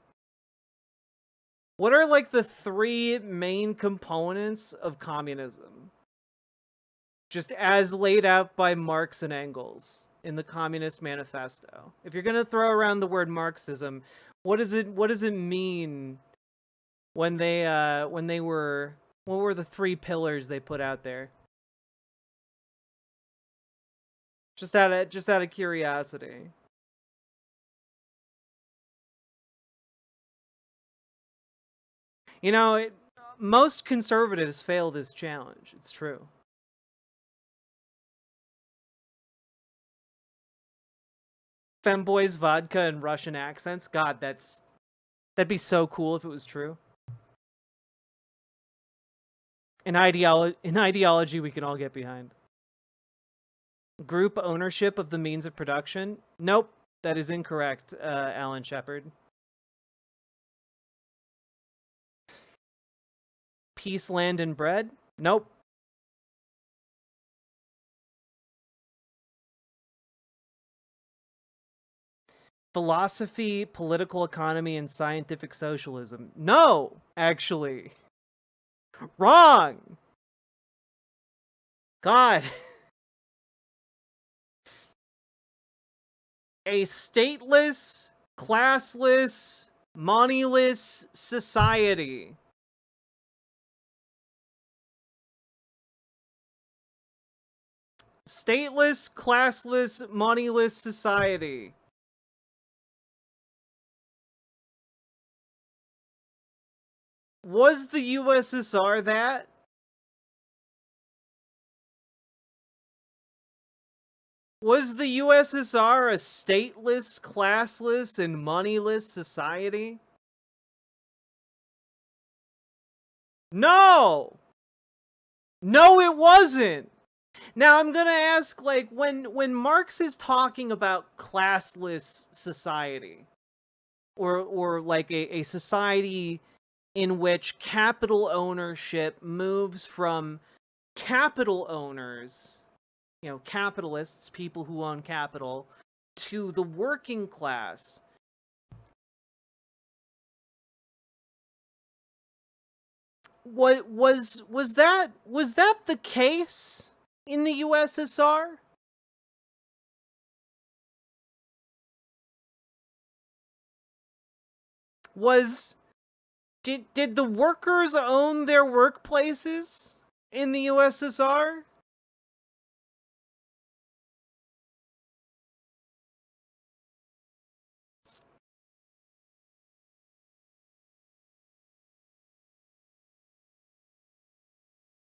What are like the three main components of communism? Just as laid out by Marx and Engels in the Communist Manifesto. If you're gonna throw around the word Marxism, what does it mean when they were, what were the three pillars they put out there? Just out of curiosity. You know, most conservatives fail this challenge. It's true. Femboys, vodka, and Russian accents. God, that'd be so cool if it was true. An ideology we can all get behind. Group ownership of the means of production? Nope, that is incorrect, Alan Shepard. Peace, land, and bread? Nope. Philosophy, political economy, and scientific socialism? No, actually. Wrong! God. A stateless, classless, moneyless society. Stateless, classless, moneyless society. Was the USSR that? Was the USSR a stateless, classless, and moneyless society? No! No, it wasn't! Now, I'm gonna ask, like, when Marx is talking about classless society, or like a society in which capital ownership moves from capital owners, you know, capitalists, people who own capital, to the working class. What was that the case in the USSR? Did the workers own their workplaces in the USSR?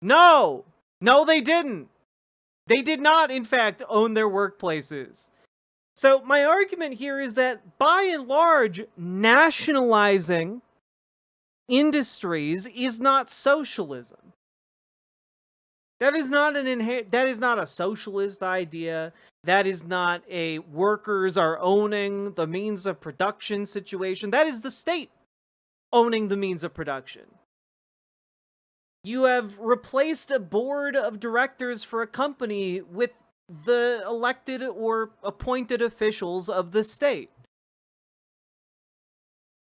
No! No, they didn't. They did not, in fact, own their workplaces. So my argument here is that, by and large, nationalizing industries is not socialism. That is not that is not a socialist idea. That is not a workers are owning the means of production situation. That is the state owning the means of production. You have replaced a board of directors for a company with the elected or appointed officials of the state.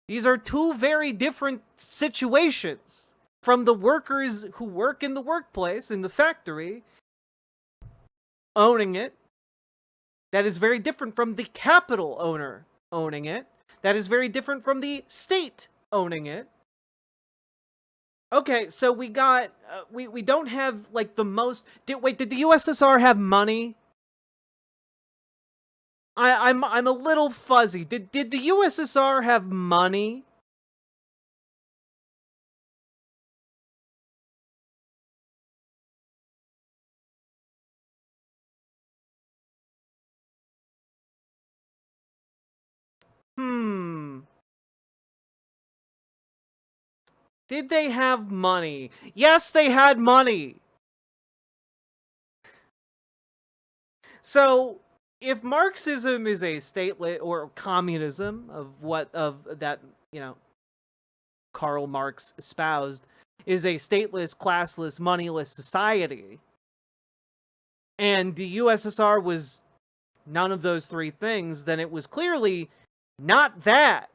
These are two very different situations from the workers who work in the workplace, in the factory, owning it. That is very different from the capital owner owning it. That is very different from the state owning it. Okay, so we got, we don't have, like, the most... Did the USSR have money? I'm a little fuzzy. Did the USSR have money? Did they have money? Yes, they had money. So, if Marxism is a stateless, or communism of that, you know, Karl Marx espoused, is a stateless, classless, moneyless society, and the USSR was none of those three things, then it was clearly not that.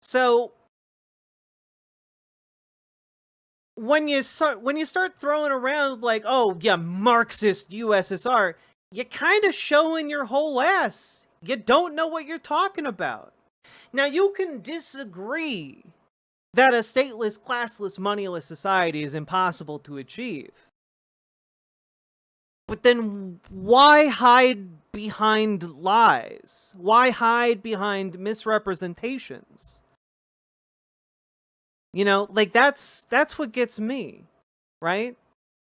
So when you start throwing around like, oh yeah, Marxist USSR, you're kind of showing your whole ass. You don't know what you're talking about. Now, you can disagree that a stateless, classless, moneyless society is impossible to achieve. But then why hide behind lies? Why hide behind misrepresentations? You know, like, that's what gets me, right?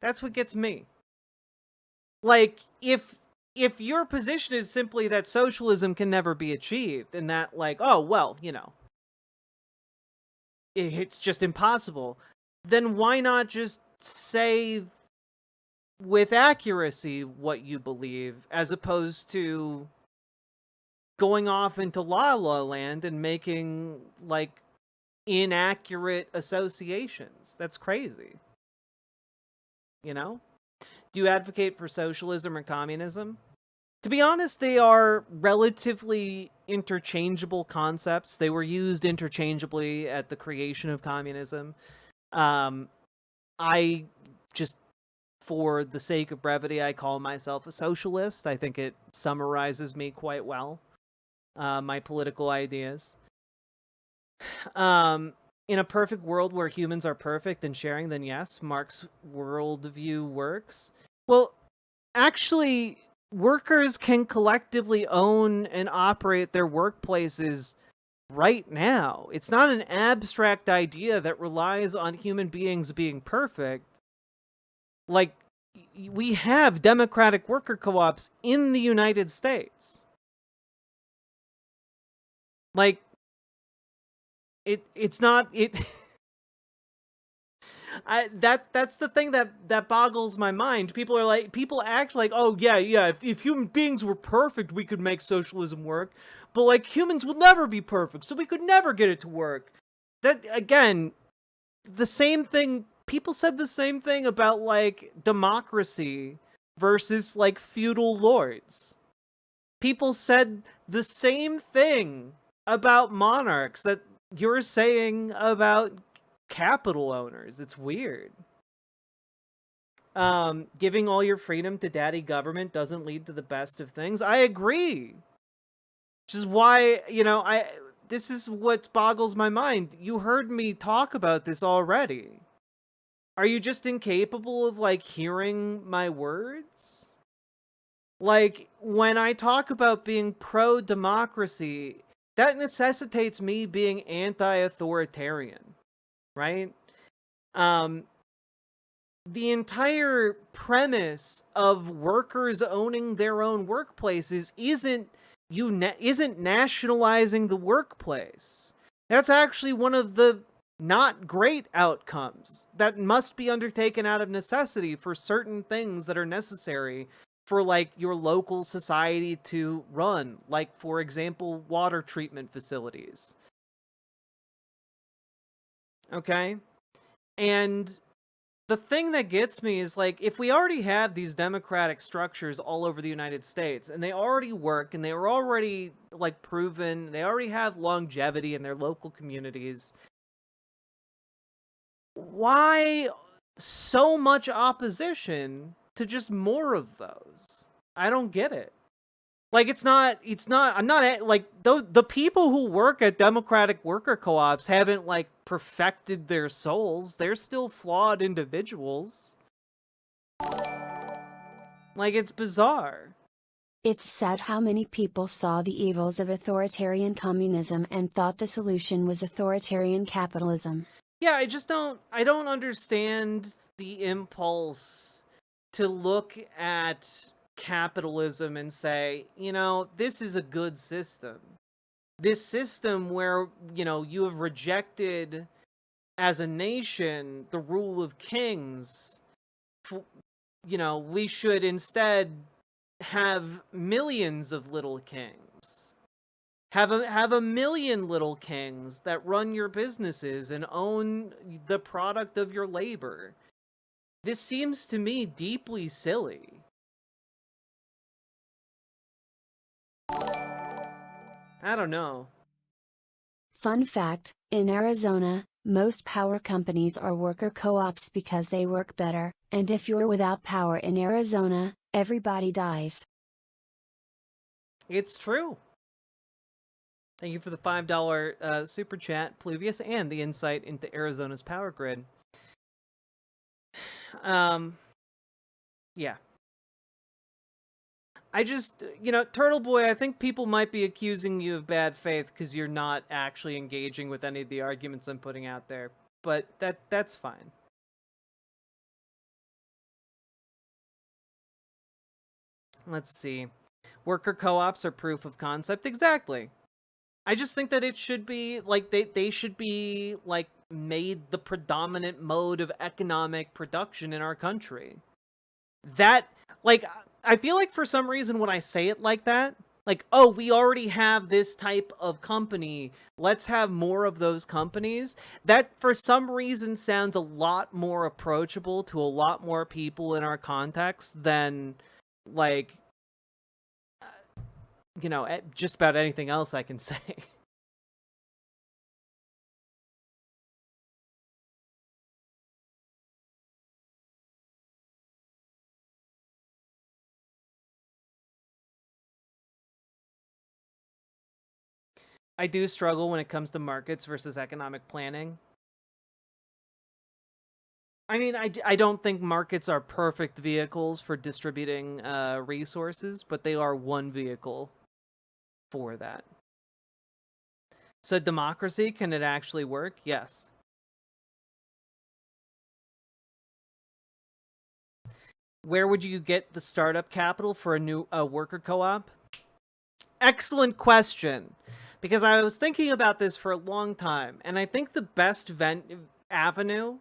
That's what gets me. Like, if your position is simply that socialism can never be achieved, and that, like, oh, well, you know, it's just impossible, then why not just say with accuracy what you believe, as opposed to going off into la la land and making, like, inaccurate associations? That's crazy. You know? Do you advocate for socialism or communism? To be honest, they are relatively interchangeable concepts. They were used interchangeably at the creation of communism. I just, for the sake of brevity, I call myself a socialist. I think it summarizes me quite well, my political ideas. In a perfect world where humans are perfect and sharing, then yes, Marx's worldview works. Well, actually, workers can collectively own and operate their workplaces right now. It's not an abstract idea that relies on human beings being perfect. Like, we have democratic worker co-ops in the United States. Like, it's not that's the thing that boggles my mind. People act like, oh yeah, if human beings were perfect, we could make socialism work. But, like, humans will never be perfect, so we could never get it to work. That, again, the same thing, people said the same thing about, like, democracy versus, like, feudal lords. People said the same thing about monarchs that you're saying about capital owners. It's weird. Giving all your freedom to daddy government doesn't lead to the best of things. I agree. Which is why, you know, this is what boggles my mind. You heard me talk about this already. Are you just incapable of, like, hearing my words? Like, when I talk about being pro-democracy, that necessitates me being anti-authoritarian, right? the entire premise of workers owning their own workplaces isn't nationalizing the workplace. That's actually one of the not great outcomes that must be undertaken out of necessity for certain things that are necessary for, like, your local society to run, like, for example, water treatment facilities. Okay? And the thing that gets me is, like, if we already have these democratic structures all over the United States, and they already work, and they are already, like, proven, they already have longevity in their local communities, why so much opposition to just more of those? I don't get it. Like, I'm not, like, the people who work at democratic worker co-ops haven't, like, perfected their souls. They're still flawed individuals. Like, it's bizarre.
It's sad how many people saw the evils of authoritarian communism and thought the solution was authoritarian capitalism.
Yeah, I don't understand the impulse to look at capitalism and say, you know, this is a good system. This system where, you know, you have rejected as a nation the rule of kings. You know, we should instead have millions of little kings. Have a million little kings that run your businesses and own the product of your labor. This seems to me deeply silly. I don't know.
Fun fact, in Arizona, most power companies are worker co-ops because they work better, and if you're without power in Arizona, everybody dies.
It's true. Thank you for the $5 super chat, Pluvius, and the insight into Arizona's power grid. Yeah. I just, you know, Turtle Boy, I think people might be accusing you of bad faith because you're not actually engaging with any of the arguments I'm putting out there. But that's fine. Let's see. Worker co-ops are proof of concept. Exactly. I just think that it should be, like, they should be, like, made the predominant mode of economic production in our country. That, like, I feel like for some reason when I say it like that, like, oh, we already have this type of company, let's have more of those companies, that for some reason sounds a lot more approachable to a lot more people in our context than, like, you know, just about anything else I can say. I do struggle when it comes to markets versus economic planning. I mean, I don't think markets are perfect vehicles for distributing resources, but they are one vehicle for that. So democracy, can it actually work? Yes. Where would you get the startup capital for a new worker co-op? Excellent question. Because I was thinking about this for a long time, and I think the best avenue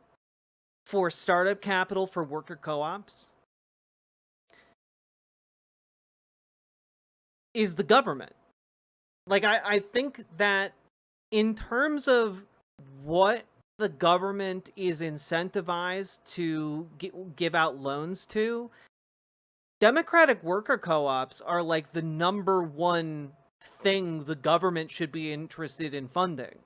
for startup capital for worker co-ops is the government. Like, I think that in terms of what the government is incentivized to give out loans to, democratic worker co-ops are like the #1 thing the government should be interested in funding.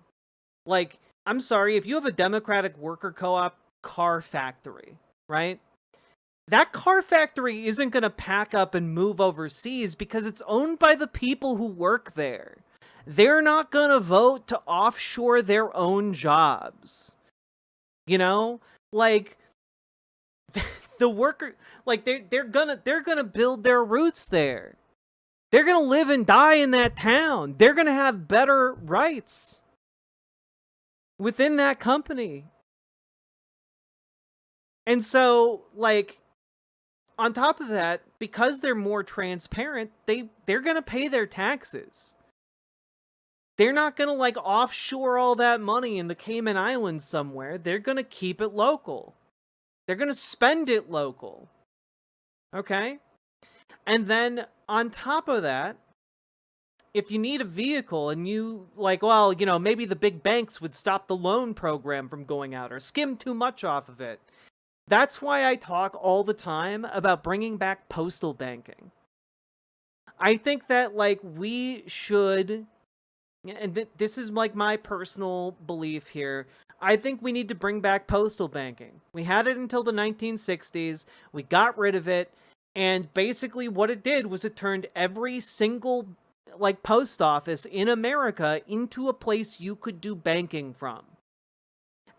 Like, I'm sorry, if you have a democratic worker co-op car factory, right? That car factory isn't going to pack up and move overseas because it's owned by the people who work there. They're not going to vote to offshore their own jobs. You know? Like, the worker, like, they're gonna build their roots there. They're gonna live and die in that town. They're gonna have better rights within that company. And so, like, on top of that, because they're more transparent, they're going to pay their taxes. They're not going to, like, offshore all that money in the Cayman Islands somewhere. They're going to keep it local. They're going to spend it local. Okay? And then, on top of that, if you need a vehicle and you, like, well, you know, maybe the big banks would stop the loan program from going out or skim too much off of it. That's why I talk all the time about bringing back postal banking. I think that, like, we should, and this is, like, my personal belief here, I think we need to bring back postal banking. We had it until the 1960s, we got rid of it, and basically what it did was it turned every single, like, post office in America into a place you could do banking from.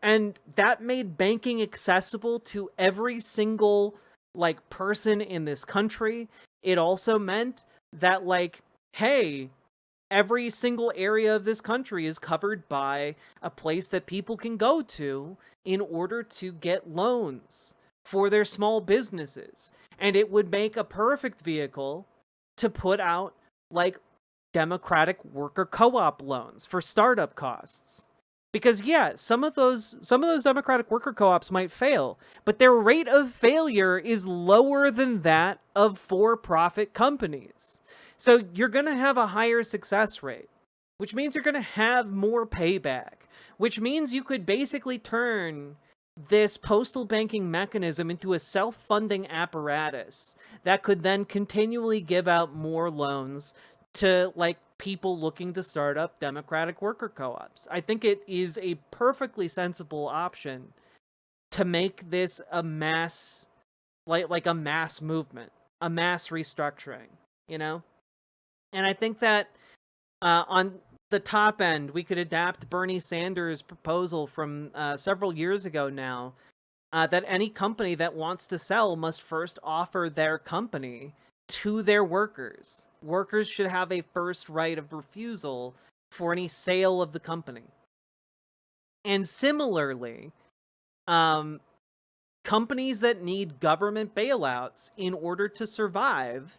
And that made banking accessible to every single, like, person in this country. It also meant that, like, hey, every single area of this country is covered by a place that people can go to in order to get loans for their small businesses. And it would make a perfect vehicle to put out, like, democratic worker co-op loans for startup costs. Because, yeah, some of those democratic worker co-ops might fail, but their rate of failure is lower than that of for-profit companies. So you're going to have a higher success rate, which means you're going to have more payback, which means you could basically turn this postal banking mechanism into a self-funding apparatus that could then continually give out more loans to, like, people looking to start up democratic worker co-ops. I think it is a perfectly sensible option to make this a mass, like a mass movement, a mass restructuring, you know? And I think that on the top end, we could adapt Bernie Sanders' proposal from several years ago now, that any company that wants to sell must first offer their company to their workers. Workers should have a first right of refusal for any sale of the company. And similarly, companies that need government bailouts in order to survive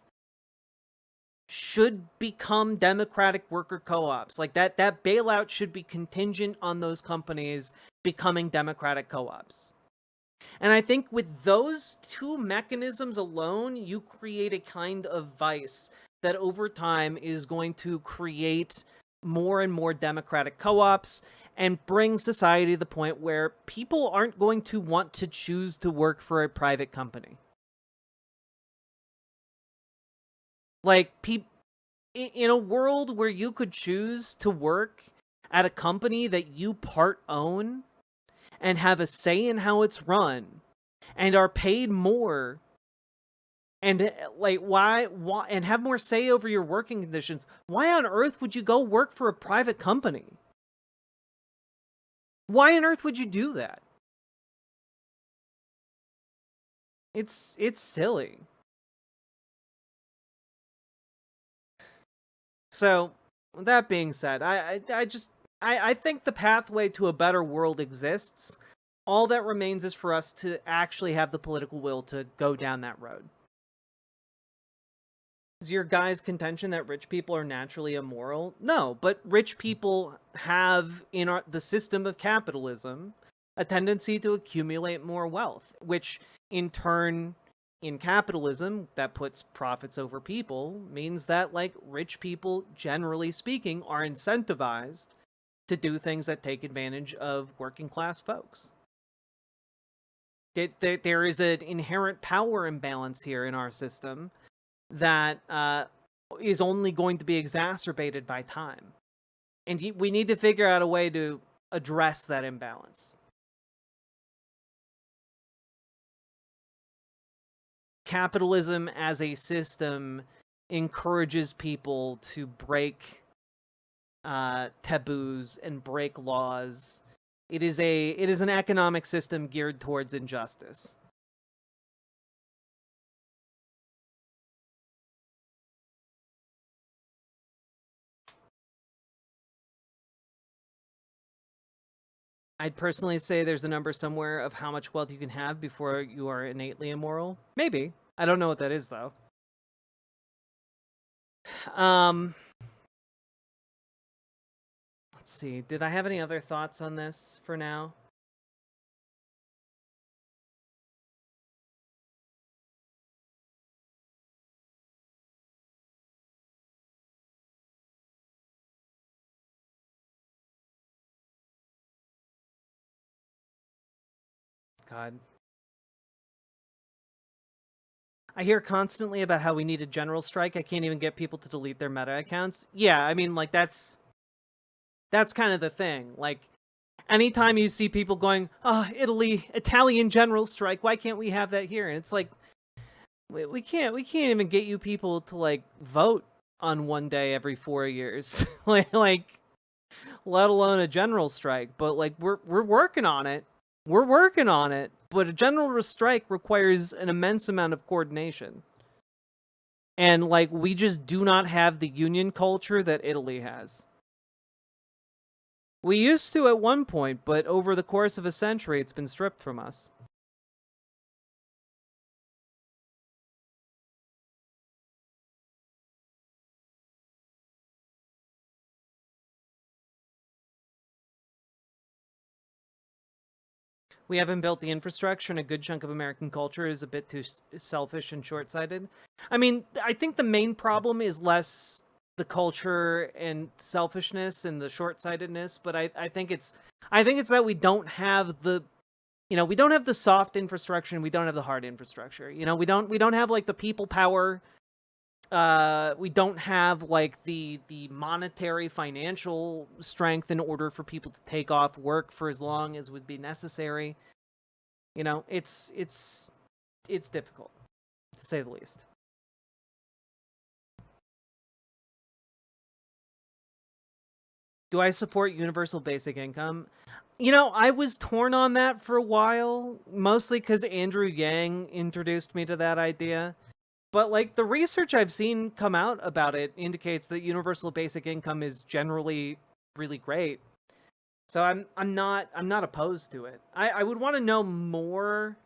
should become democratic worker co-ops. Like, that bailout should be contingent on those companies becoming democratic co-ops. And I think with those two mechanisms alone, you create a kind of vice that over time is going to create more and more democratic co-ops and bring society to the point where people aren't going to want to choose to work for a private company. Like, in a world where you could choose to work at a company that you part own and have a say in how it's run and are paid more and, like, why and have more say over your working conditions, why on earth would you go work for a private company? Why on earth would you do that? It's silly. So, with that being said, I think the pathway to a better world exists. All that remains is for us to actually have the political will to go down that road. Is your guy's contention that rich people are naturally immoral? No, but rich people have, in the system of capitalism, a tendency to accumulate more wealth, which in turn, in capitalism, that puts profits over people, means that, like, rich people, generally speaking, are incentivized to do things that take advantage of working class folks. There is an inherent power imbalance here in our system that is only going to be exacerbated by time. And we need to figure out a way to address that imbalance. Capitalism as a system encourages people to break taboos and break laws. It is an economic system geared towards injustice. I'd personally say there's a number somewhere of how much wealth you can have before you are innately immoral. Maybe. I don't know what that is, though. Let's see. Did I have any other thoughts on this for now? God. I hear constantly about how we need a general strike. I can't even get people to delete their Meta accounts. Yeah, I mean, like, that's kind of the thing. Like, anytime you see people going, oh, Italy, Italian general strike, why can't we have that here? And it's like, we can't even get you people to, like, vote on one day every 4 years. like, let alone a general strike. But, like, we're working on it. We're working on it. But a general strike requires an immense amount of coordination. And, like, we just do not have the union culture that Italy has. We used to at one point, but over the course of a century, it's been stripped from us. We haven't built the infrastructure, and a good chunk of American culture is a bit too selfish and short-sighted. I mean, I think the main problem is less the culture and selfishness and the short-sightedness, but I think it's that we don't have the, we don't have the soft infrastructure and we don't have the hard infrastructure. We don't have, like, the people power. We don't have, like, the monetary financial strength in order for people to take off work for as long as would be necessary. It's difficult, to say the least. Do I support universal basic income? I was torn on that for a while, mostly because Andrew Yang introduced me to that idea. But, like, the research I've seen come out about it indicates that universal basic income is generally really great. So I'm not opposed to it. I would want to know more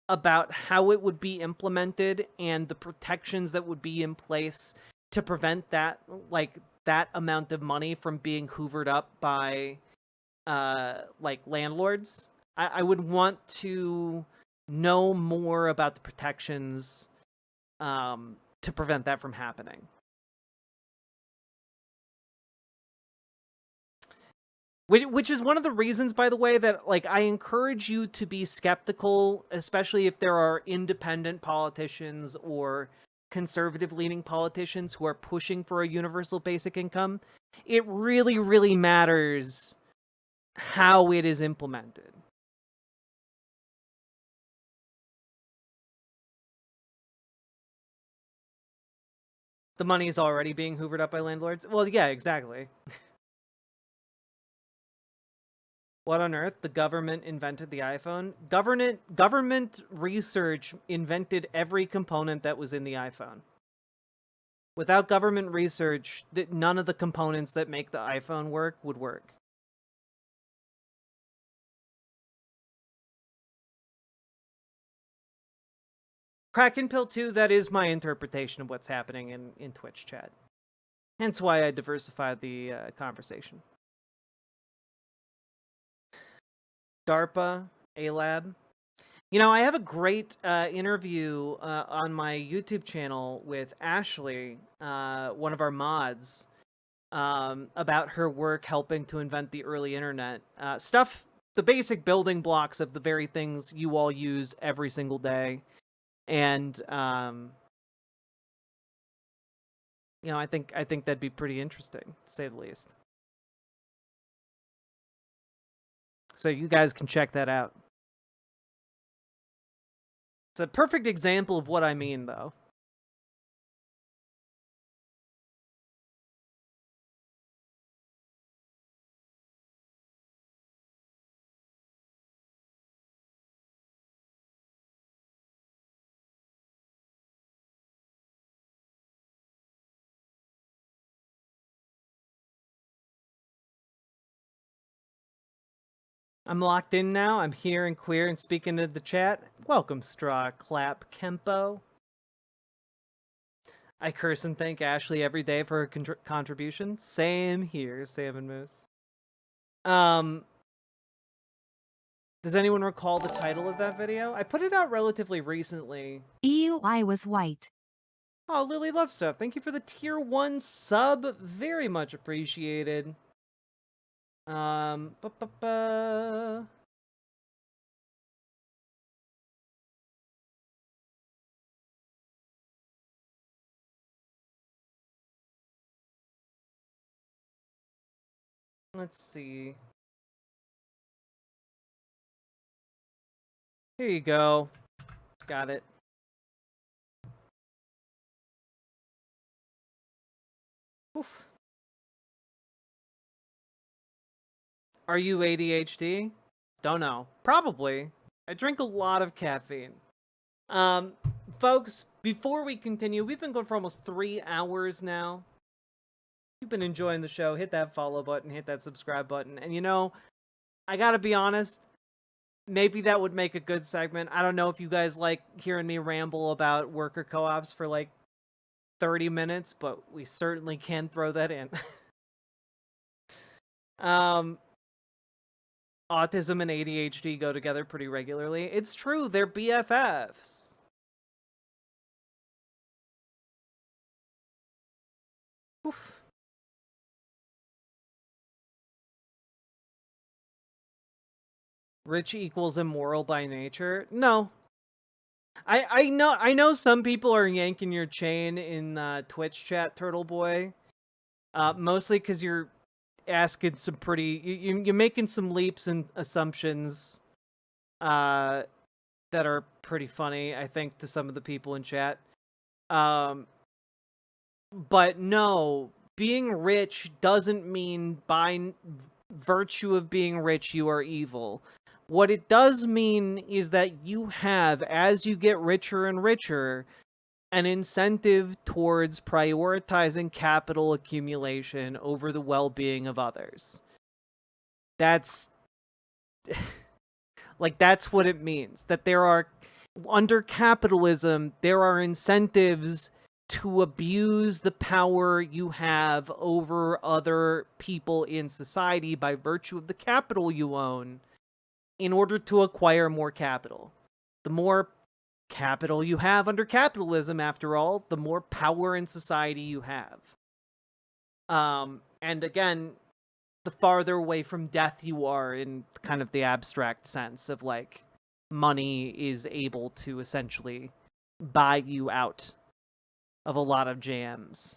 about how it would be implemented and the protections that would be in place to prevent that, like, that amount of money from being hoovered up by like, landlords. I would want to know more about the protections to prevent that from happening. Which is one of the reasons, by the way, that, like, I encourage you to be skeptical, especially if there are independent politicians or conservative-leaning politicians who are pushing for a universal basic income. It really, really matters how it is implemented. The money is already being hoovered up by landlords? Well, yeah, exactly. What on earth? The government invented the iPhone? Government research invented every component that was in the iPhone. Without government research, none of the components that make the iPhone work would work. Kraken Pill 2, that is my interpretation of what's happening in Twitch chat. Hence why I diversified the conversation. DARPA, A-Lab. I have a great interview on my YouTube channel with Ashley, one of our mods, about her work helping to invent the early internet. The basic building blocks of the very things you all use every single day. And, I think that'd be pretty interesting, to say the least. So you guys can check that out. It's a perfect example of what I mean, though. I'm locked in now. I'm here and queer and speaking to the chat. Welcome, Straw Clap Kempo. I curse and thank Ashley every day for her contribution. Same here, Sam and Moose. Does anyone recall the title of that video? I put it out relatively recently.
Ew, I was white.
Oh, Lily Love Stuff. Thank you for the tier 1 sub. Very much appreciated. Let's see. Here you go. Got it. Oof. Are you ADHD? Don't know. Probably. I drink a lot of caffeine. Folks, before we continue, we've been going for almost 3 hours now. If you've been enjoying the show, hit that follow button, hit that subscribe button. And you know, I gotta be honest, maybe that would make a good segment. I don't know if you guys like hearing me ramble about worker co-ops for like 30 minutes, but we certainly can throw that in. Autism and ADHD go together pretty regularly. It's true, they're BFFs. Oof. Rich equals immoral by nature? No. I know some people are yanking your chain in Twitch chat, Turtle Boy. Mostly because you're asking some pretty... You're making some leaps and assumptions that are pretty funny, I think, to some of the people in chat. But no, being rich doesn't mean by virtue of being rich you are evil. What it does mean is that you have, as you get richer and richer, an incentive towards prioritizing capital accumulation over the well-being of others. That's... like, that's what it means. That there are... Under capitalism, there are incentives to abuse the power you have over other people in society by virtue of the capital you own, in order to acquire more capital. The more capital you have under capitalism, after all, the more power in society you have. And again, the farther away from death you are in kind of the abstract sense of like, money is able to essentially buy you out of a lot of jams.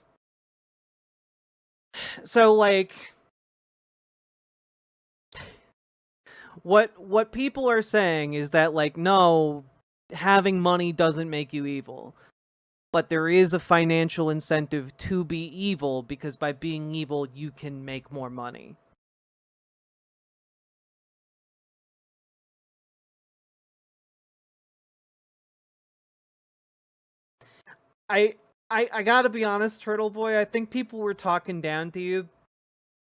So like, what people are saying is that, like, no, having money doesn't make you evil. But there is a financial incentive to be evil, because by being evil, you can make more money. I gotta be honest, Turtle Boy, I think people were talking down to you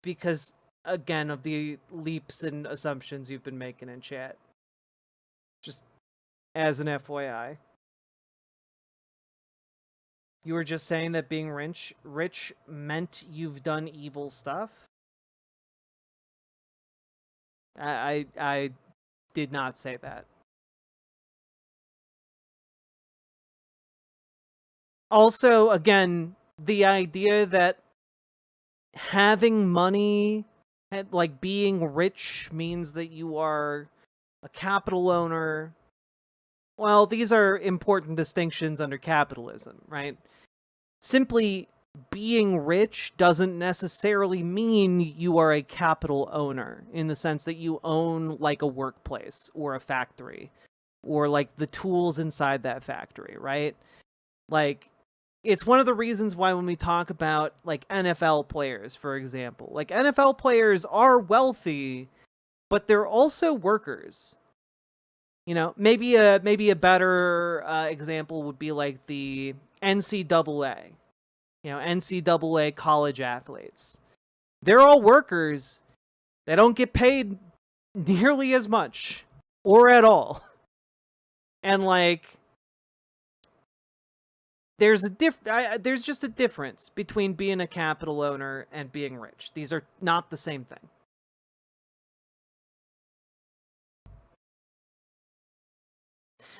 because, again, of the leaps and assumptions you've been making in chat. Just as an FYI. You were just saying that being rich meant you've done evil stuff? I did not say that. Also, again, the idea that having money, like being rich, means that you are a capital owner. Well, these are important distinctions under capitalism, right? Simply being rich doesn't necessarily mean you are a capital owner, in the sense that you own like a workplace or a factory, or like the tools inside that factory, right? Like, it's one of the reasons why when we talk about like NFL players, for example, like NFL players are wealthy, but they're also workers. You know, maybe a better example would be like the NCAA. You know, NCAA college athletes. They're all workers. They don't get paid nearly as much or at all. And like, there's just a difference between being a capital owner and being rich. These are not the same thing.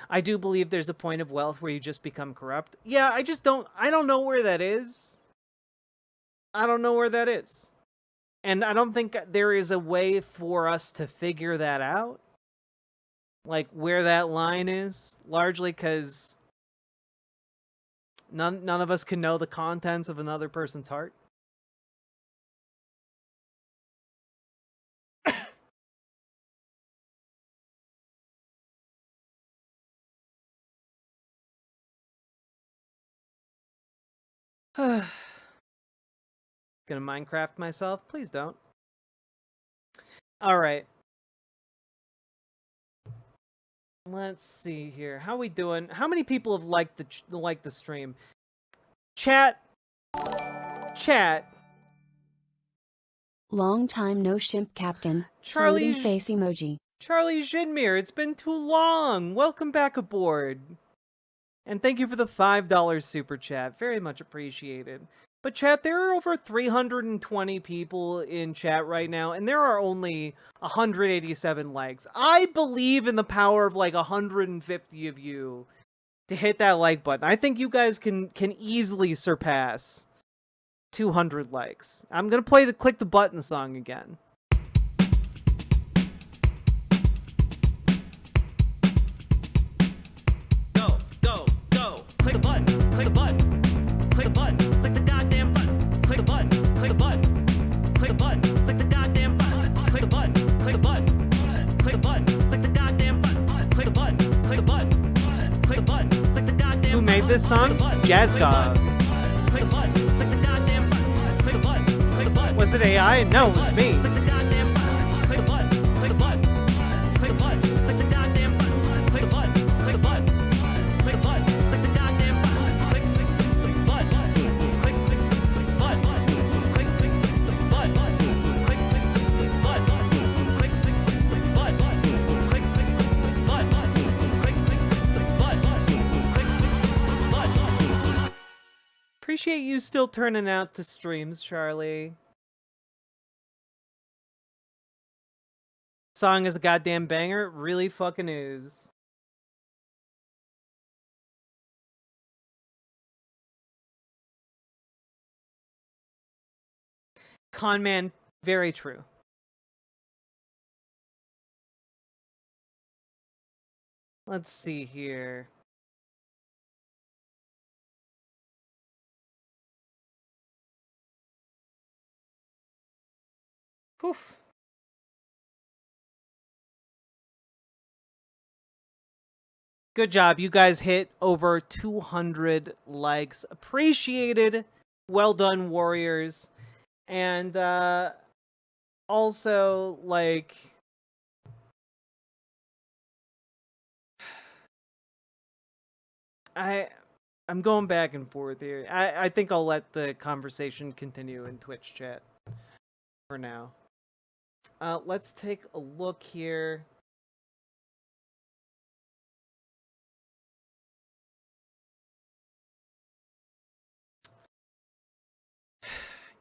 I do believe there's a point of wealth where you just become corrupt. Yeah, I don't know where that is. I don't know where that is. And I don't think there is a way for us to figure that out. Like, where that line is. Largely because none of us can know the contents of another person's heart. Gonna Minecraft myself? Please don't. Alright. Let's see here. How we doing? How many people have liked the stream? Chat.
Long time no shimp captain.
Charlie
Saluting face emoji.
Charlie Jinmir, it's been too long. Welcome back aboard. And thank you for the $5 super chat. Very much appreciated. But chat, there are over 320 people in chat right now, and there are only 187 likes. I believe in the power of like 150 of you to hit that like button. I think you guys can easily surpass 200 likes. I'm gonna play the click the button song again.
Go, go, go. Click the button, click the button. Click the button, click the goddamn button. Click the button, click the button. Click the button, click the goddamn button. Click the button, click the button. Click the button, click the goddamn button. Click the button, click the button. Click the button, click the goddamn button.
Who made this song? Jazz God.
Click the button, click the goddamn button. Click the button, click the button.
Was it AI? No, it was me.
Click the goddamn button. Click the button, click the button. Click the button, click the goddamn button. Click the button, click the button. Click the button, click the goddamn button. Click the button. Click the button. Click the button. Click the button. Click the button. Click the button.
Appreciate you still turning out to streams, Charlie. Song is a goddamn banger. It really fucking is. Conman, very true. Let's see here. Poof. Good job. You guys hit over 200 likes. Appreciated. Well done, Warriors. And also, like, I'm going back and forth here. I think I'll let the conversation continue in Twitch chat for now. Let's take a look here.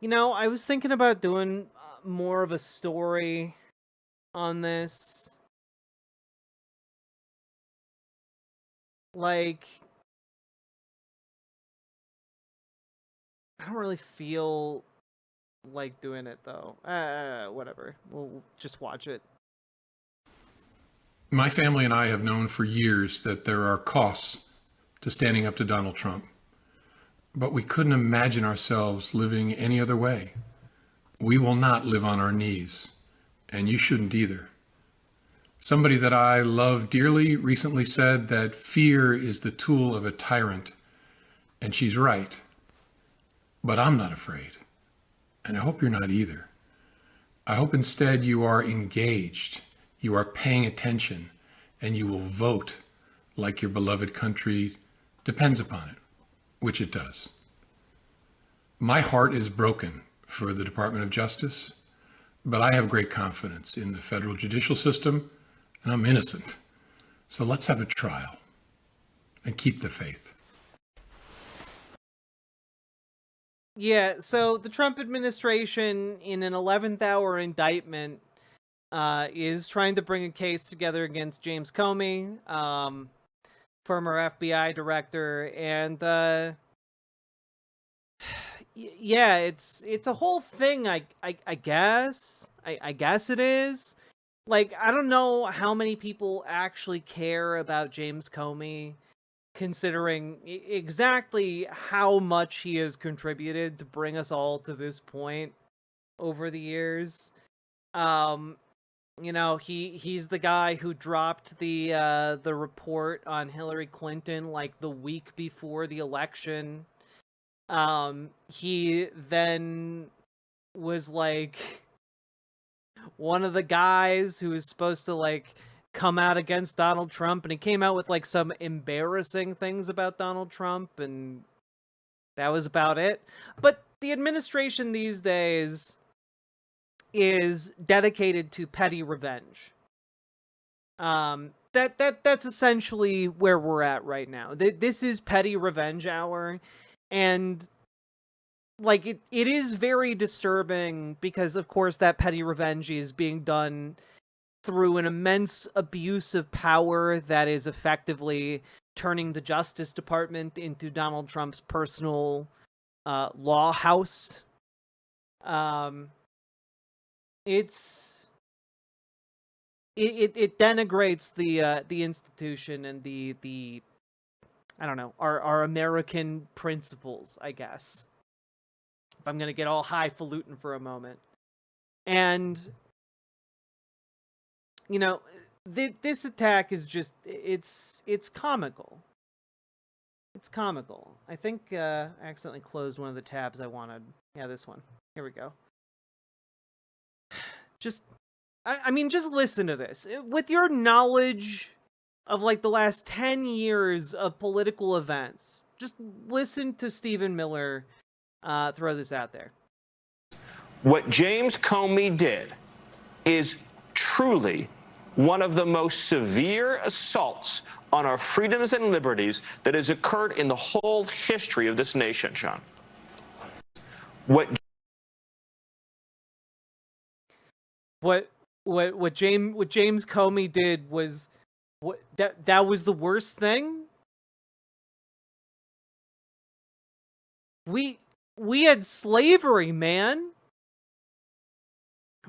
You know, I was thinking about doing more of a story on this. Like, I don't really feel like doing it, though. Whatever. We'll just watch it.
My family and I have known for years that there are costs to standing up to Donald Trump. But we couldn't imagine ourselves living any other way. We will not live on our knees, and you shouldn't either. Somebody that I love dearly recently said that fear is the tool of a tyrant, and she's right. But I'm not afraid, and I hope you're not either. I hope instead you are engaged, you are paying attention, and you will vote like your beloved country depends upon it. Which it does. My heart is broken for the Department of Justice. But I have great confidence in the federal judicial system, and I'm innocent. So let's have a trial and keep the faith.
Yeah, so the Trump administration, in an 11th hour indictment, is trying to bring a case together against James Comey, former FBI director, and yeah, it's a whole thing. I guess it is. Like, I don't know how many people actually care about James Comey, considering exactly how much he has contributed to bring us all to this point over the years. You know, he's the guy who dropped the report on Hillary Clinton like the week before the election. He then was like one of the guys who was supposed to like come out against Donald Trump, and he came out with like some embarrassing things about Donald Trump, and that was about it. But the administration these days is dedicated to petty revenge. That's essentially where we're at right now. This is petty revenge hour, and like it is very disturbing because, of course, that petty revenge is being done through an immense abuse of power that is effectively turning the Justice Department into Donald Trump's personal law house. It denigrates the institution and the I don't know, our American principles, I guess, if I'm gonna get all highfalutin for a moment. And you know, this attack is just it's comical. It's comical. I think I accidentally closed one of the tabs I wanted. Yeah, this one. Here we go. Just I mean, just listen to this. With your knowledge of like the last 10 years of political events, just listen to Stephen Miller throw this out there.
What James Comey did is truly one of the most severe assaults on our freedoms and liberties that has occurred in the whole history of this nation, Sean. What
James Comey did was that was the worst thing. We had slavery, man.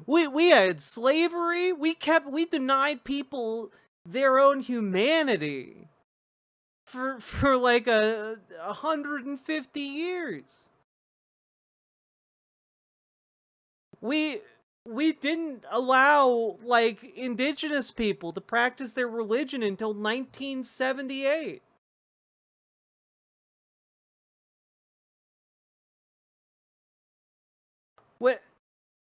We had slavery. We denied people their own humanity for like 150 years. We didn't allow like indigenous people to practice their religion until 1978.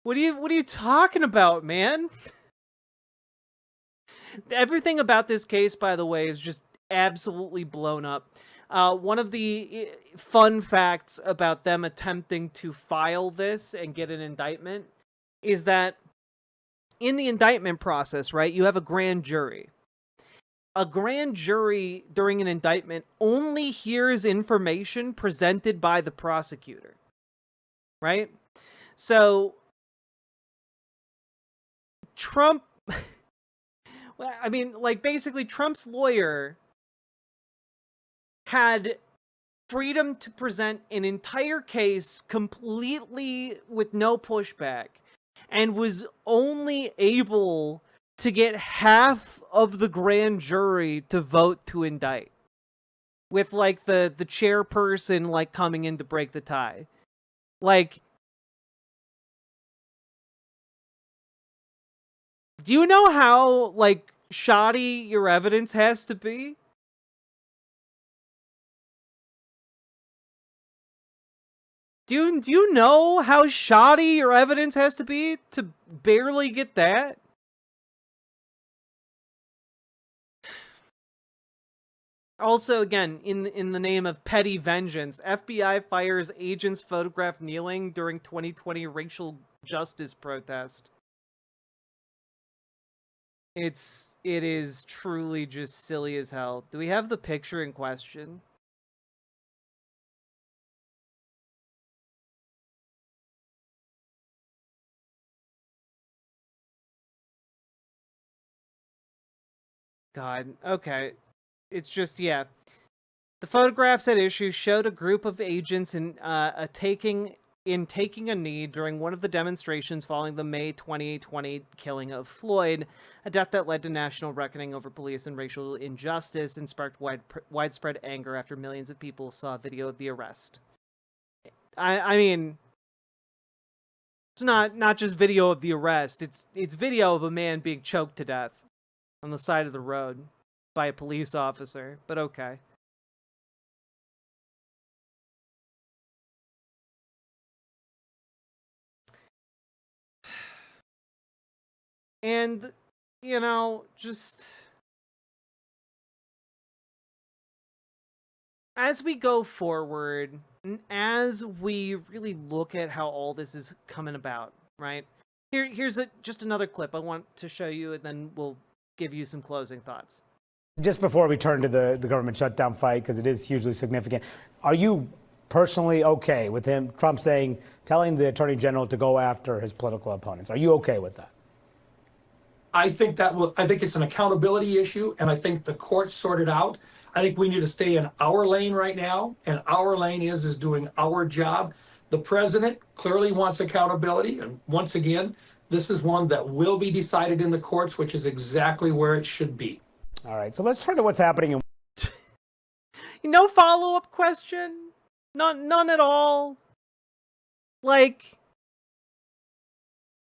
What are you talking about, man? Everything about this case, by the way, is just absolutely blown up. One of the fun facts about them attempting to file this and get an indictment is that in the indictment process, right, you have a grand jury. A grand jury during an indictment only hears information presented by the prosecutor, right? So Trump, I mean, like, basically Trump's lawyer had freedom to present an entire case completely with no pushback, and was only able to get half of the grand jury to vote to indict, with like the chairperson like coming in to break the tie. Like, do you know how like shoddy your evidence has to be? Do you know how shoddy your evidence has to be to barely get that? Also, again, in the name of petty vengeance, FBI fires agents photographed kneeling during 2020 racial justice protest. It is truly just silly as hell. Do we have the picture in question? God, okay. It's just, yeah. The photographs at issue showed a group of agents taking a knee during one of the demonstrations following the May 2020 killing of Floyd, a death that led to national reckoning over police and racial injustice and sparked widespread anger after millions of people saw video of the arrest. I mean, it's not just video of the arrest, it's video of a man being choked to death on the side of the road by a police officer, but okay. And, you know, just as we go forward, and as we really look at how all this is coming about, right? Here's just another clip I want to show you, and then we'll give you some closing thoughts.
Just before we turn to the government shutdown fight, because it is hugely significant, are you personally okay with Trump telling the Attorney General to go after his political opponents? Are you okay with that?
I think it's an accountability issue, and I think the courts sort it out. I think we need to stay in our lane right now, and our lane is doing our job. The president clearly wants accountability, and once again, this is one that will be decided in the courts, which is exactly where it should be.
All right, so let's turn to what's happening.
No follow-up question? None at all? Like,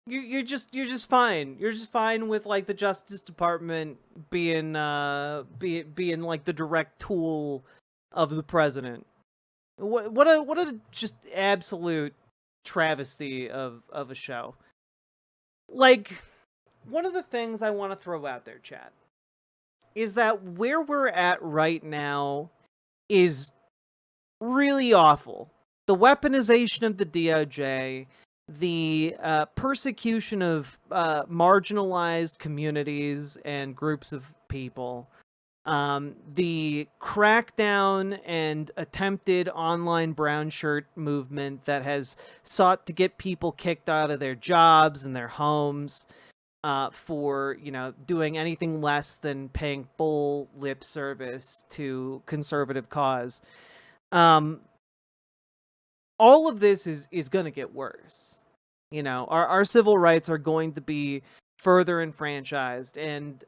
you're just fine. You're just fine with, like, the Justice Department being like the direct tool of the president. What a just absolute travesty of a show. Like, one of the things I want to throw out there, chat, is that where we're at right now is really awful. The weaponization of the DOJ, the persecution of marginalized communities and groups of people, the crackdown and attempted online brown shirt movement that has sought to get people kicked out of their jobs and their homes for, doing anything less than paying full lip service to conservative cause. All of this is going to get worse. Our civil rights are going to be further enfranchised, and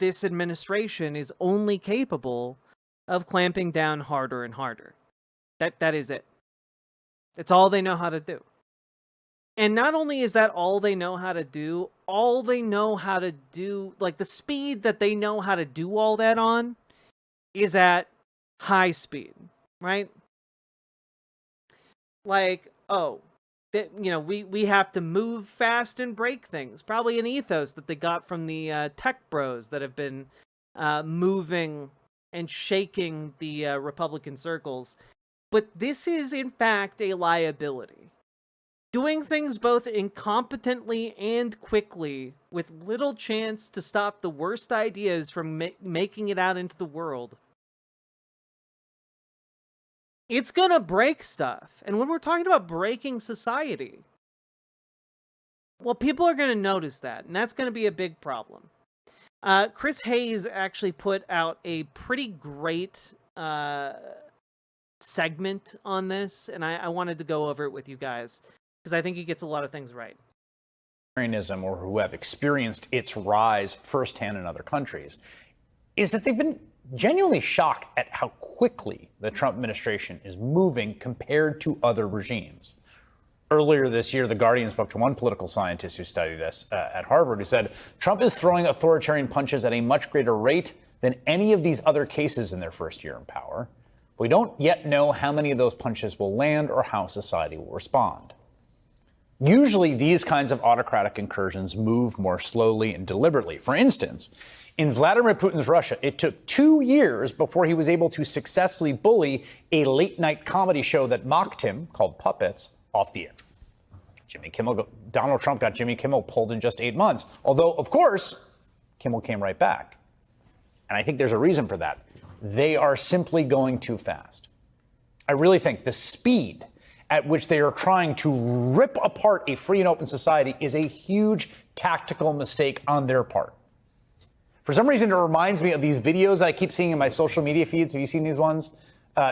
this administration is only capable of clamping down harder and harder. That is it. It's all they know how to do. And not only is that all they know how to do, like, the speed that they know how to do all that on is at high speed, right? Like, we have to move fast and break things. Probably an ethos that they got from the tech bros that have been moving and shaking the Republican circles. But this is, in fact, a liability. Doing things both incompetently and quickly, with little chance to stop the worst ideas from making it out into the world. It's gonna break stuff. And when we're talking about breaking society, well, people are gonna notice that, and that's gonna be a big problem. Chris Hayes actually put out a pretty great segment on this, and I wanted to go over it with you guys, because I think he gets a lot of things right.
Or who have experienced its rise firsthand in other countries, is that they've been genuinely shocked at how quickly the Trump administration is moving compared to other regimes. Earlier this year, The Guardian spoke to one political scientist who studied this at Harvard, who said Trump is throwing authoritarian punches at a much greater rate than any of these other cases in their first year in power. We don't yet know how many of those punches will land or how society will respond. Usually, these kinds of autocratic incursions move more slowly and deliberately. For instance, in Vladimir Putin's Russia, it took 2 years before he was able to successfully bully a late-night comedy show that mocked him, called Puppets, off the air. Donald Trump got Jimmy Kimmel pulled in just 8 months. Although, of course, Kimmel came right back. And I think there's a reason for that. They are simply going too fast. I really think the speed at which they are trying to rip apart a free and open society is a huge tactical mistake on their part. For some reason, it reminds me of these videos that I keep seeing in my social media feeds. Have you seen these ones?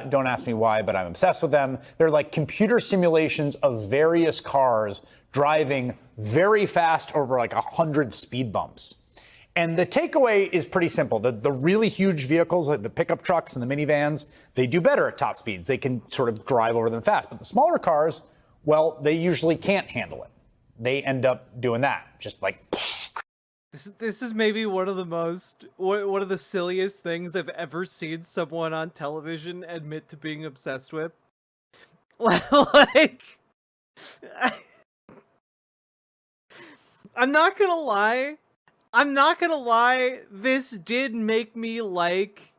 Don't ask me why, but I'm obsessed with them. They're like computer simulations of various cars driving very fast over like 100 speed bumps. And the takeaway is pretty simple. The really huge vehicles, like the pickup trucks and the minivans, they do better at top speeds. They can sort of drive over them fast. But the smaller cars, well, they usually can't handle it. They end up doing that, just like...
This is maybe one of the silliest things I've ever seen someone on television admit to being obsessed with. Like, I'm not gonna lie. This did make me like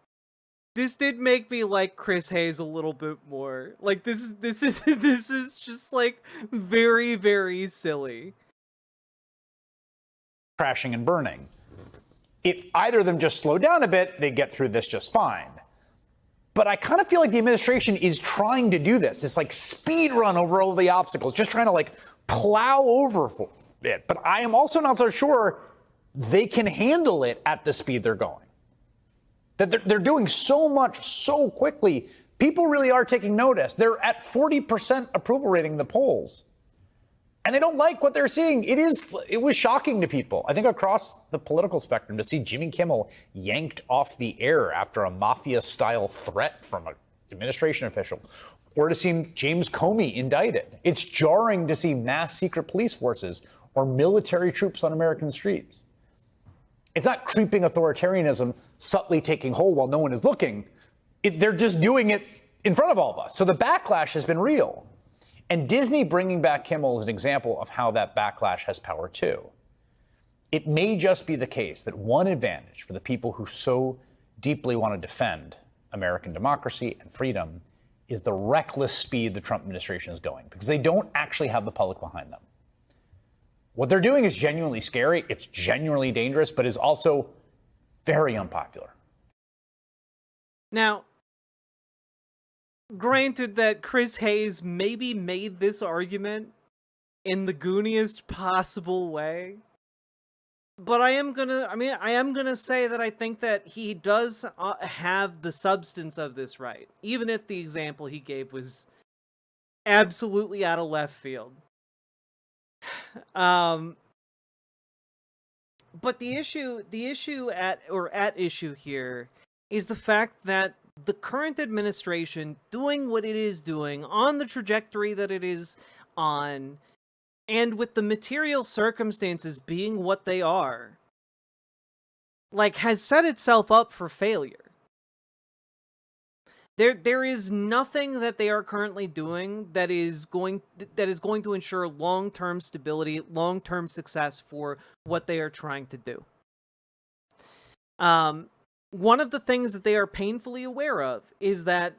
Chris Hayes a little bit more. Like this is just like very, very silly.
Crashing and burning. If either of them just slow down a bit, they get through this just fine. But I kind of feel like the administration is trying to do this like speed run over all the obstacles, just trying to like plow over for it. But I am also not so sure they can handle it at the speed they're going. That they're doing so much so quickly. People really are taking notice. They're at 40% approval rating in the polls. And they don't like what they're seeing. It was shocking to people, I think, across the political spectrum, to see Jimmy Kimmel yanked off the air after a mafia-style threat from an administration official, or to see James Comey indicted. It's jarring to see mass secret police forces or military troops on American streets. It's not creeping authoritarianism subtly taking hold while no one is looking. They're just doing it in front of all of us. So the backlash has been real. And Disney bringing back Kimmel is an example of how that backlash has power too. It may just be the case that one advantage for the people who so deeply want to defend American democracy and freedom is the reckless speed the Trump administration is going, because they don't actually have the public behind them. What they're doing is genuinely scary, it's genuinely dangerous, but is also very unpopular.
Now, granted that Chris Hayes maybe made this argument in the gooniest possible way, but I am gonna say that I think that he does have the substance of this right, even if the example he gave was absolutely out of left field. But the issue at issue here is the fact that the current administration doing what it is doing on the trajectory that it is on, and with the material circumstances being what they are, like, has set itself up for failure. There is nothing that they are currently doing that is going to ensure long-term stability, long-term success for what they are trying to do. One of the things that they are painfully aware of is that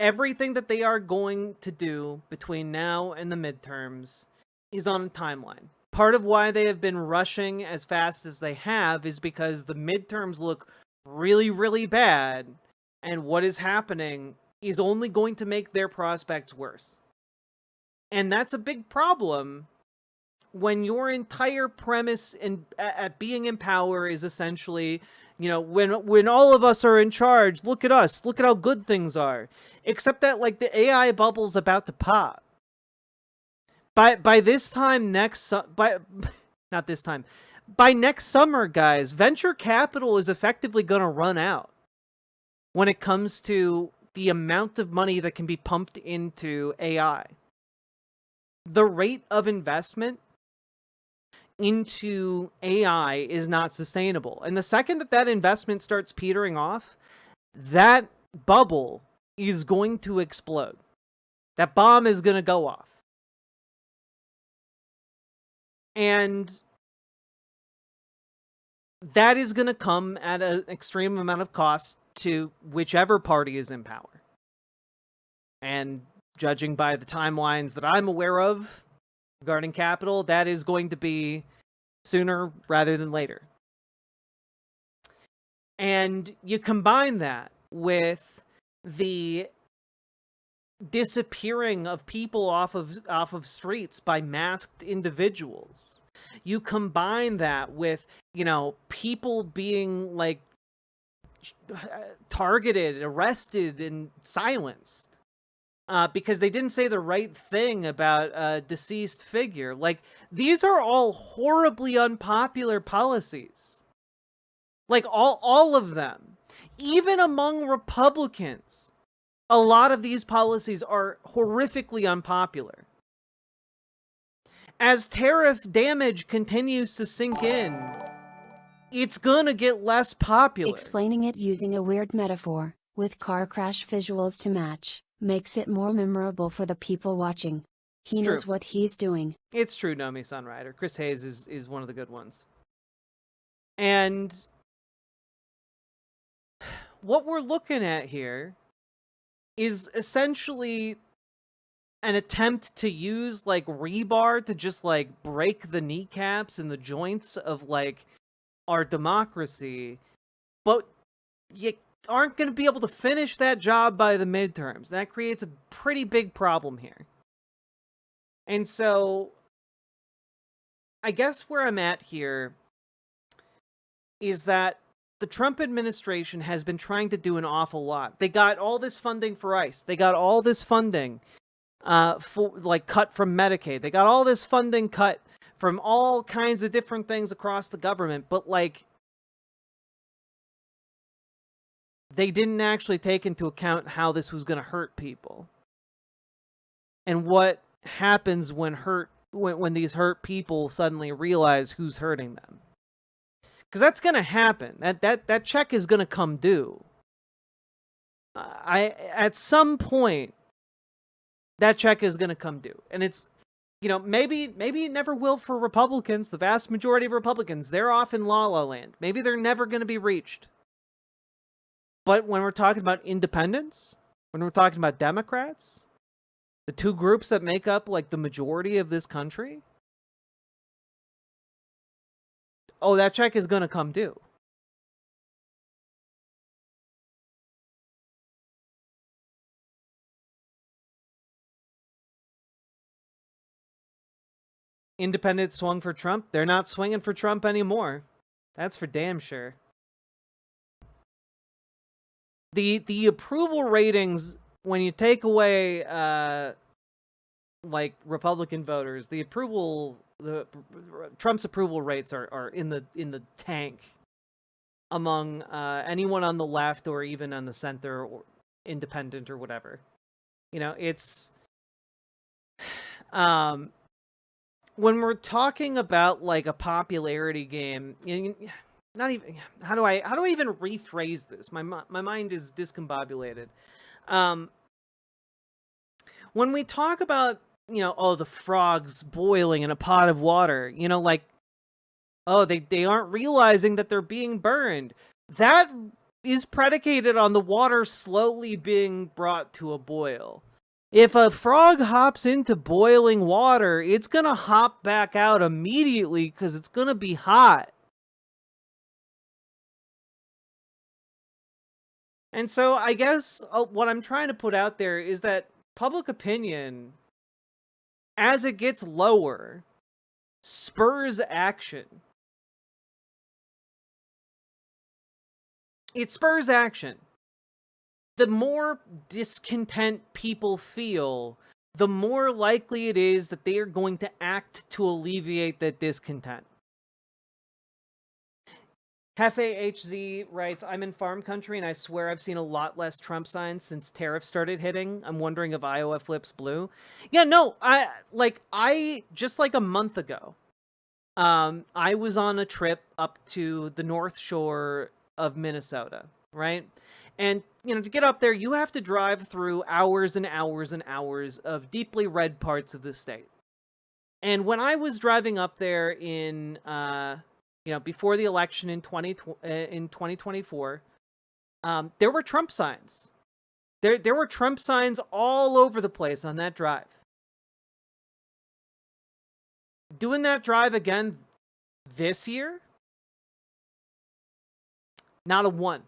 everything that they are going to do between now and the midterms is on a timeline. Part of why they have been rushing as fast as they have is because the midterms look really, really bad, and what is happening is only going to make their prospects worse. And that's a big problem when your entire premise at being in power is essentially, you know, when all of us are in charge, look at us, look at how good things are. Except that, like, the AI bubble's about to pop. By this time by next summer, guys, venture capital is effectively going to run out when it comes to the amount of money that can be pumped into AI. The rate of investment into AI is not sustainable. And the second that that investment starts petering off, that bubble is going to explode. That bomb is going to go off. And that is going to come at an extreme amount of cost to whichever party is in power. And judging by the timelines that I'm aware of, regarding capital, that is going to be sooner rather than later. And you combine that with the disappearing of people off of streets by masked individuals. You combine that with, people being like targeted, arrested, and silenced because they didn't say the right thing about a deceased figure. Like, these are all horribly unpopular policies. Like, all of them. Even among Republicans, a lot of these policies are horrifically unpopular. As tariff damage continues to sink in, it's gonna get less popular.
Explaining it using a weird metaphor, with car crash visuals to match, makes it more memorable for the people watching. He
It's
knows
true.
what he's doing.
It's true, Nomi Sunrider. Chris Hayes is one of the good ones. And what we're looking at here is essentially an attempt to use like rebar to just like break the kneecaps and the joints of like our democracy, but you aren't going to be able to finish that job by the midterms. That creates a pretty big problem here. And so I guess where I'm at here is that the Trump administration has been trying to do an awful lot. They got all this funding for ICE. They got all this funding for like cut from Medicaid. They got all this funding cut from all kinds of different things across the government, but like they didn't actually take into account how this was going to hurt people. And what happens when these hurt people suddenly realize who's hurting them. Because that's going to happen. That check is going to come due. At some point, that check is going to come due. And it's, maybe it never will for Republicans. The vast majority of Republicans, they're off in la la land. Maybe they're never going to be reached. But when we're talking about independents, when we're talking about Democrats, the two groups that make up like the majority of this country, that check is going to come due. Independents swung for Trump. They're not swinging for Trump anymore. That's for damn sure. The approval ratings, when you take away like Republican voters, Trump's approval rates are in the tank among anyone on the left or even on the center or independent or whatever. It's when we're talking about like a popularity game, not even how do I even rephrase this? My mind is discombobulated. When we talk about the frogs boiling in a pot of water, they aren't realizing that they're being burned. That is predicated on the water slowly being brought to a boil. If a frog hops into boiling water, it's going to hop back out immediately because it's going to be hot. And so I guess what I'm trying to put out there is that public opinion, as it gets lower, spurs action. It spurs action. The more discontent people feel, the more likely it is that they are going to act to alleviate that discontent. Hefe HZ writes, I'm in farm country and I swear I've seen a lot less Trump signs since tariffs started hitting. I'm wondering if Iowa flips blue. Yeah, no, I just like a month ago, I was on a trip up to the North Shore of Minnesota, right? And, to get up there, you have to drive through hours and hours and hours of deeply red parts of the state. And when I was driving up there in, before the election in 2024, there were Trump signs. There were Trump signs all over the place on that drive. doing that drive again this year, not a one.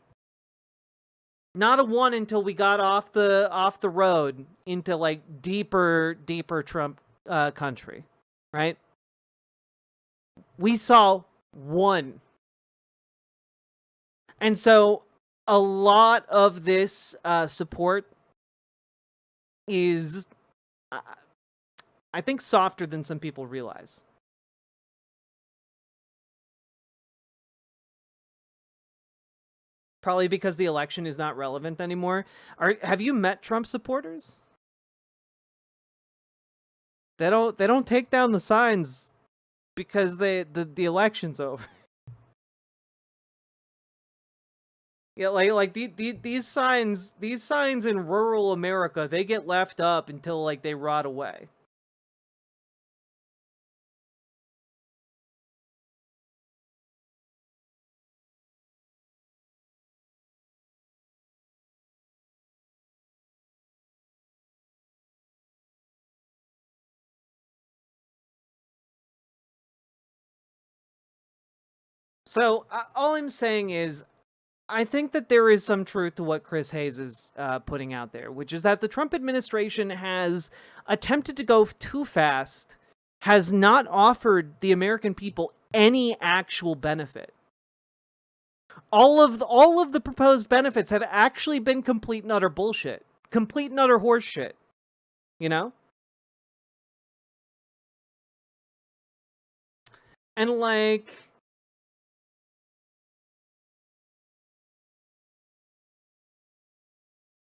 Not a one until we got off the road into like deeper Trump country, right? We saw one. And so a lot of this support is, I think, softer than some people realize. Probably because the election is not relevant anymore. Have you met Trump supporters? They don't take down the signs because the election's over. Yeah, like these signs in rural America, they get left up until like they rot away. So all I'm saying is, I think that there is some truth to what Chris Hayes is putting out there, which is that the Trump administration has attempted to go too fast, has not offered the American people any actual benefit. All of the proposed benefits have actually been complete and utter bullshit, complete and utter horseshit. You know? And like,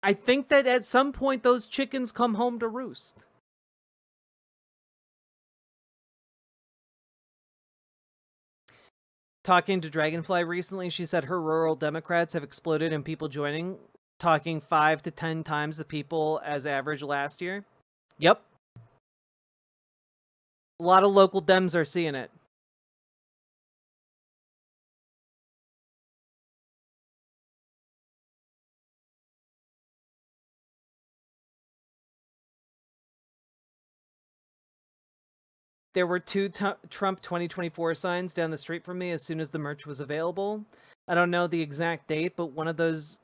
I think that at some point those chickens come home to roost. Talking to Dragonfly recently, she said her rural Democrats have exploded in people joining, talking 5 to 10 times the people as average last year. Yep. A lot of local Dems are seeing it. There were two Trump 2024 signs down the street from me as soon as the merch was available. I don't know the exact date, but one of those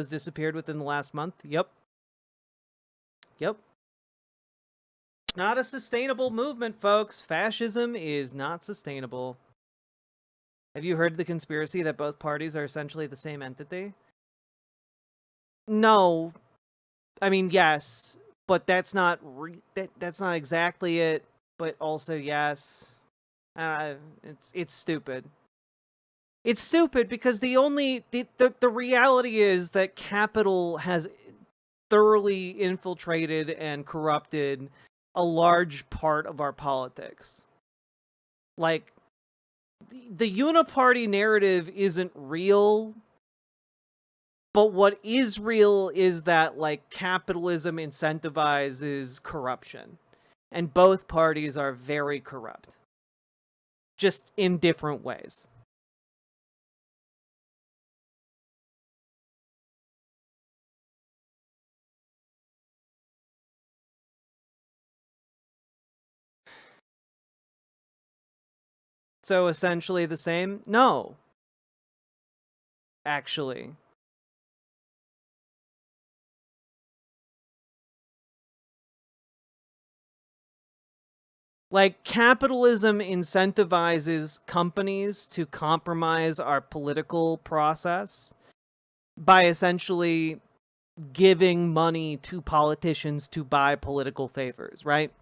disappeared within the last month. Yep. Yep. It's not a sustainable movement, folks. Fascism is not sustainable. Have you heard the conspiracy that both parties are essentially the same entity? No. I mean, yes, but that's not that's not exactly it. But also, yes, it's stupid. It's stupid because the reality is that capital has thoroughly infiltrated and corrupted a large part of our politics. Like, the uniparty narrative isn't real, but what is real is that, like, capitalism incentivizes corruption. And both parties are very corrupt. Just in different ways. So essentially the same? No. Actually. Like, capitalism incentivizes companies to compromise our political process by essentially giving money to politicians to buy political favors, right?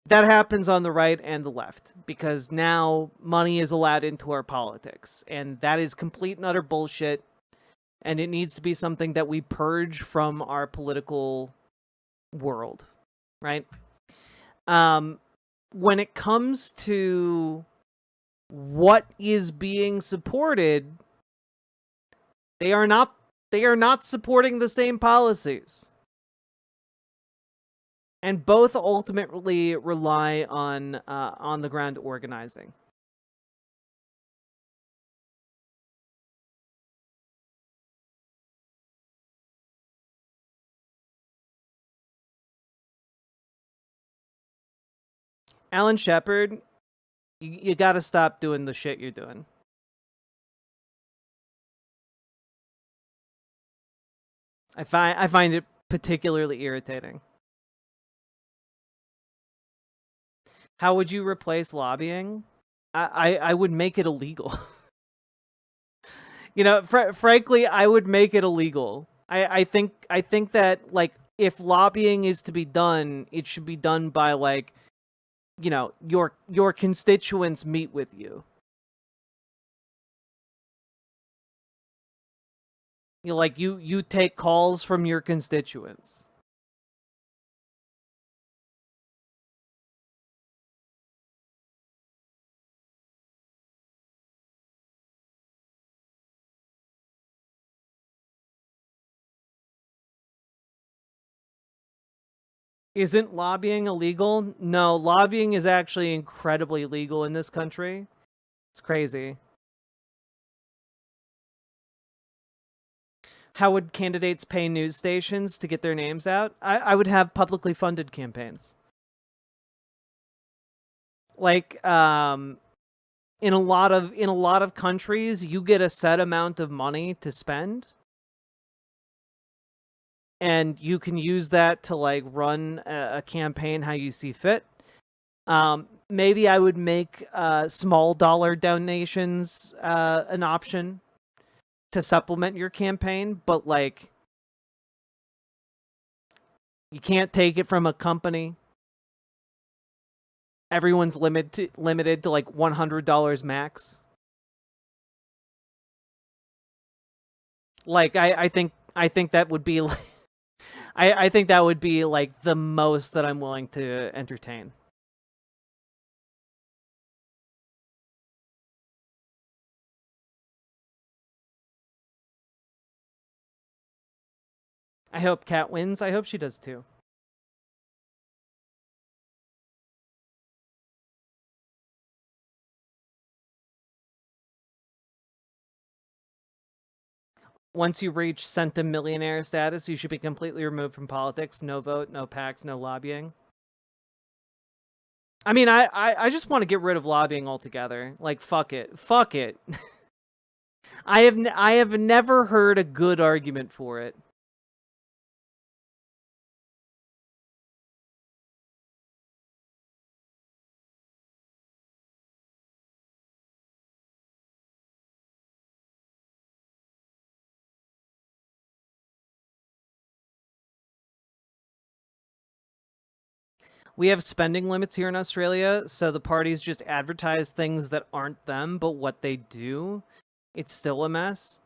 That happens on the right and the left, because now money is allowed into our politics, and that is complete and utter bullshit, and it needs to be something that we purge from our political world, right? When it comes to what is being supported, they are not supporting the same policies. And both ultimately rely on the ground organizing. Alan Shepard, you got to stop doing the shit you're doing. I find it particularly irritating. How would you replace lobbying? I would make it illegal. You know, frankly, I would make it illegal. I think that, like, if lobbying is to be done, it should be done by, like, you know, your constituents meet with you. You know, like, you take calls from your constituents. Isn't lobbying illegal? No, lobbying is actually incredibly legal in this country. It's crazy. How would candidates pay news stations to get their names out? I would have publicly funded campaigns. Like, in a lot of countries, you get a set amount of money to spend, and you can use that to, like, run a campaign how you see fit. Maybe I would make small dollar donations an option to supplement your campaign, but, like, you can't take it from a company. Everyone's limited to like $100 max. Like, I think that would be like, I think that would be like the most that I'm willing to entertain. I hope Kat wins. I hope she does too. Once you reach centimillionaire status, you should be completely removed from politics. No vote, no PACs, no lobbying. I mean, I just want to get rid of lobbying altogether. Like, fuck it. Fuck it. I have never heard a good argument for it. We have spending limits here in Australia, so the parties just advertise things that aren't them, but what they do, it's still a mess.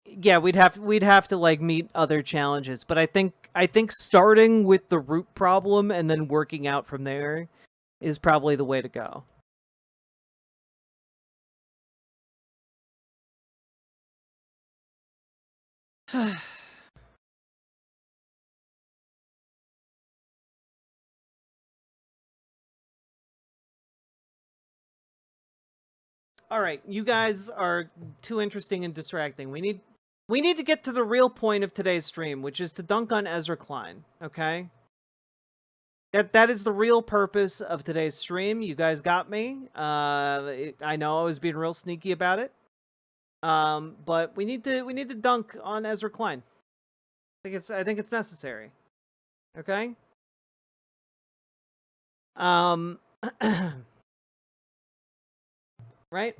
Yeah, we'd have to like meet other challenges, but I think starting with the root problem and then working out from there is probably the way to go. All right, you guys are too interesting and distracting. We need to get to the real point of today's stream, which is to dunk on Ezra Klein, okay? That is the real purpose of today's stream. You guys got me. I know I was being real sneaky about it. But we need to dunk on Ezra Klein. I think it's necessary. Okay? Right?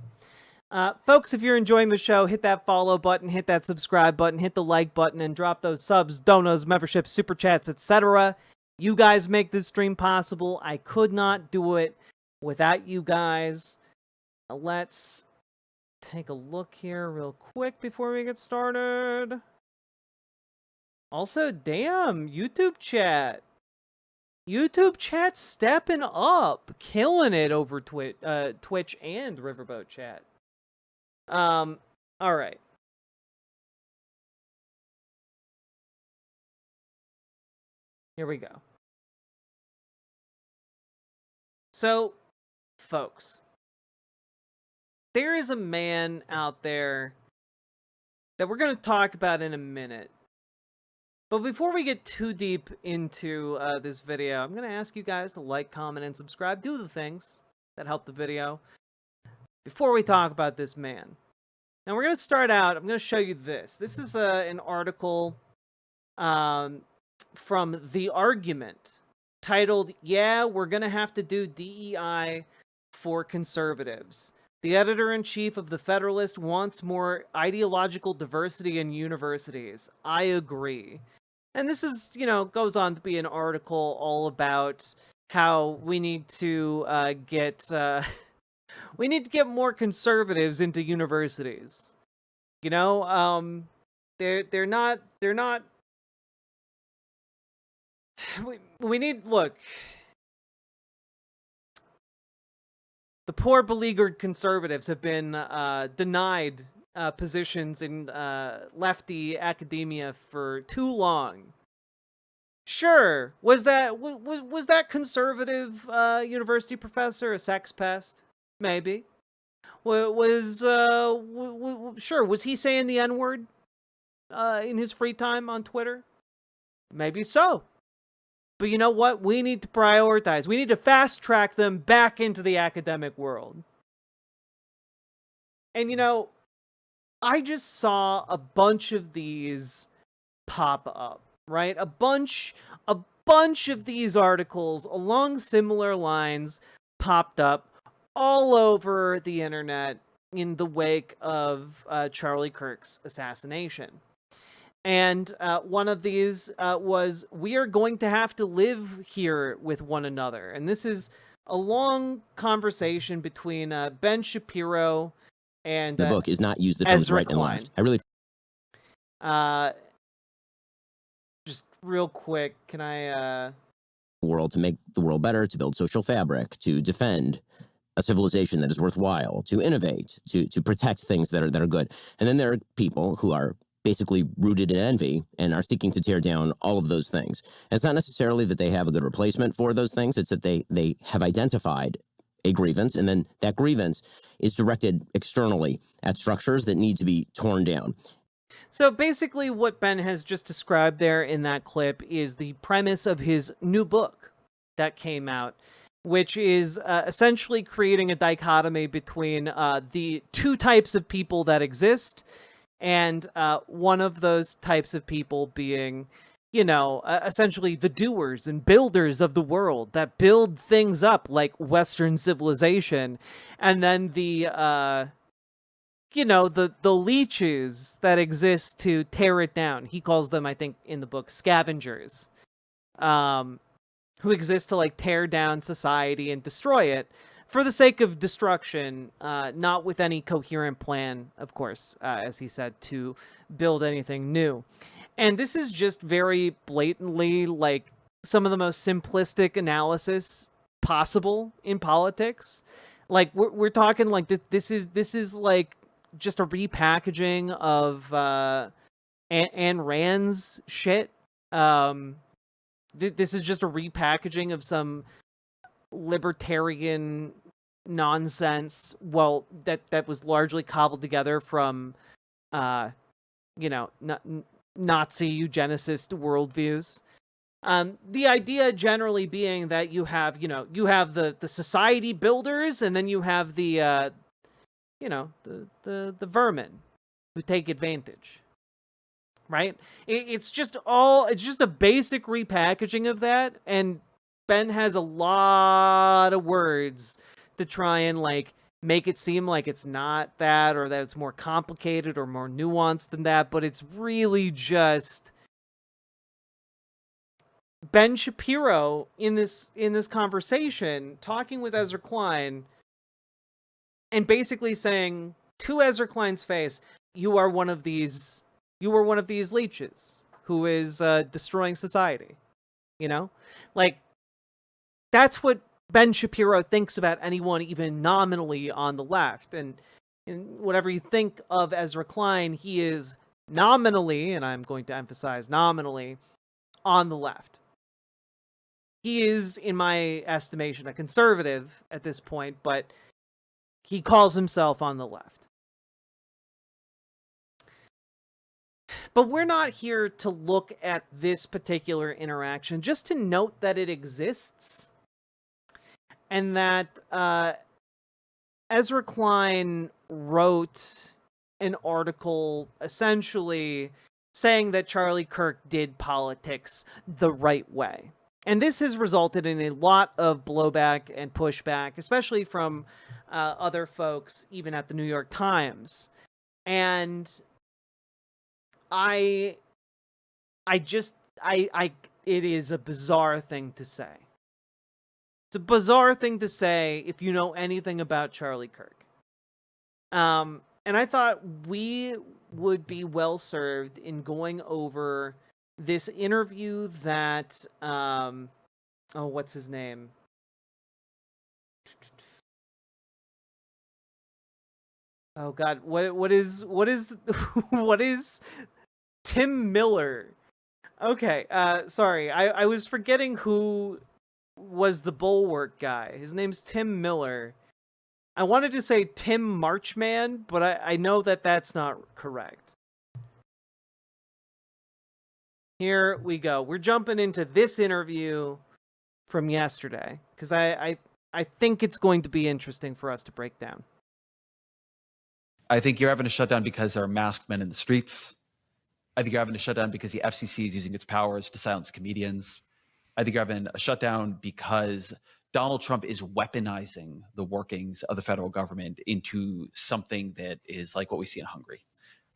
Folks, if you're enjoying the show, hit that follow button, hit that subscribe button, hit the like button, and drop those subs, donos, memberships, super chats, etc. You guys make this stream possible. I could not do it without you guys. Let's take a look here real quick before we get started. Also, damn, YouTube chat. YouTube chat stepping up, killing it over Twitch and Riverboat chat. All right. Here we go. So, folks, there is a man out there that we're going to talk about in a minute But before we get too deep into this video, I'm going to ask you guys to like, comment, and subscribe. Do the things that help the video before we talk about this man. Now, we're going to start out. I'm going to show you this. This is an article from The Argument titled, "Yeah, we're going to have to do DEI for conservatives. The editor-in-chief of The Federalist wants more ideological diversity in universities. I agree." And this is, goes on to be an article all about how we need to get more conservatives into universities. They're not. We need, look. The poor beleaguered conservatives have been denied positions in lefty academia for too long. Sure, was that conservative university professor a sex pest? Maybe. Sure, was he saying the N-word in his free time on Twitter? Maybe so. But you know what? We need to prioritize. We need to fast track them back into the academic world. And I just saw a bunch of these pop up, right? A bunch of these articles along similar lines popped up all over the internet in the wake of Charlie Kirk's assassination. And one of these was, "We are going to have to live here with one another." And this is a long conversation between Ben Shapiro and
the book is not use the terms
Ezra
right and
Klein.
left. I really
just real quick, can I
world to make the world better, to build social fabric, to defend a civilization that is worthwhile, to innovate, to protect things that are good. And then there are people who are basically rooted in envy and are seeking to tear down all of those things. And it's not necessarily that they have a good replacement for those things. It's that they have identified a grievance, and then that grievance is directed externally at structures that need to be torn down.
So basically what Ben has just described there in that clip is the premise of his new book that came out, which is essentially creating a dichotomy between the two types of people that exist, and one of those types of people being, essentially the doers and builders of the world that build things up like Western civilization, and then the leeches that exist to tear it down. He calls them, I think, in the book, scavengers, who exist to tear down society and destroy it for the sake of destruction, not with any coherent plan, of course, as he said, to build anything new. And this is just very blatantly some of the most simplistic analysis possible in politics. We're talking this is just a repackaging of Ayn Rand's shit. This is just a repackaging of some libertarian nonsense. Well, that was largely cobbled together from, Nazi eugenicist worldviews. The idea generally being that you have the society builders, and then you have the vermin who take advantage. Right? It's just a basic repackaging of that, and Ben has a lot of words to try and make it seem like it's not that, or that it's more complicated or more nuanced than that, but it's really just Ben Shapiro in this conversation talking with Ezra Klein and basically saying to Ezra Klein's face, you are one of these leeches who is destroying society. That's what Ben Shapiro thinks about anyone even nominally on the left. And whatever you think of Ezra Klein, he is nominally, and I'm going to emphasize nominally, on the left. He is, in my estimation, a conservative at this point, but he calls himself on the left. But we're not here to look at this particular interaction, just to note that it exists. And that Ezra Klein wrote an article essentially saying that Charlie Kirk did politics the right way. And this has resulted in a lot of blowback and pushback, especially from other folks, even at the New York Times. And it is a bizarre thing to say. It's a bizarre thing to say if you know anything about Charlie Kirk. And I thought we would be well served in going over this interview that, what's his name? Oh God, what is Tim Miller? Okay, sorry, I was forgetting who was the Bulwark guy. His name's Tim Miller. I wanted to say Tim Marchman, but I know that that's not correct. Here we go. We're jumping into this interview from yesterday, because I think it's going to be interesting for us to break down.
I think you're having a shutdown because there are masked men in the streets. I think you're having a shutdown because the FCC is using its powers to silence comedians. I think you're having a shutdown because Donald Trump is weaponizing the workings of the federal government into something that is like what we see in Hungary.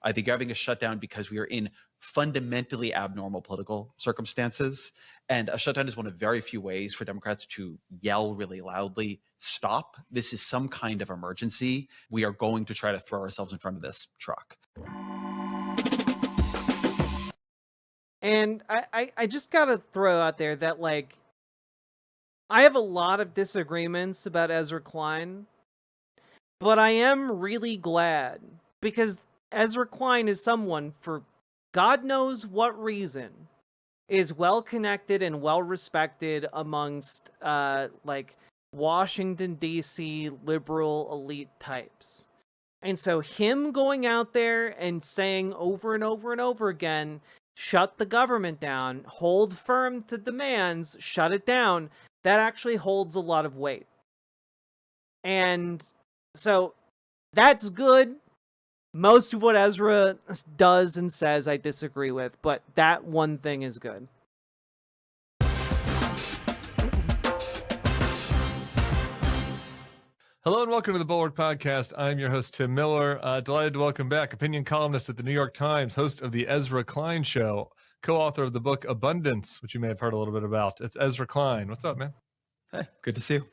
I think you're having a shutdown because we are in fundamentally abnormal political circumstances. And a shutdown is one of very few ways for Democrats to yell really loudly, stop. This is some kind of emergency. We are going to try to throw ourselves in front of this truck.
And I just got to throw out there that, like, I have a lot of disagreements about Ezra Klein, but I am really glad because Ezra Klein is someone, for God knows what reason, is well connected and well respected amongst like Washington D.C. liberal elite types. And so him going out there and saying over and over and over again, shut the government down, hold firm to demands, shut it down, that actually holds a lot of weight. And so that's good. Most of what Ezra does and says I disagree with, but that one thing is good.
Hello and welcome to the Bulwark Podcast. I'm your host, Tim Miller. Delighted to welcome back opinion columnist at the New York Times, host of the Ezra Klein Show, co-author of the book Abundance, which you may have heard a little bit about. It's Ezra Klein. What's up, man?
Hey, good to see you.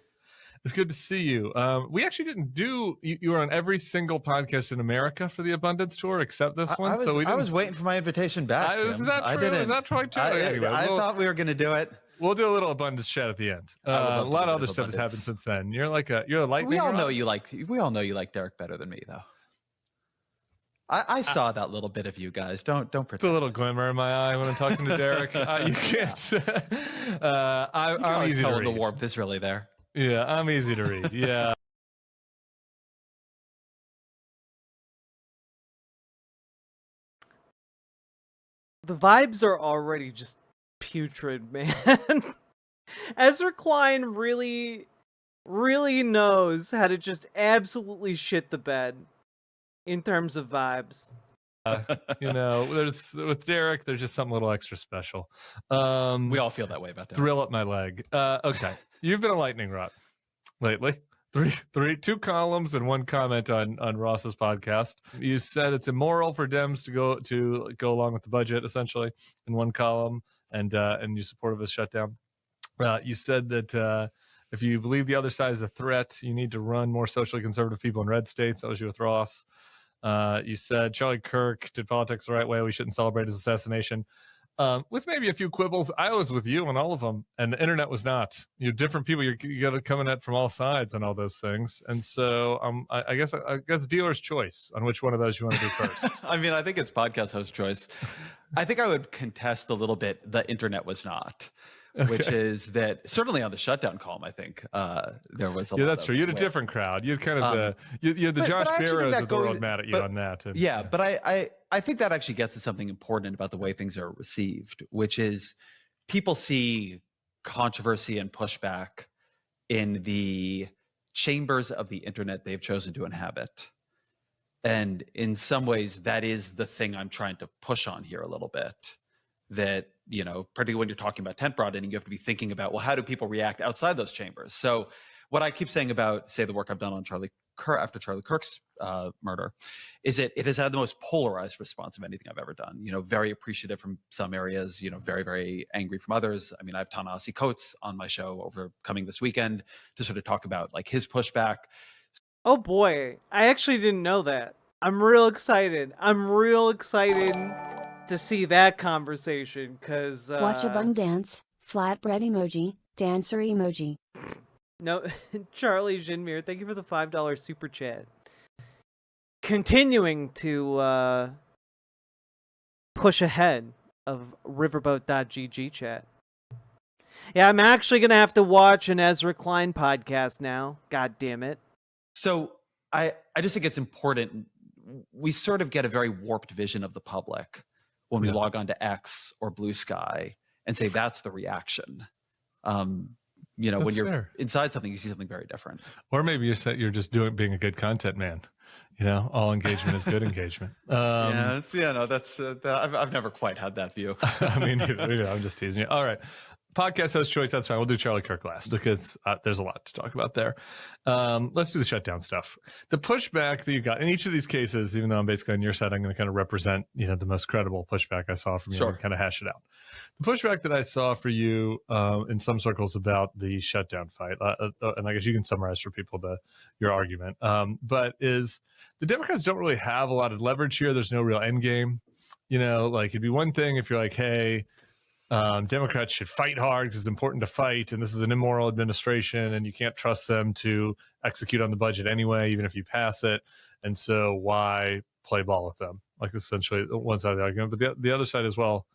It's good to see you. We actually didn't you were on every single podcast in America for the Abundance Tour except this one.
I was waiting for my invitation back.
Is that true? Is that true?
I thought we were going to do it.
We'll do a little Abundance chat at the end. A lot of other stuff has happened since then. You're a lightning
We all
rod.
know you like Derek better than me, though. I saw that little bit of you guys. Don't pretend.
Put a little glimmer in my eye when I'm talking to Derek. You can't. I'm easy to read.
The warmth is really there.
Yeah, I'm easy to read. Yeah.
The vibes are already just putrid, man. Ezra Klein really, really knows how to just absolutely shit the bed in terms of vibes. With Derek, there's just something a little extra special.
We all feel that way about Derek.
Thrill up my leg. Okay, you've been a lightning rod lately. Two columns and one comment on Ross's podcast. You said it's immoral for Dems to go along with the budget, essentially, in one column, and you supported this shutdown. You said that if you believe the other side is a threat, you need to run more socially conservative people in red states. That was you with Ross. You said Charlie Kirk did politics the right way. We shouldn't celebrate his assassination. With maybe a few quibbles. I was with you on all of them, and the internet was not. Different people. You got to come at from all sides on all those things, and so I guess dealer's choice on which one of those you want to do first.
I mean, I think it's podcast host choice. I think I would contest a little bit. The internet was not. Okay. Which is that certainly on the shutdown column, I think there was a lot.
Yeah, that's true. You had a different crowd. You had kind of you had the Josh Barrows of the world mad at you on that.
But I think that actually gets to something important about the way things are received, which is people see controversy and pushback in the chambers of the internet they've chosen to inhabit. And in some ways, that is the thing I'm trying to push on here a little bit. That, you know, particularly when you're talking about tent broadening, you have to be thinking about, well, how do people react outside those chambers? So what I keep saying about, say, the work I've done on after Charlie Kirk's murder, is that it has had the most polarized response of anything I've ever done. You know, very appreciative from some areas, you know, very, very angry from others. I mean, I have Ta-Nehisi Coates on my show coming this weekend to sort of talk about like his pushback.
Oh boy, I actually didn't know that. I'm real excited. I'm real excited to see that conversation, because
Watch a bun dance, flatbread emoji, dancer emoji.
No, Charlie Jinmir, thank you for the $5 super chat. Continuing to push ahead of riverboat.gg chat. Yeah, I'm actually going to have to watch an Ezra Klein podcast now. God damn it.
So I just think it's important. We sort of get a very warped vision of the public when we log on to X or Blue Sky and say that's the reaction. You know,
That's
when you're
fair.
inside something, you see something very different.
Or maybe you're just being a good content man. You know, all engagement is good engagement.
That's I've never quite had that view.
I mean, I'm just teasing you. All right. Podcast host choice, that's fine. We'll do Charlie Kirk last because there's a lot to talk about there. Let's do the shutdown stuff. The pushback that you got in each of these cases, even though I'm basically on your side, I'm going to kind of represent, you know, the most credible pushback I saw from you and kind of hash it out. The pushback that I saw for you in some circles about the shutdown fight, and I guess you can summarize for people your argument, but is the Democrats don't really have a lot of leverage here. There's no real end game. You know, like it'd be one thing if you're like, hey, Democrats should fight hard because it's important to fight, and this is an immoral administration, and you can't trust them to execute on the budget anyway, even if you pass it. And so why play ball with them? Like essentially one side of the argument, but the other side as well.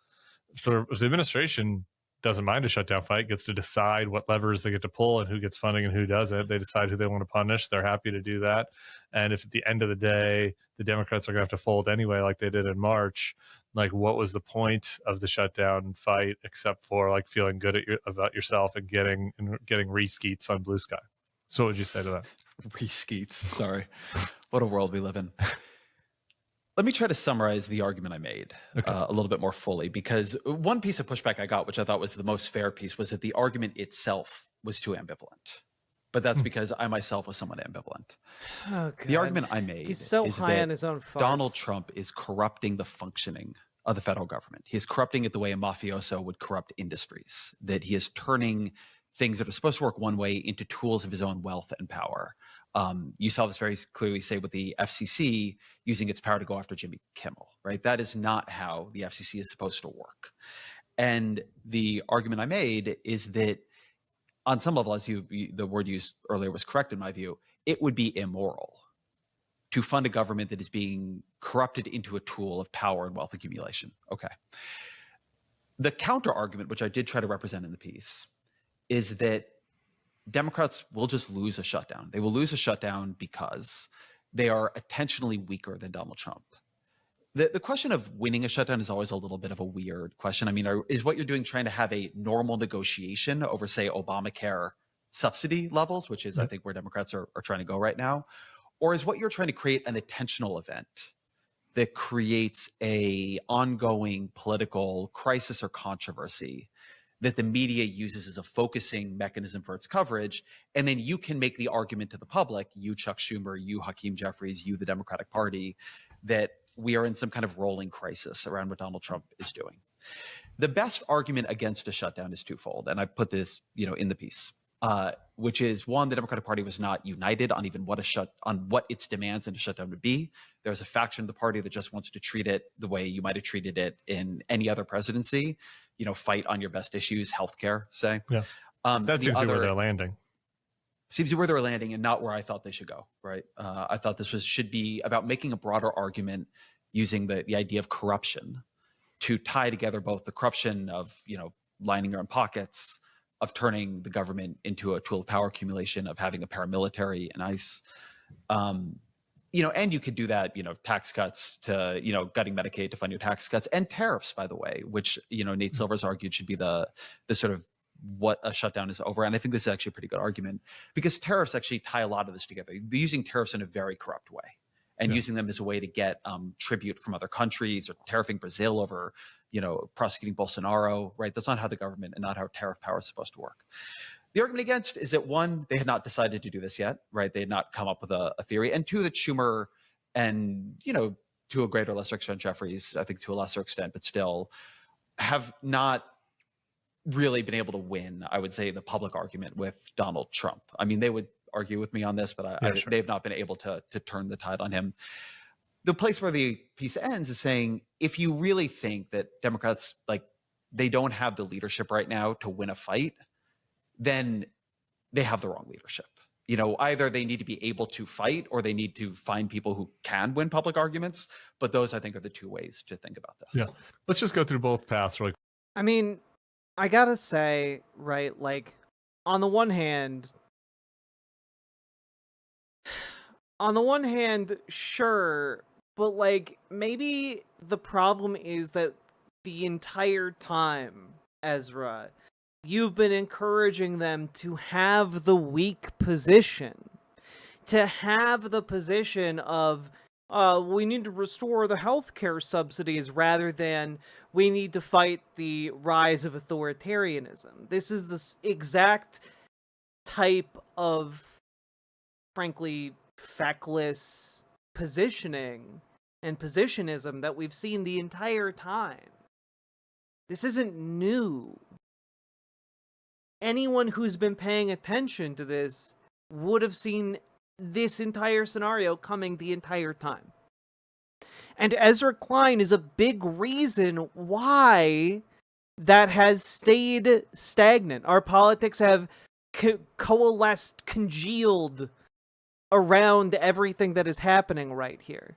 If the administration doesn't mind a shutdown fight, gets to decide what levers they get to pull and who gets funding and who doesn't. They decide who they want to punish. They're happy to do that. And if at the end of the day, the Democrats are going to have to fold anyway, like they did in March, like what was the point of the shutdown fight except for like feeling good about yourself and getting re-skeets on Blue Sky? So what would you say to that?
Re-skeets. Sorry. What a world we live in. Let me try to summarize the argument I made a little bit more fully, because one piece of pushback I got, which I thought was the most fair piece, was that the argument itself was too ambivalent. But that's because I myself was somewhat ambivalent.
Oh,
the argument I made
He's so
is
high
that
on his own farts.
Donald Trump is corrupting the functioning of the federal government. He is corrupting it the way a mafioso would corrupt industries, that he is turning things that are supposed to work one way into tools of his own wealth and power. You saw this very clearly, say, with the FCC using its power to go after Jimmy Kimmel, right? That is not how the FCC is supposed to work. And the argument I made is that on some level, as the word used earlier was correct in my view, it would be immoral to fund a government that is being corrupted into a tool of power and wealth accumulation. Okay. The counter argument, which I did try to represent in the piece, is that Democrats will just lose a shutdown. They will lose a shutdown because they are attentionally weaker than Donald Trump. The question of winning a shutdown is always a little bit of a weird question. I mean, is what you're doing trying to have a normal negotiation over, say, Obamacare subsidy levels, which is, I think, where Democrats are trying to go right now? Or is what you're trying to create an attentional event that creates a ongoing political crisis or controversy that the media uses as a focusing mechanism for its coverage, and then you can make the argument to the public, you Chuck Schumer, you Hakeem Jeffries, you the Democratic Party, that we are in some kind of rolling crisis around what Donald Trump is doing. The best argument against a shutdown is twofold, and I put this, in the piece, which is one: the Democratic Party was not united on even what its demands in a shutdown would be. There's a faction of the party that just wants to treat it the way you might have treated it in any other presidency. Fight on your best issues, healthcare, say.
Yeah, that seems to be where they're landing.
Seems to be where they're landing, and not where I thought they should go. Right? I thought this should be about making a broader argument using the idea of corruption to tie together both the corruption of lining your own pockets, of turning the government into a tool of power accumulation, of having a paramilitary and ICE, and you could do that, tax cuts to, gutting Medicaid to fund your tax cuts, and tariffs, by the way, which, Nate Silver's argued should be the sort of what a shutdown is over. And I think this is actually a pretty good argument, because tariffs actually tie a lot of this together. They're using tariffs in a very corrupt way, and using them as a way to get tribute from other countries, or tariffing Brazil over, prosecuting Bolsonaro, right? That's not how the government and not how tariff power is supposed to work. The argument against is that, one, they had not decided to do this yet, right? They had not come up with a theory. And two, that Schumer and, to a greater or lesser extent, Jeffries, I think to a lesser extent, but still, have not really been able to win, I would say, the public argument with Donald Trump. I mean, they would argue with me on this, but
Sure.
they've not been able to turn the tide on him. The place where the piece ends is saying, if you really think that Democrats, they don't have the leadership right now to win a fight, then they have the wrong leadership. Either they need to be able to fight, or they need to find people who can win public arguments. But those, I think, are the two ways to think about this.
Yeah. Let's just go through both paths really.
I mean, I gotta say, right, on the one hand, sure, but maybe the problem is that the entire time, Ezra, you've been encouraging them to have the weak position, to have the position of, we need to restore the healthcare subsidies, rather than we need to fight the rise of authoritarianism. This is the exact type of, frankly, feckless positioning and positionism that we've seen the entire time. This isn't new. Anyone who's been paying attention to this would have seen this entire scenario coming the entire time. And Ezra Klein is a big reason why that has stayed stagnant. Our politics have coalesced, congealed around everything that is happening right here.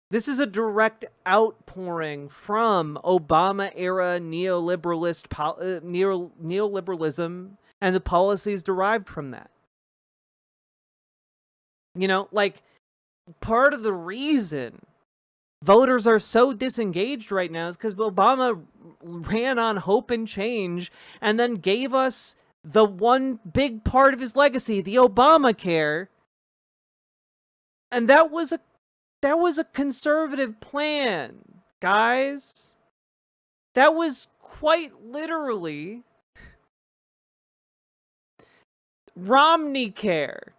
This is a direct outpouring from Obama-era neoliberalism and the policies derived from that. Part of the reason voters are so disengaged right now is because Obama ran on hope and change, and then gave us the one big part of his legacy, the Obamacare. And that was a conservative plan, guys. That was quite literally Romney care.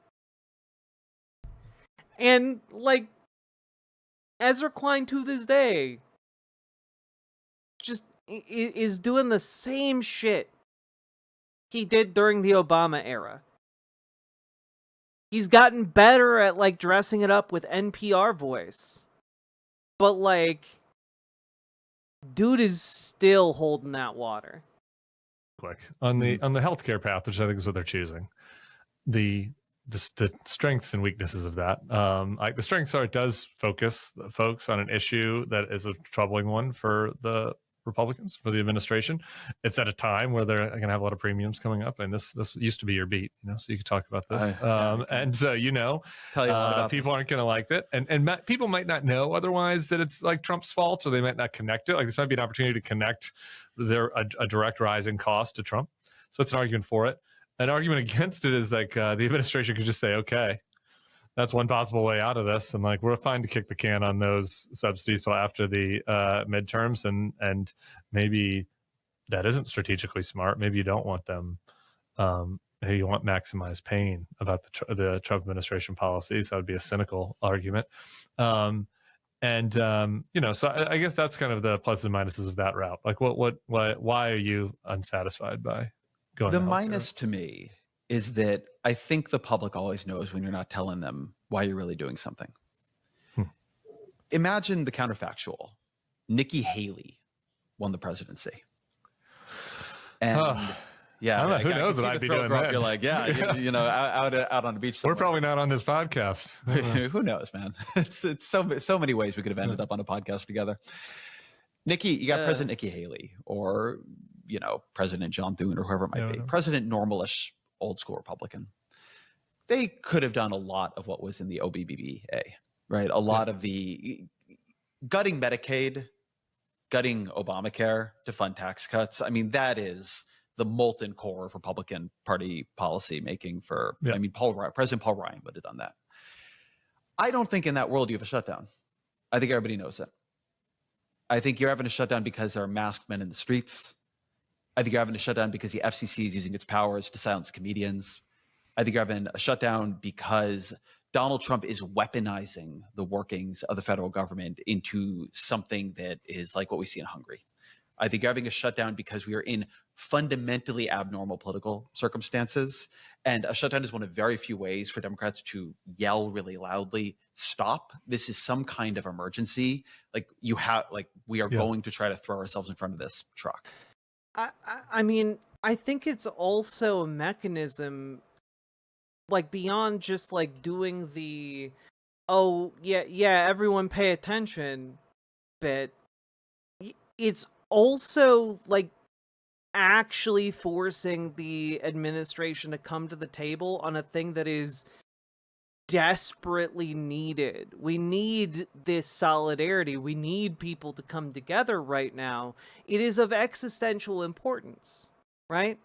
And Ezra Klein to this day just is doing the same shit he did during the Obama era. He's gotten better at dressing it up with NPR voice. But dude is still holding that water.
Quick. On the healthcare path, which I think is what they're choosing. The strengths and weaknesses of that. The strengths are, it does focus folks on an issue that is a troubling one for the Republicans, for the administration. It's at a time where they're going to have a lot of premiums coming up, and this used to be your beat, so you could talk about this. And so tell you a lot about people aren't going to like it, and people might not know otherwise that it's Trump's fault, or they might not connect it. This might be an opportunity to connect a direct rise in cost to Trump. So it's an argument for it. An argument against it is the administration could just say, okay, that's one possible way out of this, and we're fine to kick the can on those subsidies till after the midterms, and maybe that isn't strategically smart. Maybe you don't want them. Maybe you want maximized pain about the Trump administration policies. That would be a cynical argument. So I guess that's kind of the pluses and minuses of that route. Why are you unsatisfied by going?
The minus to me is that I think the public always knows when you're not telling them why you're really doing something. Imagine the counterfactual. Nikki Haley won the presidency. And
who knows what I'd be doing then?
You're out on the beach somewhere.
We're probably not on this podcast.
Who knows, man? It's so many ways we could have ended up on a podcast together. You got President Nikki Haley, or President John Thune, or whoever it might be. President normalish, old school Republican. They could have done a lot of what was in the OBBBA. right? A lot of the gutting Medicaid, gutting Obamacare to fund tax cuts. I mean, that is the molten core of Republican Party policy making for, I mean, President Paul Ryan would have done that. I don't think in that world you have a shutdown. I think everybody knows it. I think you're having a shutdown because there are masked men in the streets. I think you're having a shutdown because the FCC is using its powers to silence comedians. I think you're having a shutdown because Donald Trump is weaponizing the workings of the federal government into something that is like what we see in Hungary. I think you're having a shutdown because we are in fundamentally abnormal political circumstances. And a shutdown is one of very few ways for Democrats to yell really loudly, stop. This is some kind of emergency. Like we are going to try to throw ourselves in front of this truck.
I mean, I think it's also a mechanism, like beyond just like doing the, oh yeah, everyone pay attention bit. It's also like actually forcing the administration to come to the table on a thing that is desperately needed. We need this solidarity. We need people to come together right now. It is of existential importance, right?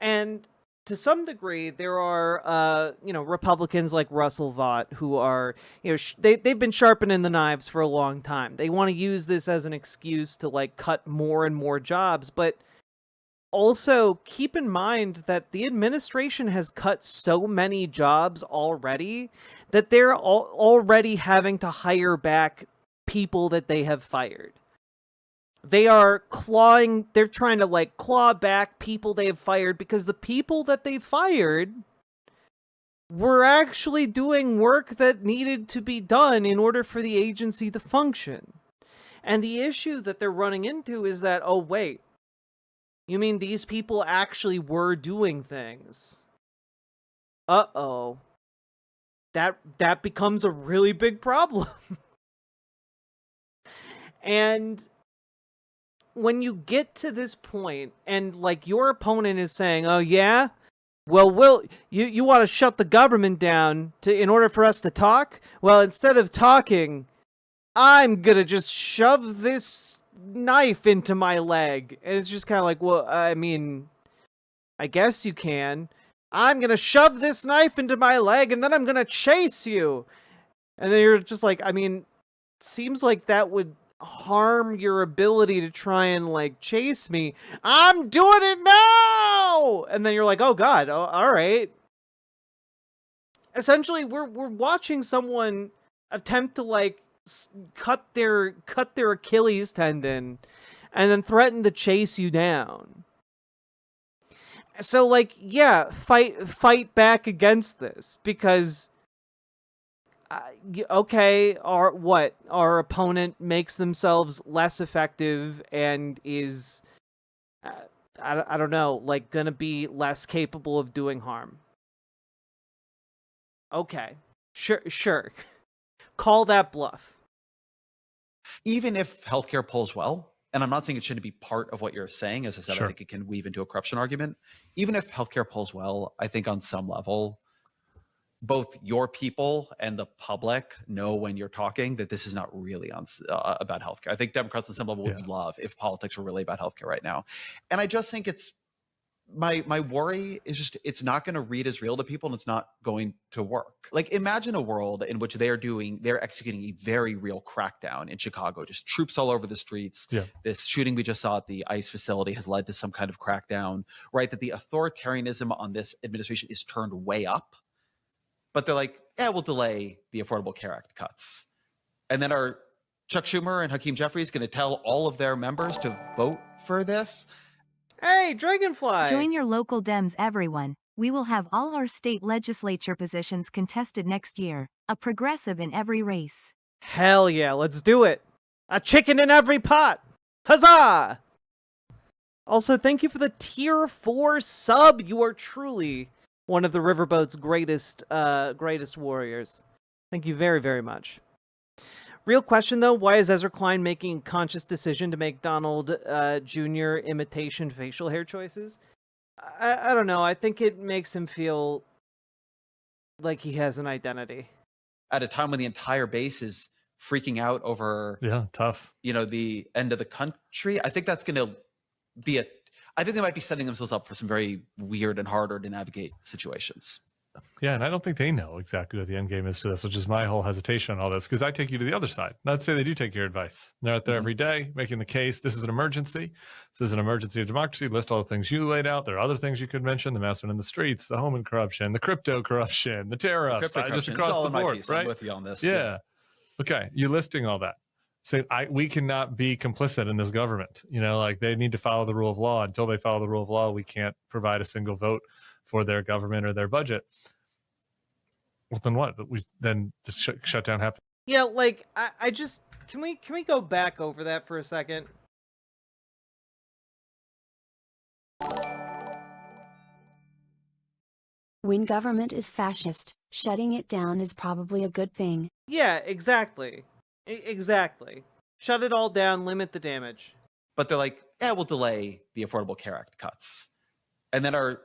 And to some degree, there are, Republicans like Russell Vought who are, they've been sharpening the knives for a long time. They want to use this as an excuse to like cut more and more jobs, but also keep in mind that the administration has cut so many jobs already that they're already having to hire back people that they have fired. They are they're trying to like claw back people they have fired because the people that they fired were actually doing work that needed to be done in order for the agency to function. And the issue that they're running into is that, oh wait, you mean these people actually were doing things? Uh-oh. That becomes a really big problem. And when you get to this point and like your opponent is saying, "Oh yeah? Well, you want to shut the government down in order for us to talk? Well, instead of talking, I'm going to just shove this knife into my leg." And it's just kind of like, well, I mean, I guess you can. I'm going to shove this knife into my leg and then I'm going to chase you. And then you're just like, I mean, seems like that would harm your ability to try and like chase me. I'm doing it now. And then you're like, oh God, all right. Essentially, we're watching someone attempt to like cut their Achilles tendon and then threaten to chase you down. So like, yeah, fight back against this because okay, our opponent makes themselves less effective and is I don't know, like gonna be less capable of doing harm. Okay. Sure. Call that bluff.
Even if healthcare polls well, and I'm not saying it shouldn't be part of what you're saying, as I said, I think it can weave into a corruption argument. Even if healthcare polls well, I think on some level, both your people and the public know when you're talking that this is not really about healthcare. I think Democrats on some level would love if politics were really about healthcare right now. And I just think it's, my worry is just it's not going to read as real to people and it's not going to work. Like imagine a world in which they're executing a very real crackdown in Chicago, just troops all over the streets. This shooting we just saw at the ICE facility has led to some kind of crackdown, right? That the authoritarianism on this administration is turned way up. But they're like, yeah, we'll delay the Affordable Care Act cuts. And then are Chuck Schumer and Hakeem Jeffries going to tell all of their members to vote for this?
Hey, Dragonfly!
Join your local Dems, everyone. We will have all our state legislature positions contested next year. A progressive in every race.
Hell yeah, let's do it. A chicken in every pot. Huzzah! Also, thank you for the tier 4 sub. You are truly one of the Riverboat's greatest warriors. Thank you very, very much. Real question, though, why is Ezra Klein making a conscious decision to make Donald Jr. imitation facial hair choices? I don't know. I think it makes him feel like he has an identity.
at a time when the entire base is freaking out over,
tough,
the end of the country. I think that's going to be I think they might be setting themselves up for some very weird and harder to navigate situations.
Yeah, and I don't think they know exactly what the end game is to this, which is my whole hesitation on all this, because I take you to the other side. Not to say they do take your advice. They're out there every day making the case. This is an emergency. This is an emergency of democracy. List all the things you laid out. There are other things you could mention: the massacre in the streets, the home and corruption, the crypto corruption, the tariffs, just across the board. Right?
I'm with you on this.
Yeah. Okay, you're listing all that. So we cannot be complicit in this government. They need to follow the rule of law. Until they follow the rule of law, we can't provide a single vote for their government or their budget. Well, then what? Then the shutdown happens.
Yeah, I just can we go back over that for a second?
When government is fascist, shutting it down is probably a good thing.
Yeah, exactly. Exactly. Shut it all down, limit the damage.
But they're like, yeah, we'll delay the Affordable Care Act cuts. And then are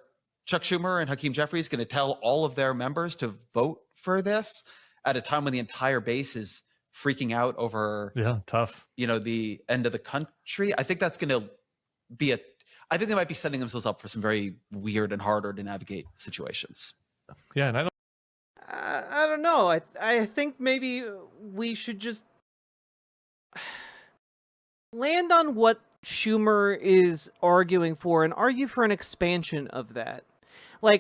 Chuck Schumer and Hakeem Jeffries going to tell all of their members to vote for this at a time when the entire base is freaking out over,
tough,
the end of the country? I think that's going to be I think they might be setting themselves up for some very weird and harder to navigate situations.
Yeah, and
I don't know. I think maybe we should just land on what Schumer is arguing for and argue for an expansion of that.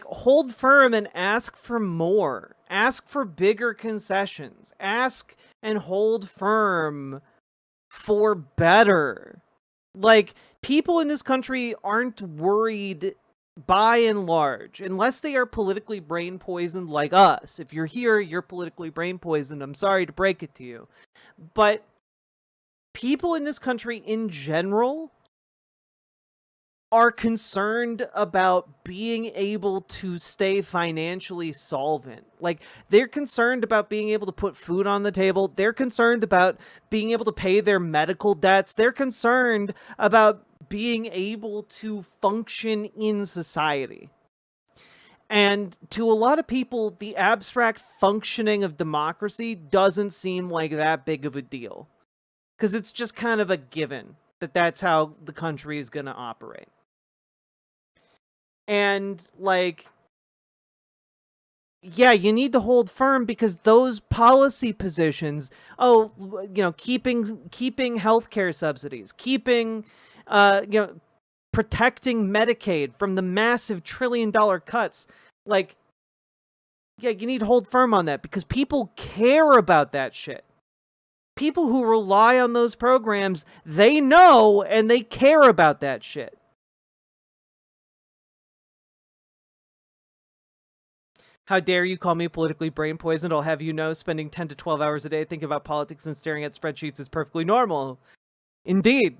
Hold firm and ask for more. Ask for bigger concessions. Ask and hold firm for better. People in this country aren't worried by and large, unless they are politically brain poisoned like us. If you're here, you're politically brain poisoned. I'm sorry to break it to you. But people in this country in general are concerned about being able to stay financially solvent. They're concerned about being able to put food on the table. They're concerned about being able to pay their medical debts. They're concerned about being able to function in society. And to a lot of people, the abstract functioning of democracy doesn't seem like that big of a deal. Because it's just kind of a given that that's how the country is going to operate. And, yeah, you need to hold firm because those policy positions, keeping healthcare subsidies, keeping, protecting Medicaid from the massive $1 trillion cuts, yeah, you need to hold firm on that because people care about that shit. People who rely on those programs, they know and they care about that shit. How dare you call me politically brain poisoned? I'll have you know spending 10 to 12 hours a day thinking about politics and staring at spreadsheets is perfectly normal. Indeed.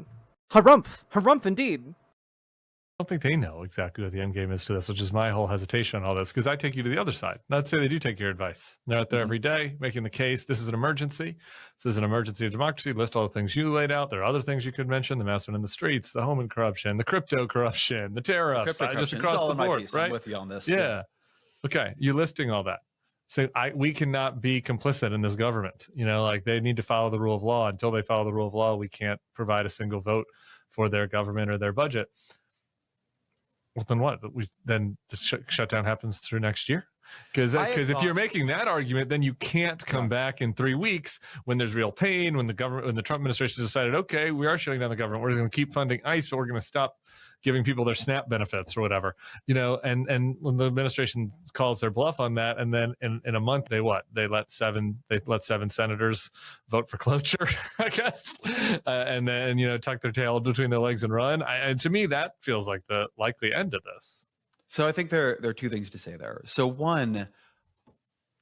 Harumph indeed.
I don't think they know exactly what the end game is to this, which is my whole hesitation on all this, because I take you to the other side. Not to say they do take your advice. They're out there every day making the case. This is an emergency. This is an emergency of democracy. List all the things you laid out. There are other things you could mention: the massacre in the streets, the home and corruption, the crypto corruption, the tariffs, just across the board. Right?
I'm with you on this.
Yeah. Okay, you're listing all that. So we cannot be complicit in this government. They need to follow the rule of law. Until they follow the rule of law, we can't provide a single vote for their government or their budget. Well, then what? Then the shutdown happens through next year? Because if you're making that argument, then you can't come back in 3 weeks when there's real pain, when the Trump administration decided, okay, we are shutting down the government. We're going to keep funding ICE, but we're going to stop giving people their SNAP benefits or whatever, and when the administration calls their bluff on that, and then in a month they let seven senators vote for cloture, I guess, and then tuck their tail between their legs and run. And to me, that feels like the likely end of this.
So I think there are two things to say there. So one,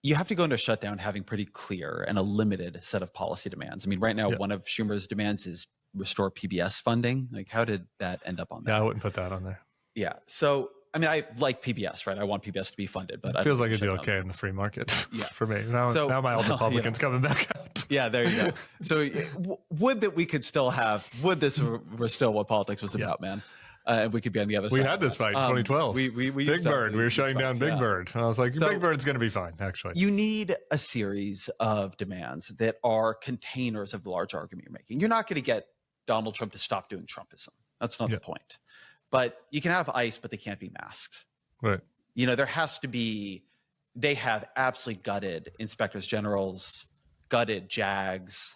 you have to go into a shutdown having pretty clear and a limited set of policy demands. I mean, right now, one of Schumer's demands is restore PBS funding. How did that end up on there?
Yeah, I wouldn't put that on there.
Yeah. So, I mean, I like PBS, right? I want PBS to be funded, but
it feels like it'd be okay in the free market for me. Now my old Republican's coming back out.
Yeah, there you go. So would this were still what politics was about, man. And we could be on the other side.
We had this fight in 2012.
We
Big Bird. We were shutting down Big Bird. I was like,
So-
Big Bird's going to be fine, actually.
You need a series of demands that are containers of the large argument you're making. You're not going to get Donald Trump to stop doing Trumpism. That's not the point. But you can have ICE, but they can't be masked.
Right.
You know, there has to be, they have absolutely gutted inspectors generals, gutted JAGs,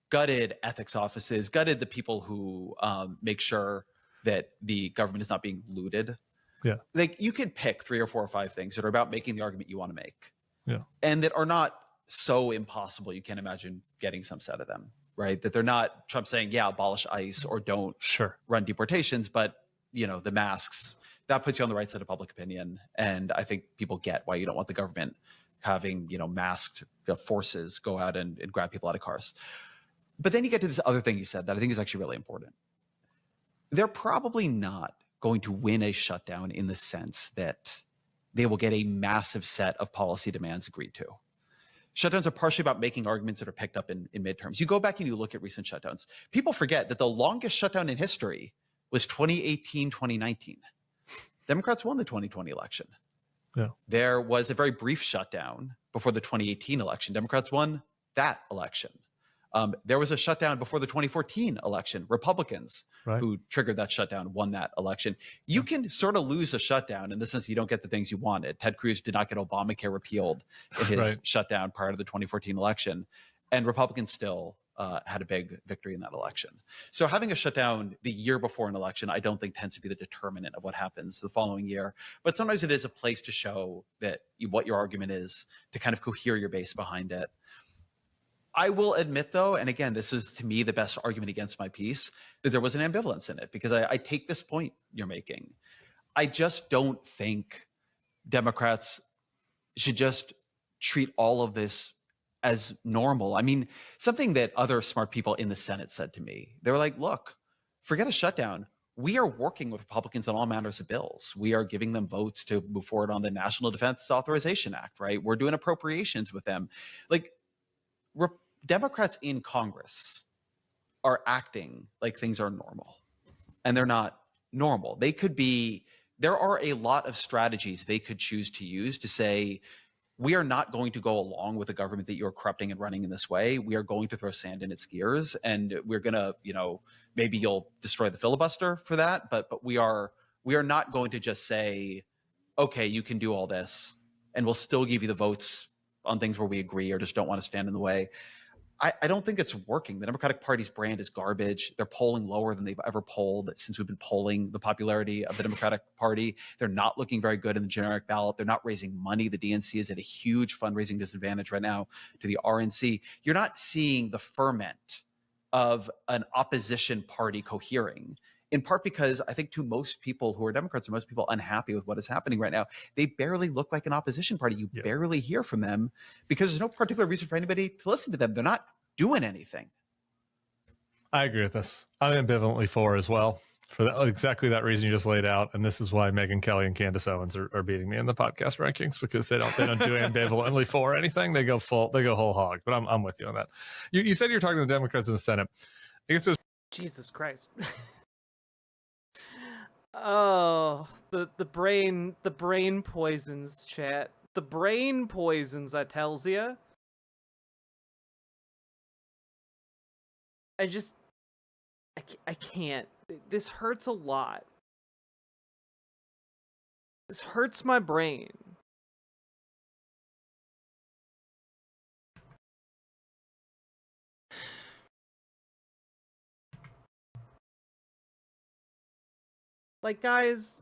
gutted ethics offices, gutted the people who make sure that the government is not being looted.
Yeah.
Like, you could pick 3 or 4 or 5 things that are about making the argument you want to make.
Yeah.
And that are not so impossible you can't imagine getting some set of them, right? That they're not Trump saying, yeah, abolish ICE or don't run deportations, but, you know, the masks, that puts you on the right side of public opinion. And I think people get why you don't want the government having, you know, masked forces go out and grab people out of cars. But then you get to this other thing you said that I think is actually really important. They're probably not going to win a shutdown in the sense that they will get a massive set of policy demands agreed to. Shutdowns are partially about making arguments that are picked up in midterms. You go back and you look at recent shutdowns. People forget that the longest shutdown in history was 2018, 2019. Democrats won the 2020 election.
Yeah.
There was a very brief shutdown before the 2018 election. Democrats won that election. There was a shutdown before the 2014 election. Republicans who triggered that shutdown won that election. You can sort of lose a shutdown in the sense you don't get the things you wanted. Ted Cruz did not get Obamacare repealed in his shutdown prior to the 2014 election. And Republicans still had a big victory in that election. So having a shutdown the year before an election, I don't think tends to be the determinant of what happens the following year. But sometimes it is a place to show that what your argument is, to kind of cohere your base behind it. I will admit, though, and again, this is to me the best argument against my piece, that there was an ambivalence in it, because I take this point you're making. I just don't think Democrats should just treat all of this as normal. I mean, something that other smart people in the Senate said to me, they were like, look, forget a shutdown. We are working with Republicans on all matters of bills. We are giving them votes to move forward on the National Defense Authorization Act, right? We're doing appropriations with them. Like, Democrats in Congress are acting like things are normal, and they're not normal. They could be, there are a lot of strategies they could choose to use to say, we are not going to go along with a government that you're corrupting and running in this way. We are going to throw sand in its gears, and we're going to, you know, maybe you'll destroy the filibuster for that, but we are not going to just say, okay, you can do all this, and we'll still give you the votes on things where we agree or just don't want to stand in the way. I don't think it's working. The Democratic Party's brand is garbage. They're polling lower than they've ever polled since we've been polling the popularity of the Democratic Party. They're not looking very good in the generic ballot. They're not raising money. The DNC is at a huge fundraising disadvantage right now to the RNC. You're not seeing the ferment of an opposition party cohering, in part because I think to most people who are Democrats, or most people unhappy with what is happening right now, they barely look like an opposition party. You barely hear from them because there's no particular reason for anybody to listen to them. They're not doing anything.
I agree with this. I'm ambivalently for as well, for exactly that reason you just laid out. And this is why Megyn Kelly and Candace Owens are beating me in the podcast rankings, because they don't do ambivalently for anything. They go whole hog. But I'm with you on that. You said you're talking to the Democrats in the Senate. I guess there's
Jesus Christ. Oh, the brain poisons, chat. The brain poisons, I tells ya. I can't. This hurts a lot. This hurts my brain. Like, guys,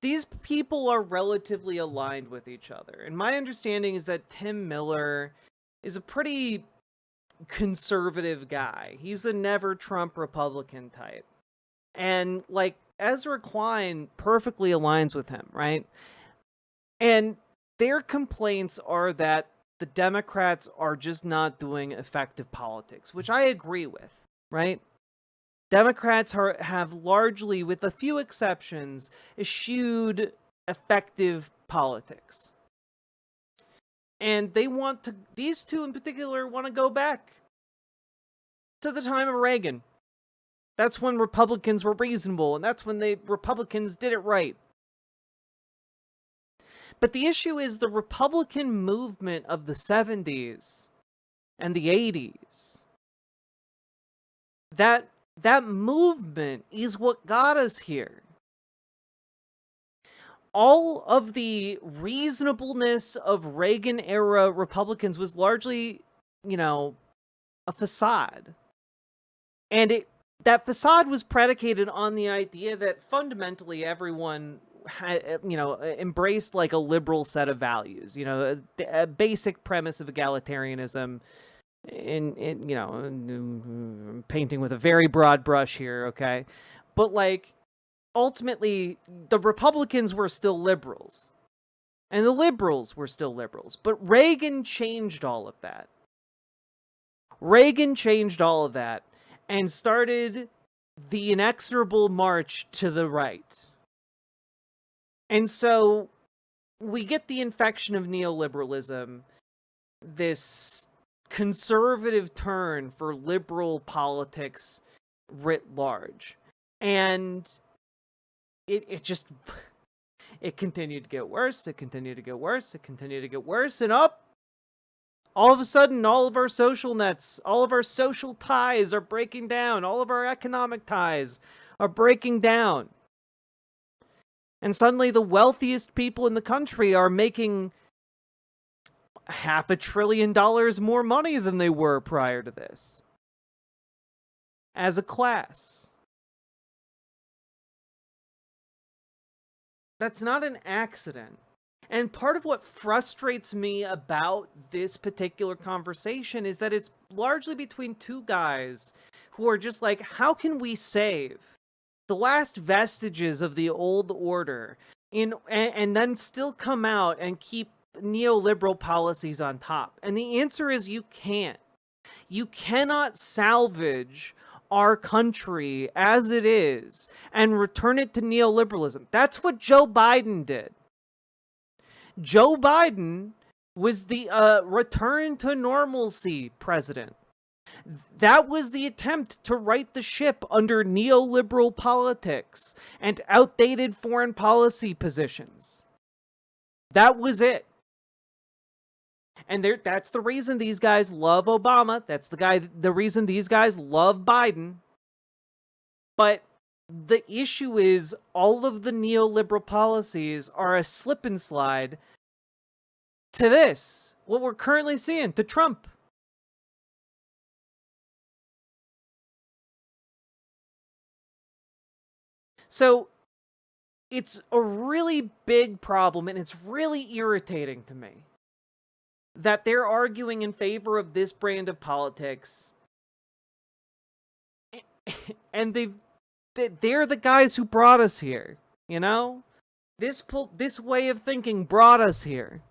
these people are relatively aligned with each other. And my understanding is that Tim Miller is a pretty conservative guy. He's a never Trump Republican type. And, like, Ezra Klein perfectly aligns with him, right? And their complaints are that the Democrats are just not doing effective politics, which I agree with, right? Democrats have largely, with a few exceptions, eschewed effective politics. And they want to, these two in particular, want to go back to the time of Reagan. That's when Republicans were reasonable, and that's when Republicans did it right. But the issue is the Republican movement of the 70s and the 80s. That movement is what got us here. All of the reasonableness of Reagan-era Republicans was largely, a facade. And that facade was predicated on the idea that fundamentally everyone had, embraced like a liberal set of values, a basic premise of egalitarianism, painting with a very broad brush here, okay? But like, ultimately, the Republicans were still liberals, and the liberals were still liberals, but Reagan changed all of that. Reagan changed all of that and started the inexorable march to the right. And so we get the infection of neoliberalism, this conservative turn for liberal politics writ large. And it continued to get worse, it continued to get worse, it continued to get worse, and all of a sudden, all of our social nets, all of our social ties are breaking down, all of our economic ties are breaking down. And suddenly the wealthiest people in the country are making $500 billion more money than they were prior to this. As a class. That's not an accident. And part of what frustrates me about this particular conversation is that it's largely between two guys who are just like, how can we save the last vestiges of the old order and then still come out and keep neoliberal policies on top? And the answer is you can't. You cannot salvage our country as it is and return it to neoliberalism. That's what Joe Biden did. Joe Biden was the return to normalcy president. That was the attempt to right the ship under neoliberal politics and outdated foreign policy positions. That was it. And that's the reason these guys love Obama. That's the reason these guys love Biden. But the issue is all of the neoliberal policies are a slip and slide to this, what we're currently seeing, to Trump. So it's a really big problem, and it's really irritating to me that they're arguing in favor of this brand of politics, and they're the guys who brought us here, This way of thinking brought us here.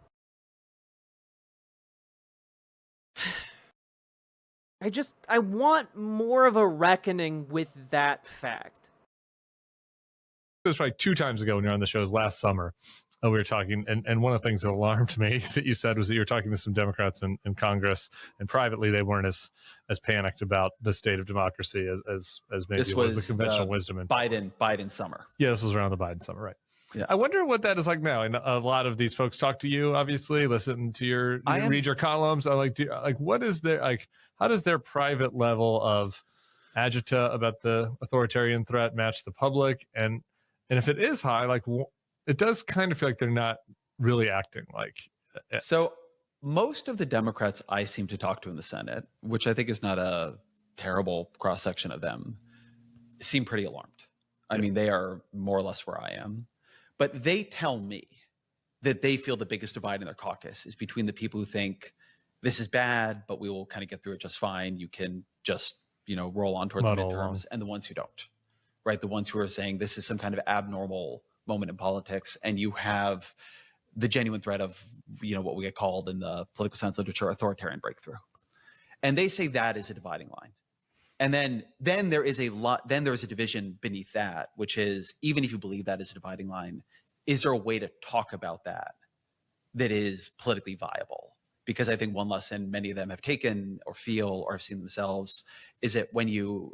I want more of a reckoning with that fact.
It was probably 2 times ago when you were on the shows last summer. We were talking, and one of the things that alarmed me that you said was that you were talking to some Democrats in Congress, and privately they weren't as panicked about the state of democracy as maybe
this
was the conventional wisdom.
Biden summer.
Yeah, this was around the Biden summer, right?
Yeah.
I wonder what that is like now. And a lot of these folks talk to you, obviously, listen to read your columns. What is their how does their private level of agita about the authoritarian threat match the public? And if it is high, it does kind of feel like they're not really acting like it.
So most of the Democrats I seem to talk to in the Senate, which I think is not a terrible cross-section of them, seem pretty alarmed. I mean, they are more or less where I am. But they tell me that they feel the biggest divide in their caucus is between the people who think this is bad, but we will kind of get through it just fine. You can just, roll on towards the midterms, and the ones who don't, right? The ones who are saying this is some kind of abnormal moment in politics, and you have the genuine threat of, what we get called in the political science literature, authoritarian breakthrough. And they say that is a dividing line. And then there is a division beneath that, which is, even if you believe that is a dividing line, is there a way to talk about that is politically viable? Because I think one lesson many of them have taken or feel or have seen themselves is that when you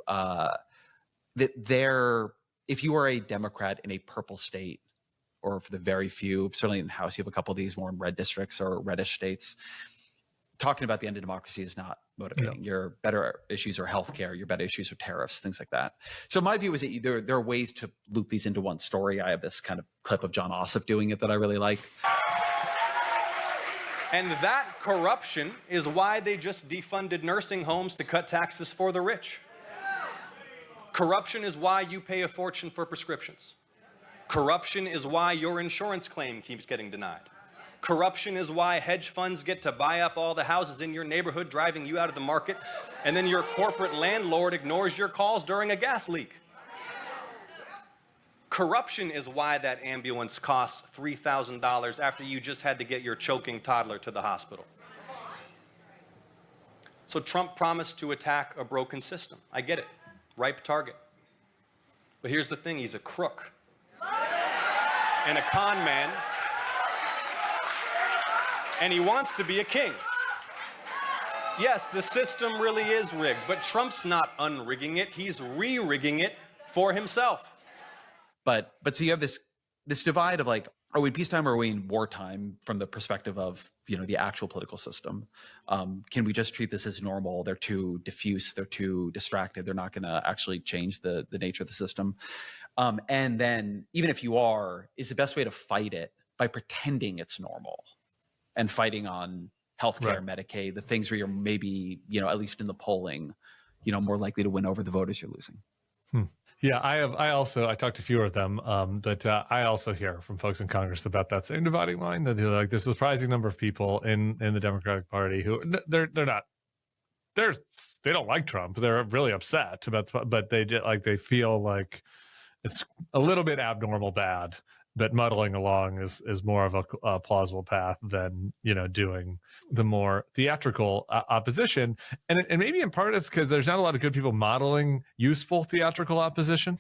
that if you are a Democrat in a purple state, or for the very few, certainly in the House, you have a couple of these more red districts or reddish states, talking about the end of democracy is not motivating. Your better issues are healthcare, your better issues are tariffs, things like that. So my view is that there are ways to loop these into one story. I have this kind of clip of John Ossoff doing it that I really like.
And that corruption is why they just defunded nursing homes to cut taxes for the rich. Corruption is why you pay a fortune for prescriptions. Corruption is why your insurance claim keeps getting denied. Corruption is why hedge funds get to buy up all the houses in your neighborhood, driving you out of the market, and then your corporate landlord ignores your calls during a gas leak. Corruption is why that ambulance costs $3,000 after you just had to get your choking toddler to the hospital. So Trump promised to attack a broken system. I get it. Ripe target. But here's the thing, he's a crook and a con man, and he wants to be a king. Yes, the system really is rigged, but Trump's not unrigging it, he's re-rigging it for himself.
But so you have this divide of like, are we in peacetime or are we in wartime from the perspective of, the actual political system? Can we just treat this as normal? They're too diffuse, they're too distracted, they're not going to actually change the nature of the system. And then even if you are, is the best way to fight it by pretending it's normal and fighting on healthcare, Medicaid, the things where you're maybe, at least in the polling, more likely to win over the voters you're losing.
Yeah, I talked to fewer of them, but I also hear from folks in Congress about that same dividing line, that like there's a surprising number of people in the Democratic Party who they don't like Trump. They're really upset but they feel like it's a little bit abnormal bad, that muddling along is more of a plausible path than doing the more theatrical opposition, and maybe in part it's because there's not a lot of good people modeling useful theatrical opposition,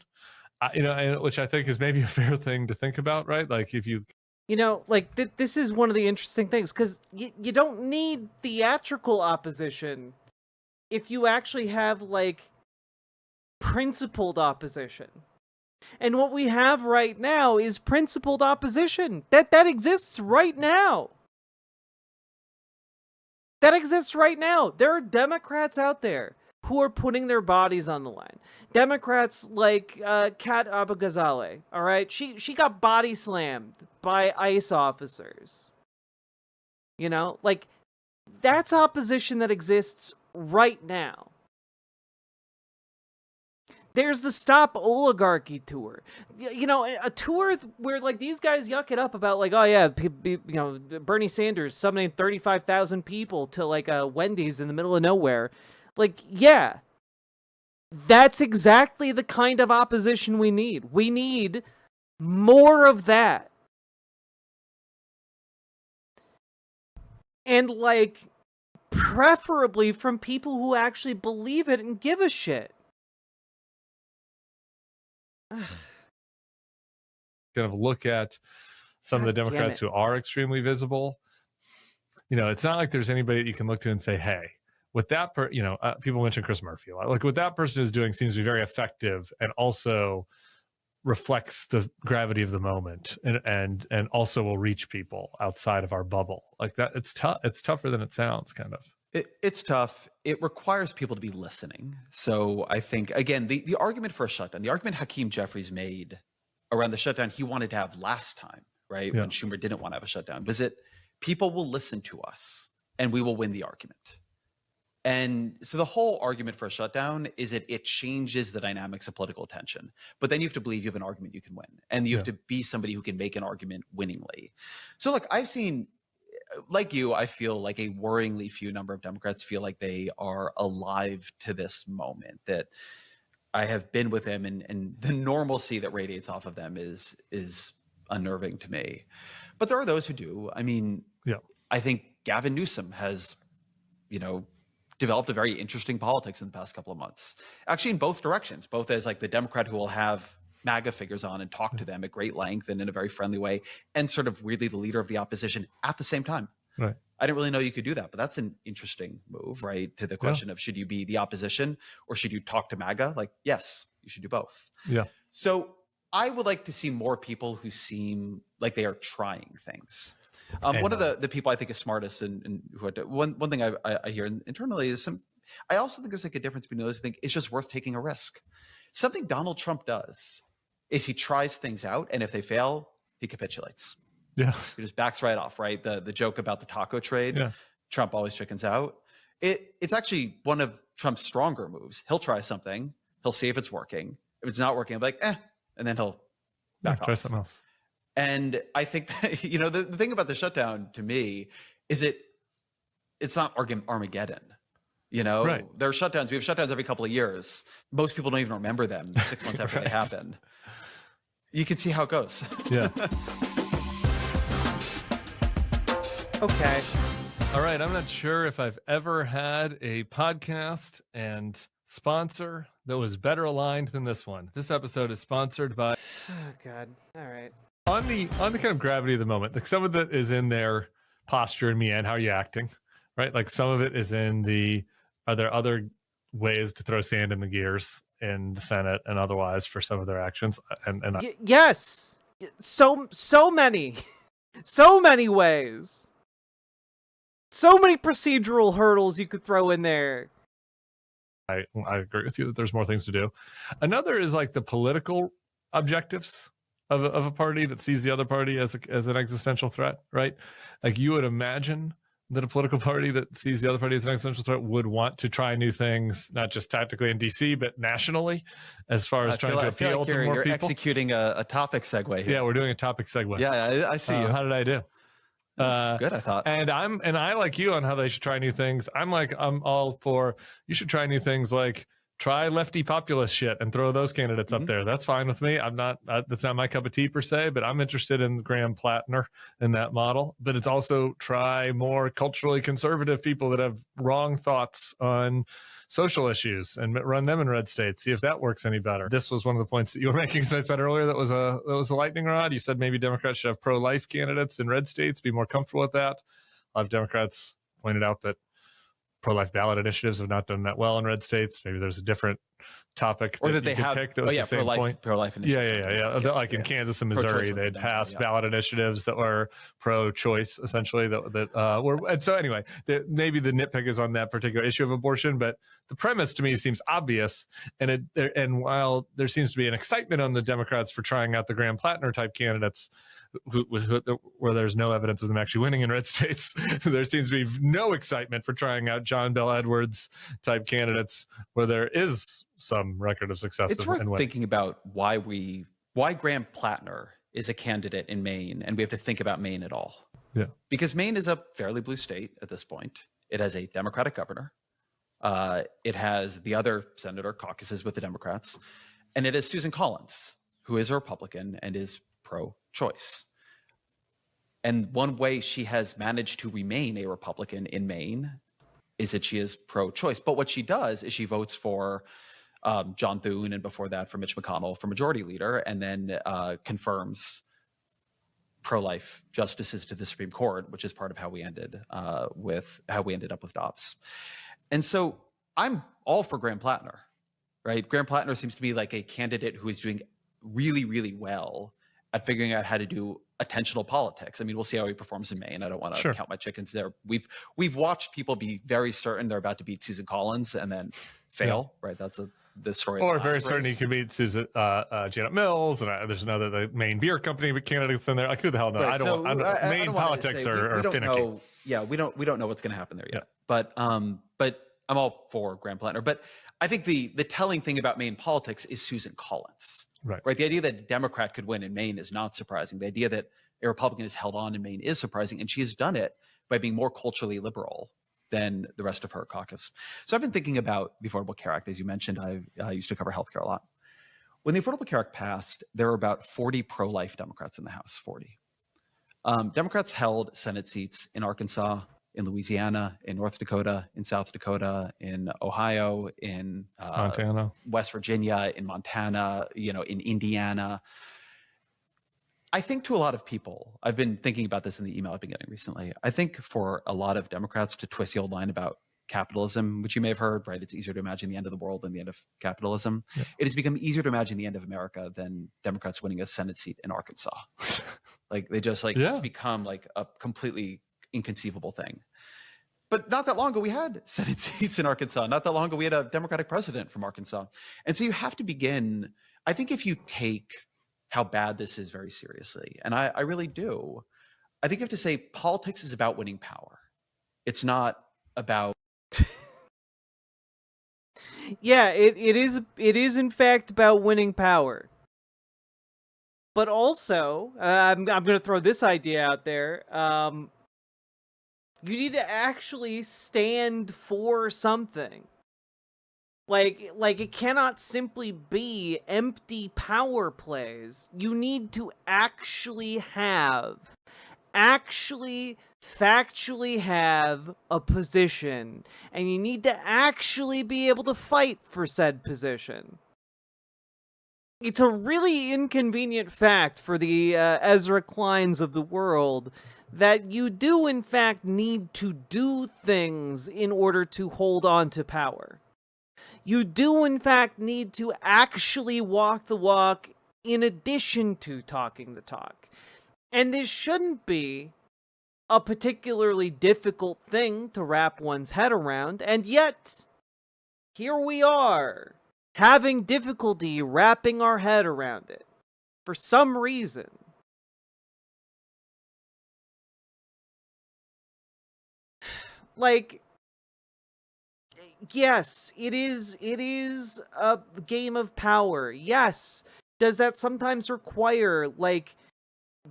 which I think is maybe a fair thing to think about, right? Like if you
this is one of the interesting things, because you don't need theatrical opposition if you actually have principled opposition. And what we have right now is principled opposition. That exists right now. That exists right now. There are Democrats out there who are putting their bodies on the line. Democrats like Kat Abou-Ghazaleh, all right? She got body slammed by ICE officers. That's opposition that exists right now. There's the Stop Oligarchy tour. A tour where these guys yuck it up about oh yeah, Bernie Sanders summoning 35,000 people to a Wendy's in the middle of nowhere. Yeah, that's exactly the kind of opposition we need. We need more of that. And preferably from people who actually believe it and give a shit.
kind of look at some of the Democrats who are extremely visible, it's not like there's anybody that you can look to and say, hey, what that people mention Chris Murphy a lot. Like what that person is doing seems to be very effective and also reflects the gravity of the moment and also will reach people outside of our bubble. Like that, it's tough. It's tougher than it sounds, kind of.
It's tough. It requires people to be listening. So I think, again, the argument for a shutdown, the argument Hakeem Jeffries made around the shutdown he wanted to have last time, right? When Schumer didn't want to have a shutdown, was it people will listen to us and we will win the argument. And so the whole argument for a shutdown is that it changes the dynamics of political attention. But then you have to believe you have an argument you can win. And you have to be somebody who can make an argument winningly. So look, I've seen, like you, I feel like a worryingly few number of Democrats feel like they are alive to this moment, that I have been with them, and the normalcy that radiates off of them is unnerving to me. But there are those who do. I mean, I think Gavin Newsom has, developed a very interesting politics in the past couple of months, actually in both directions, both as the Democrat who will have MAGA figures on and talk to them at great length and in a very friendly way, and sort of weirdly the leader of the opposition at the same time.
Right.
I didn't really know you could do that, but that's an interesting move, right? To the question of should you be the opposition or should you talk to MAGA? Yes, You should do both.
Yeah.
So I would like to see more people who seem like they are trying things. One of the people I think is smartest and who one thing I hear internally is I also think there's like a difference between those who think it's just worth taking a risk. Something Donald Trump does is he tries things out, and if they fail, he capitulates.
Yeah.
He just backs right off, right? The joke about the taco trade,
Yeah.
Trump always chickens out. It's actually one of Trump's stronger moves. He'll try something, he'll see if it's working. If it's not working, he'll be like, and then he'll back off.
Try something else.
And I think that, the thing about the shutdown to me is it's not Armageddon.
Right.
There are shutdowns. We have shutdowns every couple of years. Most people don't even remember them 6 months after they happen. You can see how it goes.
Yeah.
Okay.
All right. I'm not sure if I've ever had a podcast and sponsor that was better aligned than this one. This episode is sponsored by.
Oh God. All right.
On the kind of gravity of the moment, like some of it is in their posture and me and how are you acting, right? Like some of it is in are there other ways to throw sand in the gears in the Senate and otherwise for some of their actions?
Yes. So many. So many ways. So many procedural hurdles you could throw in there.
I agree with you that there's more things to do. Another is like the political objectives of a party that sees the other party as an existential threat, right? Like you would imagine that a political party that sees the other party as an existential threat would want to try new things, not just tactically in DC, but nationally, as far as trying to appeal to more
you're
people.
Executing a topic segue here.
Yeah, we're doing a topic segue.
Yeah, I see you.
How did I do?
Good, I thought.
And I like you on how they should try new things. I'm all for you should try new things like try lefty populist shit and throw those candidates up there. That's fine with me. I'm not that's not my cup of tea per se, but I'm interested in Graham Plattner in that model. But it's also try more culturally conservative people that have wrong thoughts on social issues and run them in red states. See if that works any better. This was one of the points that you were making. As I said earlier, that was a lightning rod. You said maybe Democrats should have pro-life candidates in red states, be more comfortable with that. A lot of Democrats pointed out that pro-life ballot initiatives have not done that well in red states. Maybe there's a different topic
or that they have
pick that was the same point.
Pro-life initiatives.
Yeah.
Yes,
like in Kansas and Missouri, they'd passed ballot initiatives that were pro-choice, essentially. That were, and so anyway, maybe the nitpick is on that particular issue of abortion, but the premise to me seems obvious. And while there seems to be an excitement on the Democrats for trying out the Graham Plattner type candidates, where there's no evidence of them actually winning in red states, there seems to be no excitement for trying out John Bel Edwards type candidates where there is some record of success.
It's worth thinking about why Graham Plattner is a candidate in Maine, and we have to think about Maine at all.
Yeah,
because Maine is a fairly blue state at this point. It has a Democratic governor. It has the other senator caucuses with the Democrats, and it is Susan Collins, who is a Republican and is pro-choice. And one way she has managed to remain a Republican in Maine is that she is pro-choice. But what she does is she votes for John Thune, and before that for Mitch McConnell for majority leader, and then confirms pro-life justices to the Supreme Court, which is part of how we ended up with Dobbs. And so I'm all for Graham Plattner, right? Graham Plattner seems to be like a candidate who is doing really, really well at figuring out how to do attentional politics. I mean, we'll see how he performs in Maine. I don't want to count my chickens there. We've watched people be very certain they're about to beat Susan Collins and then fail, right? That's the story.
Or very certain he could beat Susan Janet Mills, and there's another the Maine beer company candidates in there. Like who the hell knows?
Right,
Maine politics are
don't
finicky.
Know, yeah, we don't know what's going to happen there yet. But I'm all for Graham Plattner. But I think the telling thing about Maine politics is Susan Collins. Right. The idea that a Democrat could win in Maine is not surprising. The idea that a Republican is held on in Maine is surprising, and she's done it by being more culturally liberal than the rest of her caucus. So I've been thinking about the Affordable Care Act. As you mentioned, I used to cover healthcare a lot. When the Affordable Care Act passed, there were about 40 pro-life Democrats in the House, 40. Democrats held Senate seats in Arkansas, in Louisiana, in North Dakota, in South Dakota, in Ohio, in
Montana,
West Virginia, in Montana, in Indiana. I think to a lot of people, I've been thinking about this in the email I've been getting recently. I think for a lot of Democrats to twist the old line about capitalism, which you may have heard, right? It's easier to imagine the end of the world than the end of capitalism. Yeah. It has become easier to imagine the end of America than Democrats winning a Senate seat in Arkansas. Like they just like, it's become like a completely inconceivable thing. But not that long ago, we had Senate seats in Arkansas. Not that long ago, we had a Democratic president from Arkansas. And so you have to begin, I think if you take how bad this is very seriously, and I really do, I think you have to say politics is about winning power. It's not about.
Yeah, it is in fact about winning power. But also, I'm going to throw this idea out there. You need to actually stand for something. Like it cannot simply be empty power plays. You need to actually factually have a position, and you need to actually be able to fight for said position. It's a really inconvenient fact for the Ezra Kleins of the world that you do in fact need to do things in order to hold on to power. You do in fact need to actually walk the walk in addition to talking the talk. And this shouldn't be a particularly difficult thing to wrap one's head around, and yet, here we are, having difficulty wrapping our head around it, for some reason. Like, yes, it is a game of power. Yes, does that sometimes require, like,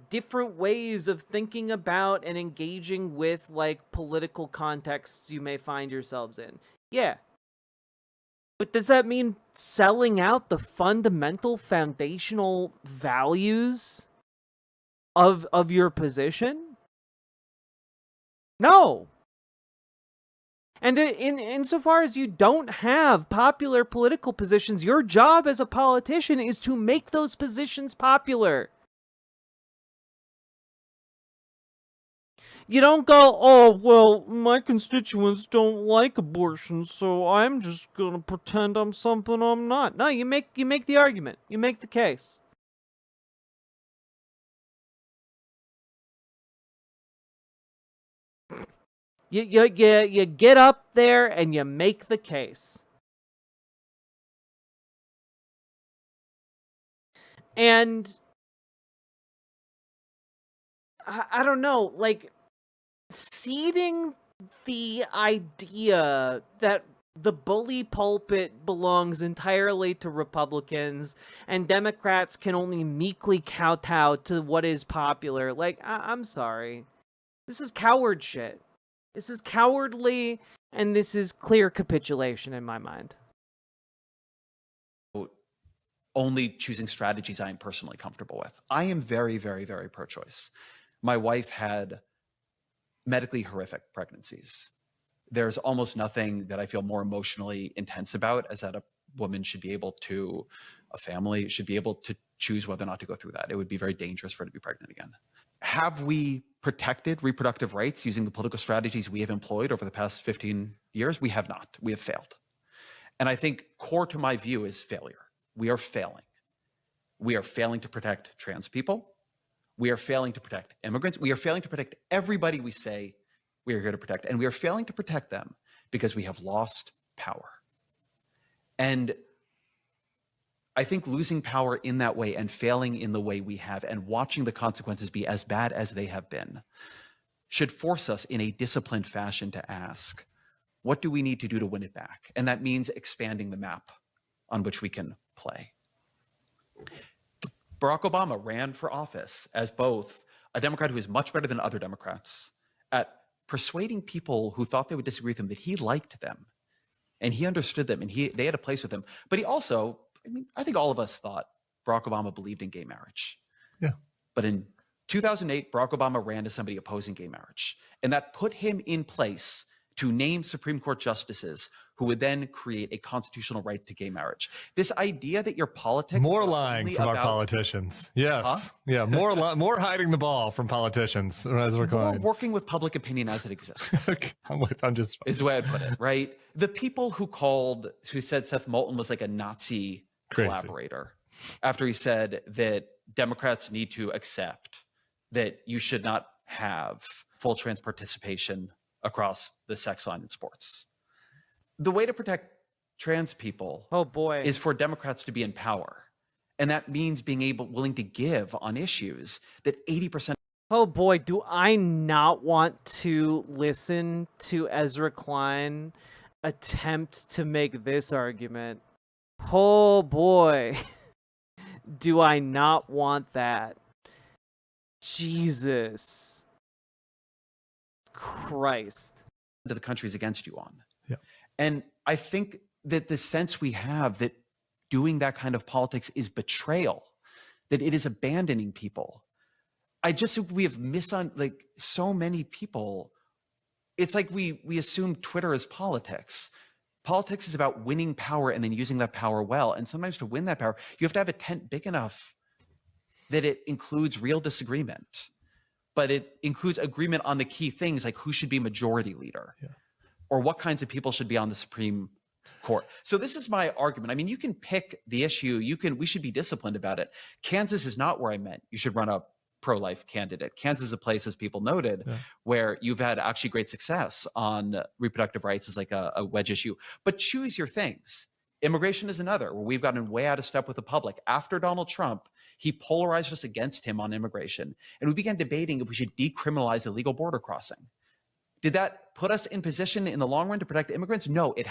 different ways of thinking about and engaging with, like, political contexts you may find yourselves in? Yeah. But does that mean selling out the fundamental foundational values of your position? No. And insofar as you don't have popular political positions, your job as a politician is to make those positions popular. You don't go, oh, well, my constituents don't like abortion, so I'm just gonna pretend I'm something I'm not. No, you make the argument. You make the case. You get up there and you make the case. And I don't know, like, seeding the idea that the bully pulpit belongs entirely to Republicans and Democrats can only meekly kowtow to what is popular. Like, I'm sorry. This is coward shit. This is cowardly, and this is clear capitulation in my mind.
Only choosing strategies I am personally comfortable with. I am very, very, very pro-choice. My wife had medically horrific pregnancies. There's almost nothing that I feel more emotionally intense about as that a woman should be able to, a family should be able to choose whether or not to go through that. It would be very dangerous for her to be pregnant again. Have we protected reproductive rights using the political strategies we have employed over the past 15 years? We have not. We have failed. And I think core to my view is failure. We are failing. We are failing to protect trans people. We are failing to protect immigrants. We are failing to protect everybody we say we are here to protect. And we are failing to protect them because we have lost power. And I think losing power in that way and failing in the way we have and watching the consequences be as bad as they have been should force us in a disciplined fashion to ask, what do we need to do to win it back? And that means expanding the map on which we can play. Barack Obama ran for office as both a Democrat who is much better than other Democrats at persuading people who thought they would disagree with him that he liked them and he understood them and they had a place with him. But he also, I mean, I think all of us thought Barack Obama believed in gay marriage.
Yeah.
But in 2008, Barack Obama ran as somebody opposing gay marriage. And that put him in place to name Supreme Court justices who would then create a constitutional right to gay marriage. This idea that your politics
more
are
lying
only
from our
about-
politicians. Yes.
Huh?
Yeah. More hiding the ball from politicians. Ezra
More
Klein.
working with public opinion as it exists.
I'm just
is the way I'd put it, right? The people who said Seth Moulton was like a Nazi collaborator after he said that Democrats need to accept that you should not have full trans participation across the sex line in sports. The way to protect trans people is for Democrats to be in power. And that means being willing to give on issues that 80%.
Oh boy, do I not want to listen to Ezra Klein attempt to make this argument. Oh boy, do I not want that. Jesus Christ.
That the country's against you on.
Yeah.
And I think that the sense we have that doing that kind of politics is betrayal, that it is abandoning people. I just think we have so many people. It's like we assume Twitter is politics. Politics is about winning power and then using that power well. And sometimes to win that power, you have to have a tent big enough that it includes real disagreement, but it includes agreement on the key things like who should be majority leader or what kinds of people should be on the Supreme Court. So this is my argument. I mean, you can pick the issue. We should be disciplined about it. Kansas is not where I meant you should run a pro-life candidate. Kansas is a place, as people noted, where you've had actually great success on reproductive rights as like a wedge issue. But choose your things. Immigration is another, where we've gotten way out of step with the public. After Donald Trump, he polarized us against him on immigration. And we began debating if we should decriminalize illegal border crossing. Did that put us in position in the long run to protect immigrants? No, it helped.